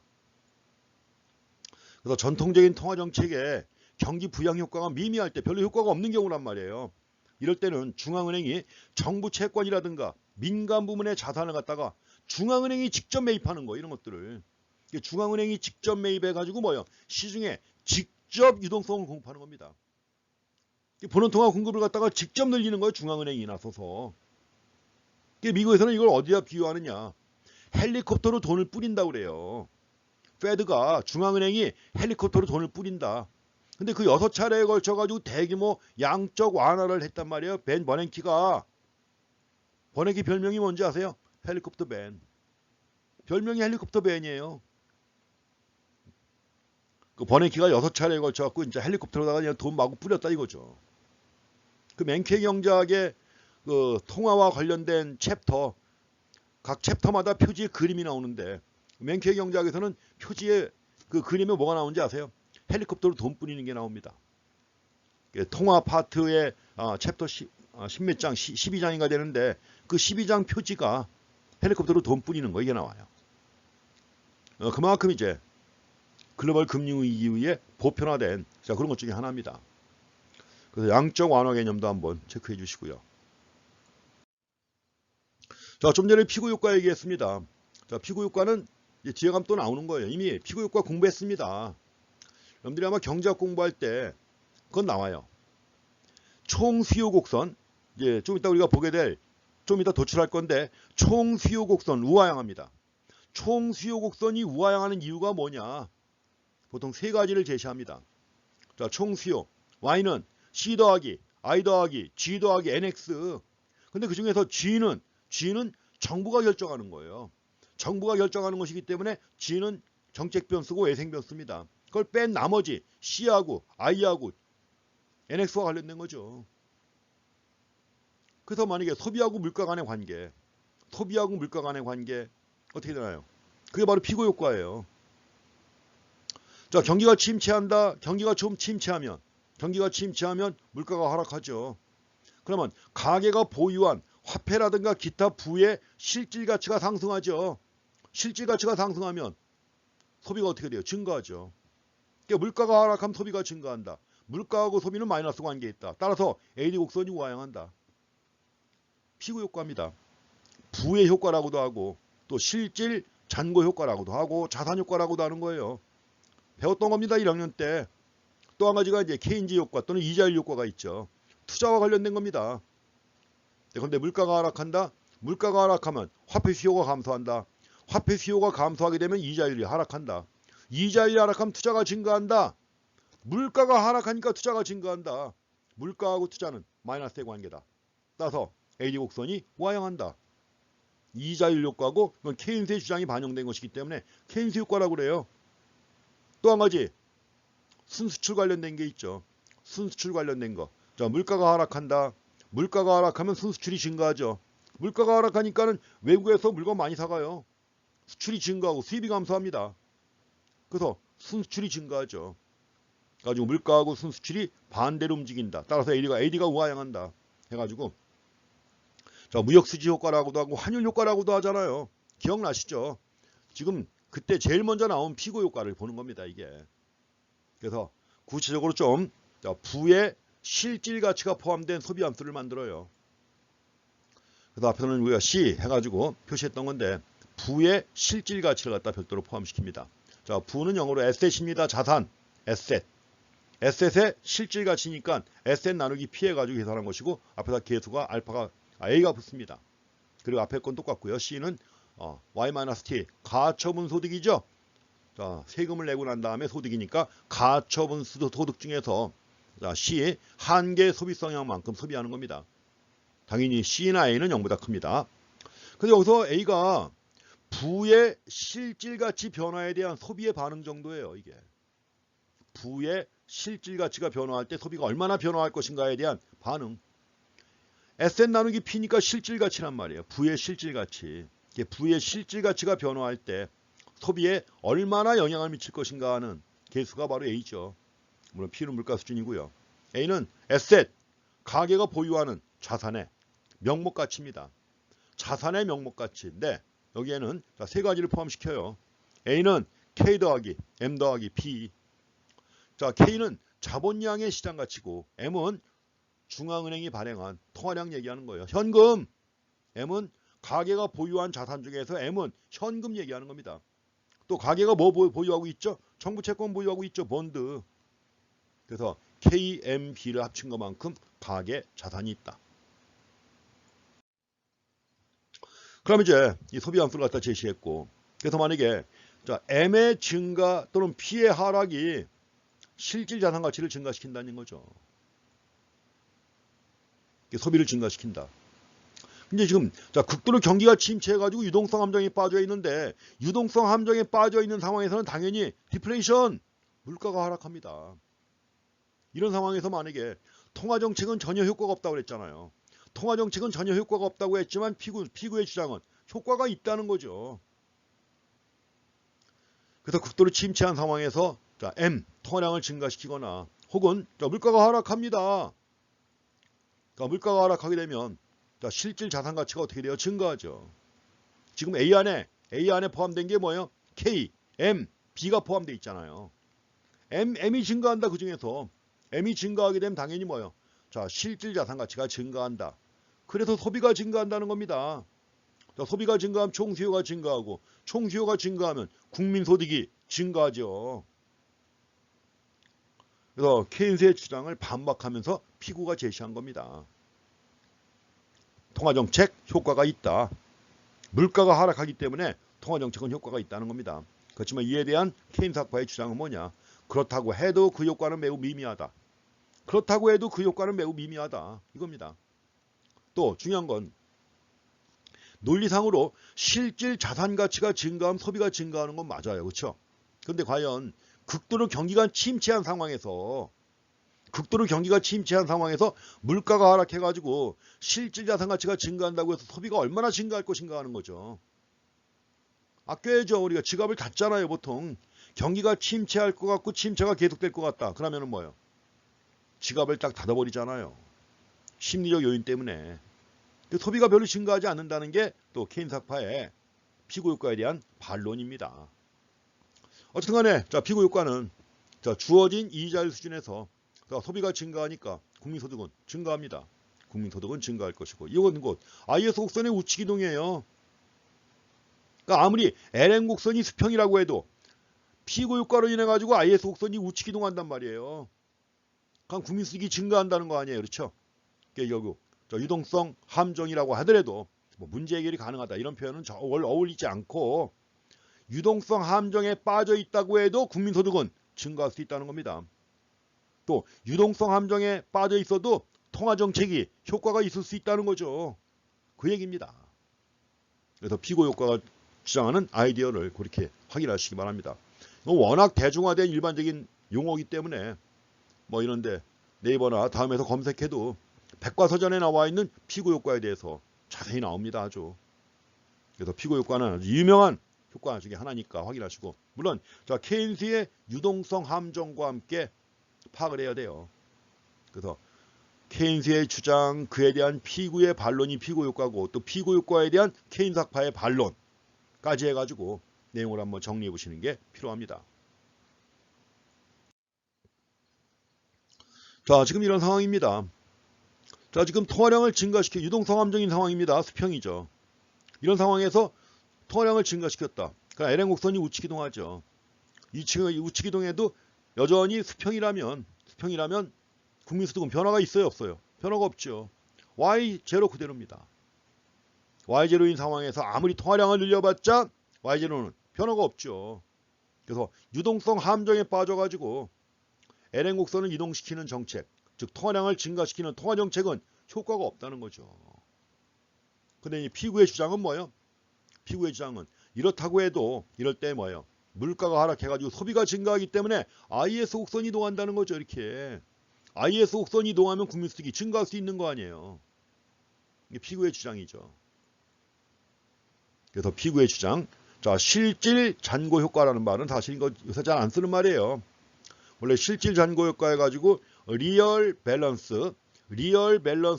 그래서 전통적인 통화정책에 경기 부양 효과가 미미할 때 별로 효과가 없는 경우란 말이에요. 이럴 때는 중앙은행이 정부 채권이라든가 민간 부문의 자산을 갖다가 중앙은행이 직접 매입하는 거, 이런 것들을 중앙은행이 직접 매입해가지고 뭐요? 시중에 직접 유동성을 공급하는 겁니다. 본원통화 공급을 갖다가 직접 늘리는 거예요. 중앙은행이 나서서. 미국에서는 이걸 어디다 비유하느냐? 헬리콥터로 돈을 뿌린다고 그래요. 페드가 중앙은행이 헬리콥터로 돈을 뿌린다. 근데 그 6차례에 걸쳐가지고 대규모 양적 완화를 했단 말이에요. 벤 버냉키가. 버냉키 별명이 뭔지 아세요? 헬리콥터 벤. 별명이 헬리콥터 벤이에요. 그 버냉키가 6차례에 걸쳐갖고 이제 헬리콥터로다가 그냥 돈 마구 뿌렸다 이거죠. 그 맨케 경제학의 그 통화와 관련된 챕터, 각 챕터마다 표지에 그림이 나오는데 맨케 경제학에서는 표지에 그 그림에 뭐가 나오는지 아세요? 헬리콥터로 돈 뿌리는 게 나옵니다. 통화 파트의 챕터 10몇 장, 12장인가 되는데 그 12장 표지가 헬리콥터로 돈 뿌리는 거, 이게 나와요. 그만큼 이제 글로벌 금융위기 이후에 보편화된 그런 것 중에 하나입니다. 그래서 양적 완화 개념도 한번 체크해 주시고요. 자, 좀 전에 피고 효과 얘기했습니다. 자, 피고 효과는 뒤에 가면 또 나오는 거예요. 이미 피고 효과 공부했습니다. 여러분들이 아마 경제학 공부할 때 그건 나와요. 총 수요 곡선, 이제 좀 이따 우리가 보게 될, 좀 이따 도출할 건데, 총 수요 곡선 우하향합니다. 총 수요 곡선이 우하향하는 이유가 뭐냐? 보통 세 가지를 제시합니다. 자, 총 수요. Y는 C 더하기, I 더하기, G 더하기 NX. 근데 그 중에서 G는 정부가 결정하는 거예요. 정부가 결정하는 것이기 때문에 G는 정책 변수고 외생 변수입니다. 그걸 뺀 나머지 C하고 I하고 NX와 관련된 거죠. 그래서 만약에 소비하고 물가 간의 관계, 어떻게 되나요? 그게 바로 피고 효과예요. 자, 경기가 침체한다. 경기가 좀 침체하면 물가가 하락하죠. 그러면 가계가 보유한 화폐라든가 기타 부의 실질 가치가 상승하죠. 실질 가치가 상승하면 소비가 어떻게 돼요? 증가하죠. 그러니까 물가가 하락하면 소비가 증가한다. 물가하고 소비는 마이너스 관계에 있다. 따라서 AD 곡선이 우하향한다. 피고 효과입니다. 부의 효과라고도 하고 또 실질 잔고 효과라고도 하고 자산 효과라고도 하는 거예요. 배웠던 겁니다. 1학년 때. 또 한 가지가 이제 케인즈 효과 또는 이자율 효과가 있죠. 투자와 관련된 겁니다. 그런데 물가가 하락한다. 물가가 하락하면 화폐 수요가 감소한다. 화폐 수요가 감소하게 되면 이자율이 하락한다. 이자율이 하락하면 투자가 증가한다. 물가가 하락하니까 투자가 증가한다. 물가하고 투자는 마이너스의 관계다. 따라서 AD 곡선이 우하향한다. 이자율 효과고 이건 케인스의 주장이 반영된 것이기 때문에 케인스 효과라고 그래요. 또 한 가지 순수출 관련된 게 있죠. 순수출 관련된 거. 자, 물가가 하락한다. 물가가 하락하면 순수출이 증가하죠. 물가가 하락하니까는 외국에서 물건 많이 사가요. 수출이 증가하고 수입이 감소합니다. 그래서 순수출이 증가하죠. 가지고 물가하고 순수출이 반대로 움직인다. 따라서 AD가 우하향한다. 해가지고 자, 무역수지 효과라고도 하고 환율 효과라고도 하잖아요. 기억나시죠? 지금 그때 제일 먼저 나온 피고 효과를 보는 겁니다. 이게. 그래서 구체적으로 좀 부의 실질 가치가 포함된 소비 함수를 만들어요. 그래서 앞에는 우리가 C 해가지고 표시했던 건데 부의 실질 가치를 갖다 별도로 포함시킵니다. 자, 부는 영어로 에셋입니다. 자산, 에셋. 에셋의 실질 가치니까 에셋 나누기 P 해가지고 계산한 것이고 앞에다 계수가 A가 붙습니다. 그리고 앞에 건 똑같고요. C는 Y-T 가처분 소득이죠. 자, 세금을 내고 난 다음에 소득이니까 가처분 소득 중에서 자, C 한계 소비 성향만큼 소비하는 겁니다. 당연히 C나 A는 0보다 큽니다. 근데 여기서 A가 부의 실질 가치 변화에 대한 소비의 반응 정도예요. 이게 부의 실질 가치가 변화할 때 소비가 얼마나 변화할 것인가에 대한 반응. 에셋 나누기 P니까 실질 가치란 말이에요. 부의 실질 가치. 부의 실질 가치가 변화할 때 소비에 얼마나 영향을 미칠 것인가 하는 계수가 바로 A죠. 물론 P는 물가 수준이고요. A는 에셋, 가계가 보유하는 자산의 명목 가치입니다. 자산의 명목 가치인데 여기에는 세 가지를 포함시켜요. A는 K 더하기 M 더하기 P. 자, K는 자본량의 시장 가치고 M은 중앙은행이 발행한 통화량 얘기하는 거예요. 현금. M은 가계가 보유한 자산 중에서 M은 현금 얘기하는 겁니다. 또 가계가 뭐 보유하고 있죠? 정부 채권 보유하고 있죠. 본드. 그래서 KMB를 합친 것만큼 가계 자산이 있다. 그럼 이제 이 소비 함수를 갖다 제시했고 그래서 만약에 자, M의 증가 또는 P의 하락이 실질 자산 가치를 증가시킨다는 거죠. 소비를 증가시킨다. 근데 지금 자, 극도로 경기가 침체해가지고 유동성 함정에 빠져 있는데 유동성 함정에 빠져 있는 상황에서는 당연히 디플레이션, 물가가 하락합니다. 이런 상황에서 만약에 통화정책은 전혀 효과가 없다고 그랬잖아요. 통화정책은 전혀 효과가 없다고 했지만 피구의 주장은 효과가 있다는 거죠. 그래서 극도로 침체한 상황에서 자, M, 통화량을 증가시키거나 혹은 자, 물가가 하락합니다. 자, 물가가 하락하게 되면 자, 실질 자산 가치가 어떻게 돼요? 증가하죠. 지금 A 안에 포함된 게 뭐예요? K, M, B가 포함되어 있잖아요. M이 증가한다. 그 중에서 M이 증가하게 되면 당연히 뭐예요? 자, 실질 자산 가치가 증가한다. 그래서 소비가 증가한다는 겁니다. 자, 소비가 증가하면 총수요가 증가하고 총수요가 증가하면 국민소득이 증가하죠. 그래서 케인스의 주장을 반박하면서 피구가 제시한 겁니다. 통화정책 효과가 있다. 물가가 하락하기 때문에 통화정책은 효과가 있다는 겁니다. 그렇지만 이에 대한 케인스 학파의 주장은 뭐냐? 그렇다고 해도 그 효과는 매우 미미하다. 그렇다고 해도 그 효과는 매우 미미하다. 이겁니다. 또 중요한 건 논리상으로 실질 자산 가치가 증가하면 소비가 증가하는 건 맞아요. 그렇죠? 그런데 과연 극도로 경기가 침체한 상황에서 물가가 하락해가지고 실질 자산 가치가 증가한다고 해서 소비가 얼마나 증가할 것인가 하는 거죠. 아껴야죠. 우리가 지갑을 닫잖아요. 보통 경기가 침체할 것 같고 침체가 계속될 것 같다. 그러면은 뭐예요? 지갑을 딱 닫아버리잖아요. 심리적 요인 때문에. 소비가 별로 증가하지 않는다는 게 또 케인스 학파의 피고 효과에 대한 반론입니다. 어쨌든 간에 자, 피고 효과는 자, 주어진 이자율 수준에서 자, 소비가 증가하니까 국민소득은 증가합니다. 국민소득은 증가할 것이고 이건 곧 IS 곡선의 우측 이동이에요. 그러니까 아무리 LN 곡선이 수평이라고 해도 피고 효과로 인해 가지고 IS 곡선이 우측 이동한단 말이에요. 그럼 국민소득이 증가한다는 거 아니에요. 그렇죠? 결국 유동성 함정이라고 하더라도 뭐 문제 해결이 가능하다 이런 표현은 어울리지 않고 유동성 함정에 빠져 있다고 해도 국민소득은 증가할 수 있다는 겁니다. 또 유동성 함정에 빠져 있어도 통화정책이 효과가 있을 수 있다는 거죠. 그 얘기입니다. 그래서 피고 효과가 주장하는 아이디어를 그렇게 확인하시기 바랍니다. 워낙 대중화된 일반적인 용어이기 때문에 뭐 이런데 네이버나 다음에서 검색해도 백과사전에 나와 있는 피고 효과에 대해서 자세히 나옵니다. 아주. 그래서 피고 효과는 아주 유명한 효과 중에 하나니까 확인하시고, 물론 자 케인스의 유동성 함정과 함께 파악을 해야 돼요. 그래서 케인스의 주장, 그에 대한 피구의 반론이 피고 효과고, 또 피고 효과에 대한 케인스 학파의 반론까지 해가지고 내용을 한번 정리해 보시는 게 필요합니다. 자, 지금 이런 상황입니다. 자, 지금 통화량을 증가시켜 유동성 함정인 상황입니다. 수평이죠. 이런 상황에서 통화량을 증가시켰다. 그러나 LN 곡선이 우측 이동하죠. 우측 이동해도 여전히 수평이라면 국민소득은 변화가 있어요, 없어요? 변화가 없죠. Y0 그대로입니다. Y0인 상황에서 아무리 통화량을 늘려봤자 Y0는 변화가 없죠. 그래서 유동성 함정에 빠져가지고 LN 곡선을 이동시키는 정책, 즉 통화량을 증가시키는 통화 정책은 효과가 없다는 거죠. 근데 이 피구의 주장은 뭐예요? 피구의 주장은 이렇다고 해도 이럴 때 뭐예요? 물가가 하락해가지고 소비가 증가하기 때문에 IS 곡선이 이동한다는 거죠. 이렇게 IS 곡선이 이동하면 국민소득이 증가할 수 있는 거 아니에요. 이게 피구의 주장이죠. 그래서 피구의 주장, 자 실질 잔고 효과라는 말은 사실 이거 요새 잘 안 쓰는 말이에요. 원래 실질 잔고 효과 해가지고 리얼 밸런스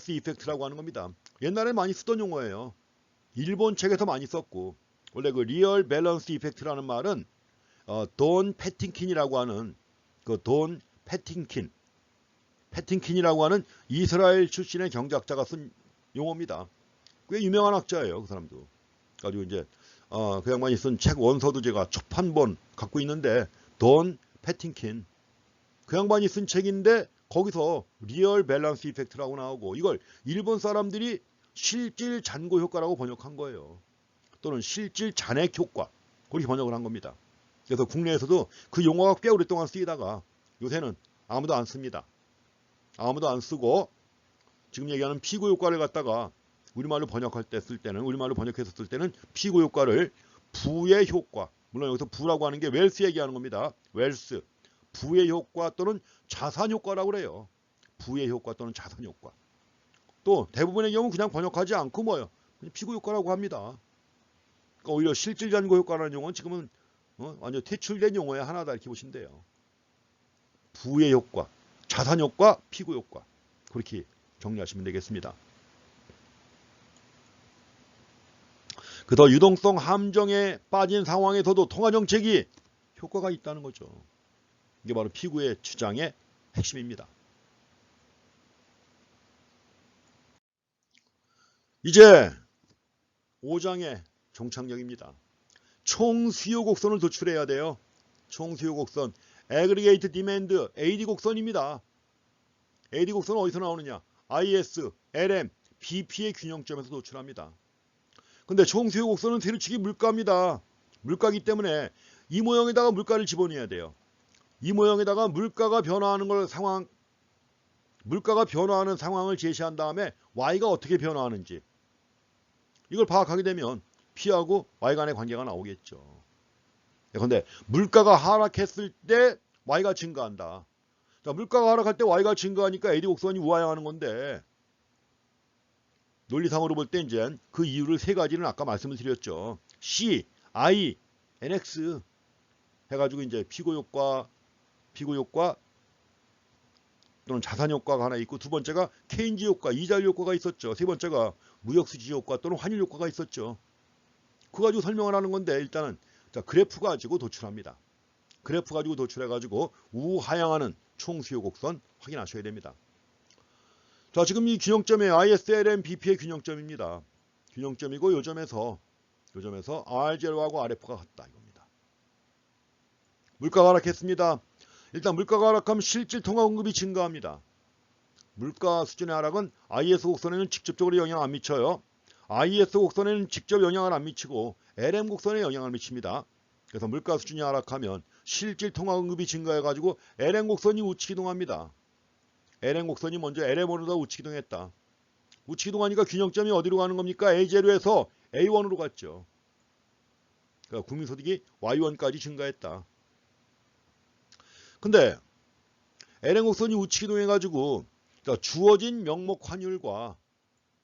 이펙트라고 하는 겁니다. 옛날에 많이 쓰던 용어예요. 일본 책에서 많이 썼고, 원래 그 리얼 밸런스 이펙트라는 말은 돈 패팅킨이라고 하는 돈 패팅킨이라고 하는 이스라엘 출신의 경제학자가 쓴 용어입니다. 꽤 유명한 학자예요, 그 사람도. 가지고 이제 그 양반이 쓴 책 원서도 제가 첫 한 번 갖고 있는데, 돈 패팅킨 그 양반이 쓴 책인데 거기서 리얼 밸런스 이펙트라고 나오고, 이걸 일본 사람들이 실질 잔고 효과라고 번역한 거예요. 또는 실질 잔액 효과, 그렇게 번역을 한 겁니다. 그래서 국내에서도 그 용어가 꽤 오랫동안 쓰이다가 요새는 아무도 안 씁니다. 아무도 안 쓰고 지금 얘기하는 피고 효과를 갖다가 우리말로 번역해서 쓸 때는 피고 효과를 부의 효과, 물론 여기서 부라고 하는 게 웰스 얘기하는 겁니다. 웰스, 부의 효과 또는 자산 효과라고 그래요. 부의 효과 또는 자산 효과. 또 대부분의 경우 그냥 번역하지 않고 뭐예요? 그냥 피고 효과라고 합니다. 그러니까 오히려 실질 잔고 효과라는 용어는 지금은 완전 퇴출된 용어의 하나다 이렇게 보시면 돼요. 부의 효과, 자산 효과, 피고 효과, 그렇게 정리하시면 되겠습니다. 그래서 유동성 함정에 빠진 상황에서도 통화정책이 효과가 있다는 거죠. 이게 바로 피구의 주장의 핵심입니다. 이제 5장의 종착역입니다. 총 수요 곡선을 도출해야 돼요. 총 수요 곡선, Aggregate Demand AD 곡선입니다. AD 곡선은 어디서 나오느냐? IS, LM, BP의 균형점에서 도출합니다. 근데 총 수요 곡선은 세로축이 물가입니다. 물가이기 때문에 이 모형에다가 물가를 집어넣어야 돼요. 이 모형에다가 물가가 변화하는 상황을 제시한 다음에 Y가 어떻게 변화하는지 이걸 파악하게 되면 P하고 Y 간의 관계가 나오겠죠. 그런데 물가가 하락했을 때 Y가 증가한다. 자, 물가가 하락할 때 Y가 증가하니까 AD 곡선이 우하향하는 건데, 논리상으로 볼 때 이제 그 이유를 세 가지는 아까 말씀을 드렸죠. C, I, NX 해가지고 이제 피고 효과 또는 자산 효과가 하나 있고, 두 번째가 케인즈 효과, 이자율 효과가 있었죠. 세 번째가 무역수지 효과 또는 환율 효과가 있었죠. 그거 가지고 설명을 하는 건데, 일단은 자, 그래프 가지고 도출합니다. 그래프 가지고 도출해가지고 우하향하는 총수요 곡선 확인하셔야 됩니다. 자, 지금 이 균형점에 ISLM BP의 균형점입니다. 균형점이고 요 점에서 R0하고 RF가 같다 이겁니다. 물가가 하락했습니다. 일단 물가가 하락하면 실질 통화 공급이 증가합니다. 물가 수준의 하락은 IS 곡선에는 직접적으로 영향 안 미쳐요. IS 곡선에는 직접 영향을 안 미치고 LM 곡선에 영향을 미칩니다. 그래서 물가 수준이 하락하면 실질 통화 공급이 증가해가지고 LM 곡선이 우측 이동합니다. LM 곡선이 먼저 LM으로다 우측 이동했다. 우측 이동하니까 균형점이 어디로 가는 겁니까? A0에서 A1으로 갔죠. 그러니까 국민소득이 Y1까지 증가했다. 근데 LN곡선이 우측이동해가지고 주어진 명목 환율과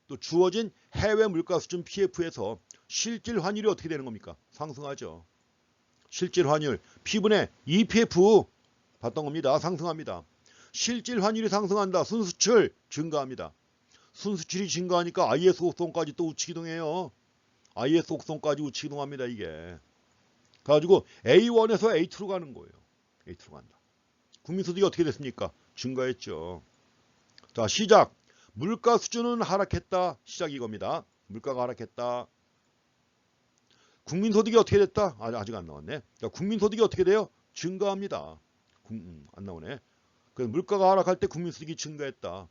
또 주어진 해외 물가 수준 PF에서 실질 환율이 어떻게 되는 겁니까? 상승하죠. 실질 환율 P분의 EPF 봤던 겁니다. 상승합니다. 실질 환율이 상승한다. 순수출 증가합니다. 순수출이 증가하니까 IS 곡선까지 또 우측이동해요. IS 곡선까지 우측이동합니다. 이게. 그래가지고 A1에서 A2로 가는 거예요. A2로 간다. 국민소득이 어떻게 됐습니까? 증가했죠. 자, 시작. 물가 수준은 하락했다. 시작 이겁니다. 물가가 하락했다. 국민소득이 어떻게 됐다? 아직 안 나왔네. 자, 국민소득이 어떻게 돼요? 증가합니다. 안 나오네. 그래서 물가가 하락할 때 국민소득이 증가했다.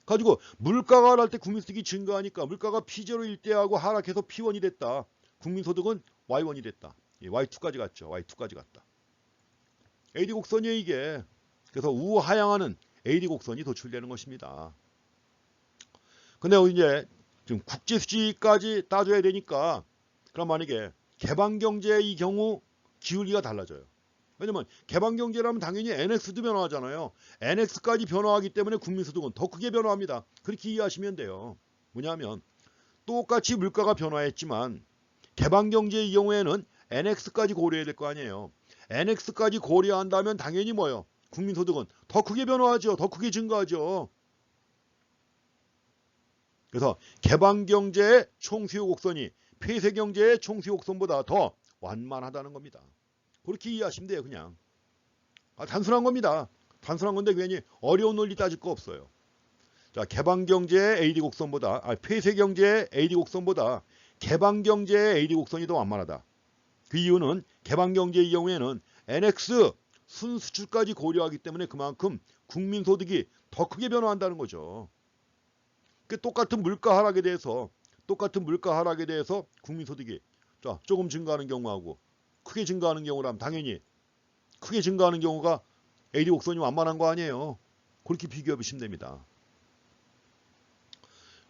가지고 물가가 하락할 때 국민소득이 증가하니까 물가가 P0일 때하고 하락해서 P1이 됐다. 국민소득은 Y1이 됐다. Y2까지 갔죠. Y2까지 갔다. AD 곡선이에요 이게. 그래서 우하향하는 AD 곡선이 도출되는 것입니다. 근데 이제 지금 국제 수지까지 따져야 되니까 그럼 만약에 개방경제의 이 경우 기울기가 달라져요. 왜냐면 개방경제라면 당연히 NX도 변화하잖아요. NX까지 변화하기 때문에 국민소득은 더 크게 변화합니다. 그렇게 이해하시면 돼요. 뭐냐면 똑같이 물가가 변화했지만 개방경제의 경우에는 NX까지 고려해야 될 거 아니에요. NX까지 고려한다면 당연히 뭐예요? 국민소득은 더 크게 변화하죠. 더 크게 증가하죠. 그래서 개방경제의 총수요 곡선이 폐쇄경제의 총수요 곡선보다 더 완만하다는 겁니다. 그렇게 이해하시면 돼요. 그냥. 단순한 겁니다. 단순한 건데 괜히 어려운 논리 따질 거 없어요. 자, 개방경제의 AD 곡선보다 폐쇄경제의 AD 곡선보다 개방경제의 AD 곡선이 더 완만하다. 그 이유는 개방경제의 경우에는 NX 순수출까지 고려하기 때문에 그만큼 국민소득이 더 크게 변화한다는 거죠. 똑같은 물가 하락에 대해서 국민소득이 조금 증가하는 경우하고 크게 증가하는 경우라면 당연히 크게 증가하는 경우가 AD 곡선이 완만한 거 아니에요. 그렇게 비교해 보시면 됩니다.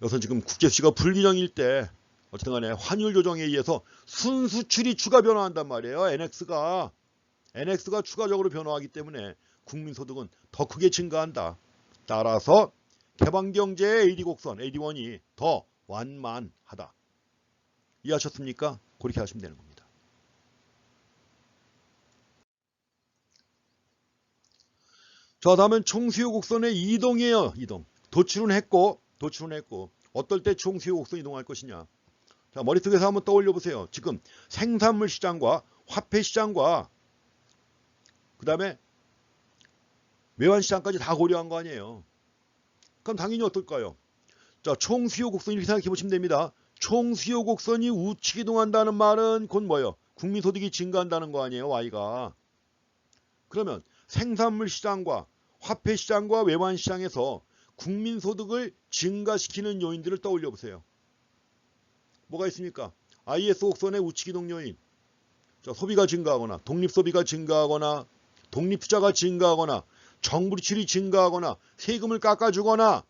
여기서 지금 국제수지가 불균형일 때 어쨌든 간에 환율 조정에 의해서 순수출이 추가 변화한단 말이에요. NX가 추가적으로 변화하기 때문에 국민소득은 더 크게 증가한다. 따라서 개방경제의 AD 곡선, AD1이 더 완만하다. 이해하셨습니까? 그렇게 하시면 되는 겁니다. 자, 다음은 총수요 곡선의 이동이에요. 이동. 도출은 했고 어떨 때 총수요 곡선 이동할 것이냐. 자, 머릿속에서 한번 떠올려 보세요. 지금 생산물 시장과 화폐 시장과 그 다음에 외환 시장까지 다 고려한 거 아니에요. 그럼 당연히 어떨까요? 자, 총수요 곡선 이렇게 생각해 보시면 됩니다. 총수요 곡선이 우측 이동한다는 말은 곧 뭐예요? 국민소득이 증가한다는 거 아니에요, Y가. 그러면 생산물 시장과 화폐 시장과 외환 시장에서 국민소득을 증가시키는 요인들을 떠올려 보세요. 뭐가 있습니까? IS 곡선의 우측 이동 요인. 자, 소비가 증가하거나 독립소비가 증가하거나 독립투자가 증가하거나 정부출이 증가하거나 세금을 깎아주거나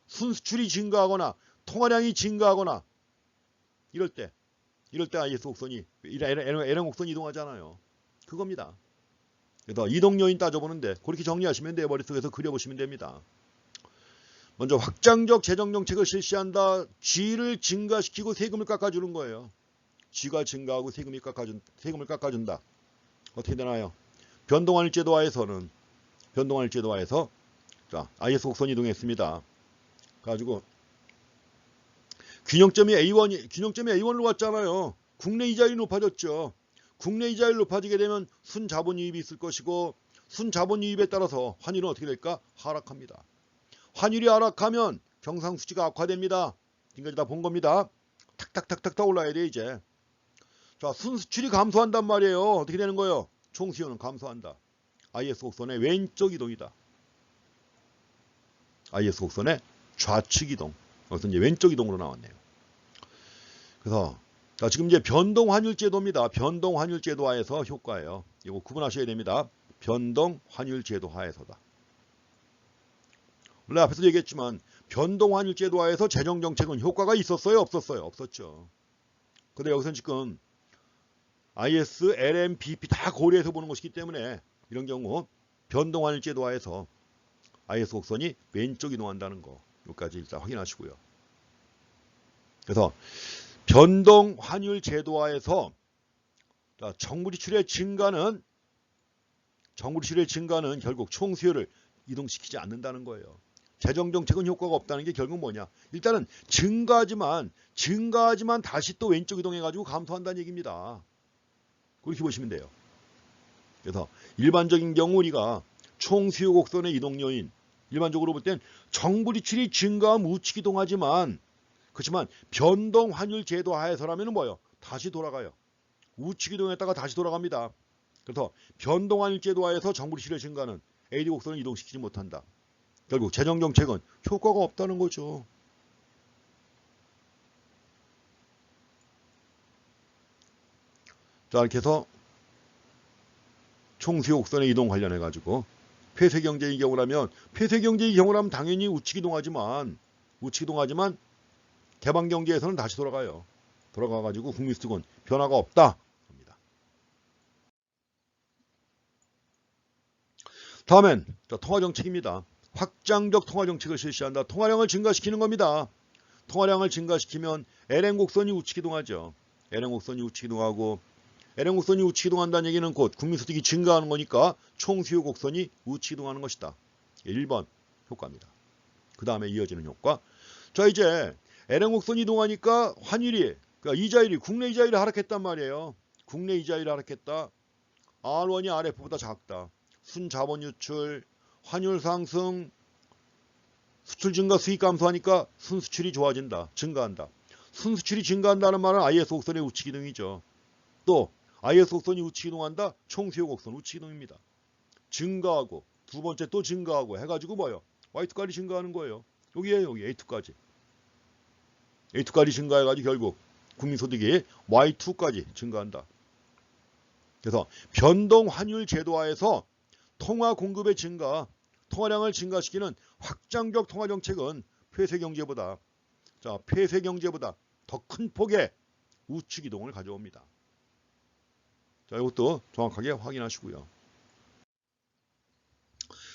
순수출이 증가하거나 통화량이 증가하거나 이럴 때 IS 곡선이 LN 곡선이 이동하잖아요. 그겁니다. 그래서 이동 요인 따져보는데 그렇게 정리하시면 돼요. 머릿속에서 그려보시면 됩니다. 먼저 확장적 재정정책을 실시한다. G를 증가시키고 세금을 깎아주는 거예요. G가 증가하고 세금을 깎아준다. 어떻게 되나요? 변동환율제도 하에서 자, IS 곡선 이동했습니다. 가지고 균형점이 A1으로 왔잖아요. 국내 이자율이 높아졌죠. 국내 이자율이 높아지게 되면 순자본 유입이 있을 것이고 순자본 유입에 따라서 환율은 어떻게 될까? 하락합니다. 환율이 하락하면 경상수지가 악화됩니다. 지금까지 다 본 겁니다. 탁탁탁탁 올라야 돼 이제. 자, 순수출이 감소한단 말이에요. 어떻게 되는 거예요? 총수요는 감소한다. IS 곡선의 왼쪽 이동이다. IS 곡선의 좌측 이동. 여기서 이제 왼쪽 이동으로 나왔네요. 그래서 자, 지금 이제 변동환율제도입니다. 변동환율제도 하에서 효과예요. 이거 구분하셔야 됩니다. 변동환율제도 하에서다. 원래 앞에서 얘기했지만 변동환율제도 하에서 재정정책은 효과가 있었어요? 없었어요? 없었죠. 근데 여기서는 지금 IS, LM, BP 다 고려해서 보는 것이기 때문에 이런 경우 변동환율 제도하에서 IS 곡선이 왼쪽 이동한다는 거 여기까지 일단 확인하시고요. 그래서 변동환율 제도하에서 정부 지출의 증가는 결국 총수요를 이동시키지 않는다는 거예요. 재정정책은 효과가 없다는 게 결국 뭐냐? 일단은 증가하지만 다시 또 왼쪽 이동해가지고 감소한다는 얘기입니다. 그렇게 보시면 돼요. 그래서 일반적인 경우 우리가 총수요 곡선의 이동 요인, 일반적으로 볼 땐 정부 지출이 증가하면 우측 이동하지만 그렇지만 변동 환율 제도 하에서라면 뭐예요? 다시 돌아가요. 우측 이동했다가 다시 돌아갑니다. 그래서 변동 환율 제도 하에서 정부 지출의 증가는 AD 곡선을 이동시키지 못한다. 결국 재정정책은 효과가 없다는 거죠. 자, 이렇게 해서 총수요 곡선의 이동 관련해 가지고 폐쇄경제의 경우라면 당연히 우측 이동하지만 개방경제에서는 다시 돌아가요. 돌아가가지고 국민소득은 변화가 없다. 다음엔 통화정책입니다. 확장적 통화정책을 실시한다. 통화량을 증가시키는 겁니다. 통화량을 증가시키면 LN 곡선이 우측 이동하죠. LN 곡선이 우측 이동하고 LN 곡선이 우측 이동한다는 얘기는 곧 국민소득이 증가하는 거니까 총수요 곡선이 우측 이동하는 것이다. 1번 효과입니다. 그 다음에 이어지는 효과. 자, 이제 LN 곡선이 이동하니까 환율이, 그러니까 이자율이, 국내 이자율이 하락했단 말이에요. 국내 이자율이 하락했다. R1이 RF보다 작다. 순자본 유출, 환율 상승, 수출 증가, 수익 감소하니까 순수출이 좋아진다. 증가한다. 순수출이 증가한다는 말은 IS 곡선의 우측 이동이죠. 또 IS 곡선이 우측 이동한다. 총수요 곡선 우측 이동입니다. 증가하고 두 번째 또 증가하고 해가지고 뭐예요? Y2까지 증가하는 거예요. 여기에요. 여기 A2까지. A2까지 증가해가지고 결국 국민소득이 Y2까지 증가한다. 그래서 변동 환율 제도화에서 통화 공급의 증가, 통화량을 증가시키는 확장적 통화 정책은 폐쇄 경제보다 더 큰 폭의 우측 이동을 가져옵니다. 자, 이것도 정확하게 확인하시고요.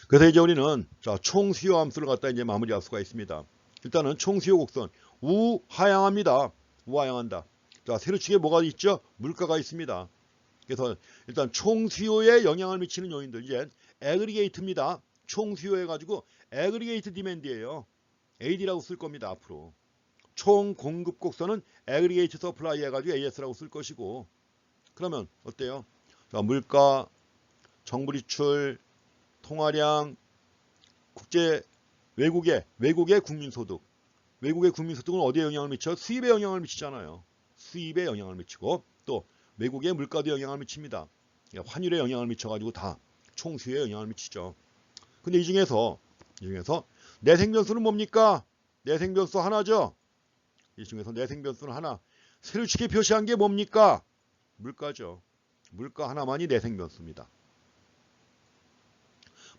그래서 이제 우리는 총수요 함수를 갖다 이제 마무리할 수가 있습니다. 일단은 총수요 곡선 우하향합니다. 우하향한다. 자, 세로축에 뭐가 있죠? 물가가 있습니다. 그래서 일단 총수요에 영향을 미치는 요인들 이제 애그리게이트입니다. 총수요 해가지고 애그리게이트 디맨드예요. AD라고 쓸 겁니다. 앞으로 총 공급 곡선은 애그리게이트 서플라이 해가지고 AS라고 쓸 것이고, 그러면 어때요? 자, 물가, 정부 지출, 통화량, 외국의 국민소득. 외국의 국민소득은 어디에 영향을 미쳐? 수입에 영향을 미치잖아요. 수입에 영향을 미치고 또 외국의 물가도 영향을 미칩니다. 환율에 영향을 미쳐가지고 다 총수요에 영향을 미치죠. 근데 이 중에서 내생변수는 뭡니까? 내생변수 하나죠. 이 중에서 내생변수는 하나. 세로축에 표시한 게 뭡니까? 물가죠. 물가 하나만이 내생변수입니다.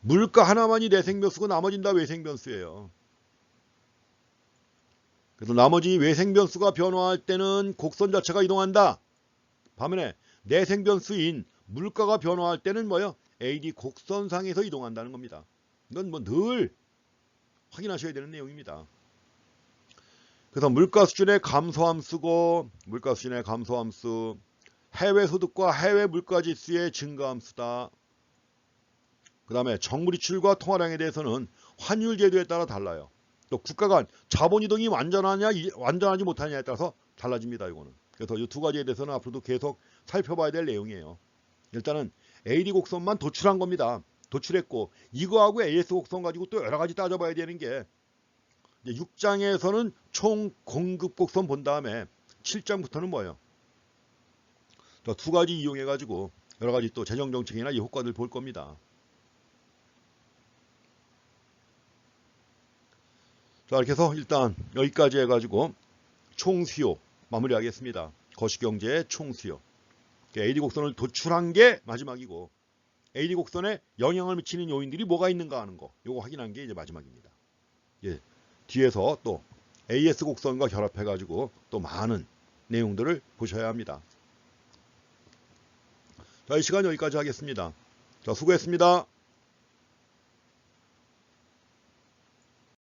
물가 하나만이 내생변수고 나머지는 다 외생변수예요. 그래서 나머지 외생변수가 변화할 때는 곡선 자체가 이동한다. 반면에 내생변수인 물가가 변화할 때는 뭐요? AD 곡선상에서 이동한다는 겁니다. 이건 뭐 늘 확인하셔야 되는 내용입니다. 그래서 물가 수준의 감소함수고, 물가 수준의 감소함수, 해외 소득과 해외 물가 지수의 증가함수다. 그 다음에 정부 지출과 통화량에 대해서는 환율 제도에 따라 달라요. 또 국가 간 자본 이동이 완전하지 못하냐에 따라서 달라집니다. 이거는. 그래서 이 두 가지에 대해서는 앞으로도 계속 살펴봐야 될 내용이에요. 일단은 AD 곡선만 도출한 겁니다. 도출했고 이거하고 AS 곡선 가지고 또 여러 가지 따져봐야 되는 게, 이제 6장에서는 총 공급 곡선 본 다음에 7장부터는 뭐예요? 두 가지 이용해 가지고 여러 가지 또 재정 정책이나 이 효과들 볼 겁니다. 자, 이렇게 해서 일단 여기까지 해가지고 총수요 마무리하겠습니다. 거시경제의 총수요. AD 곡선을 도출한 게 마지막이고, AD 곡선에 영향을 미치는 요인들이 뭐가 있는가 하는 거, 요거 확인한 게 이제 마지막입니다. 예, 뒤에서 또 AS 곡선과 결합해가지고 또 많은 내용들을 보셔야 합니다. 자, 이 시간 여기까지 하겠습니다. 자, 수고했습니다.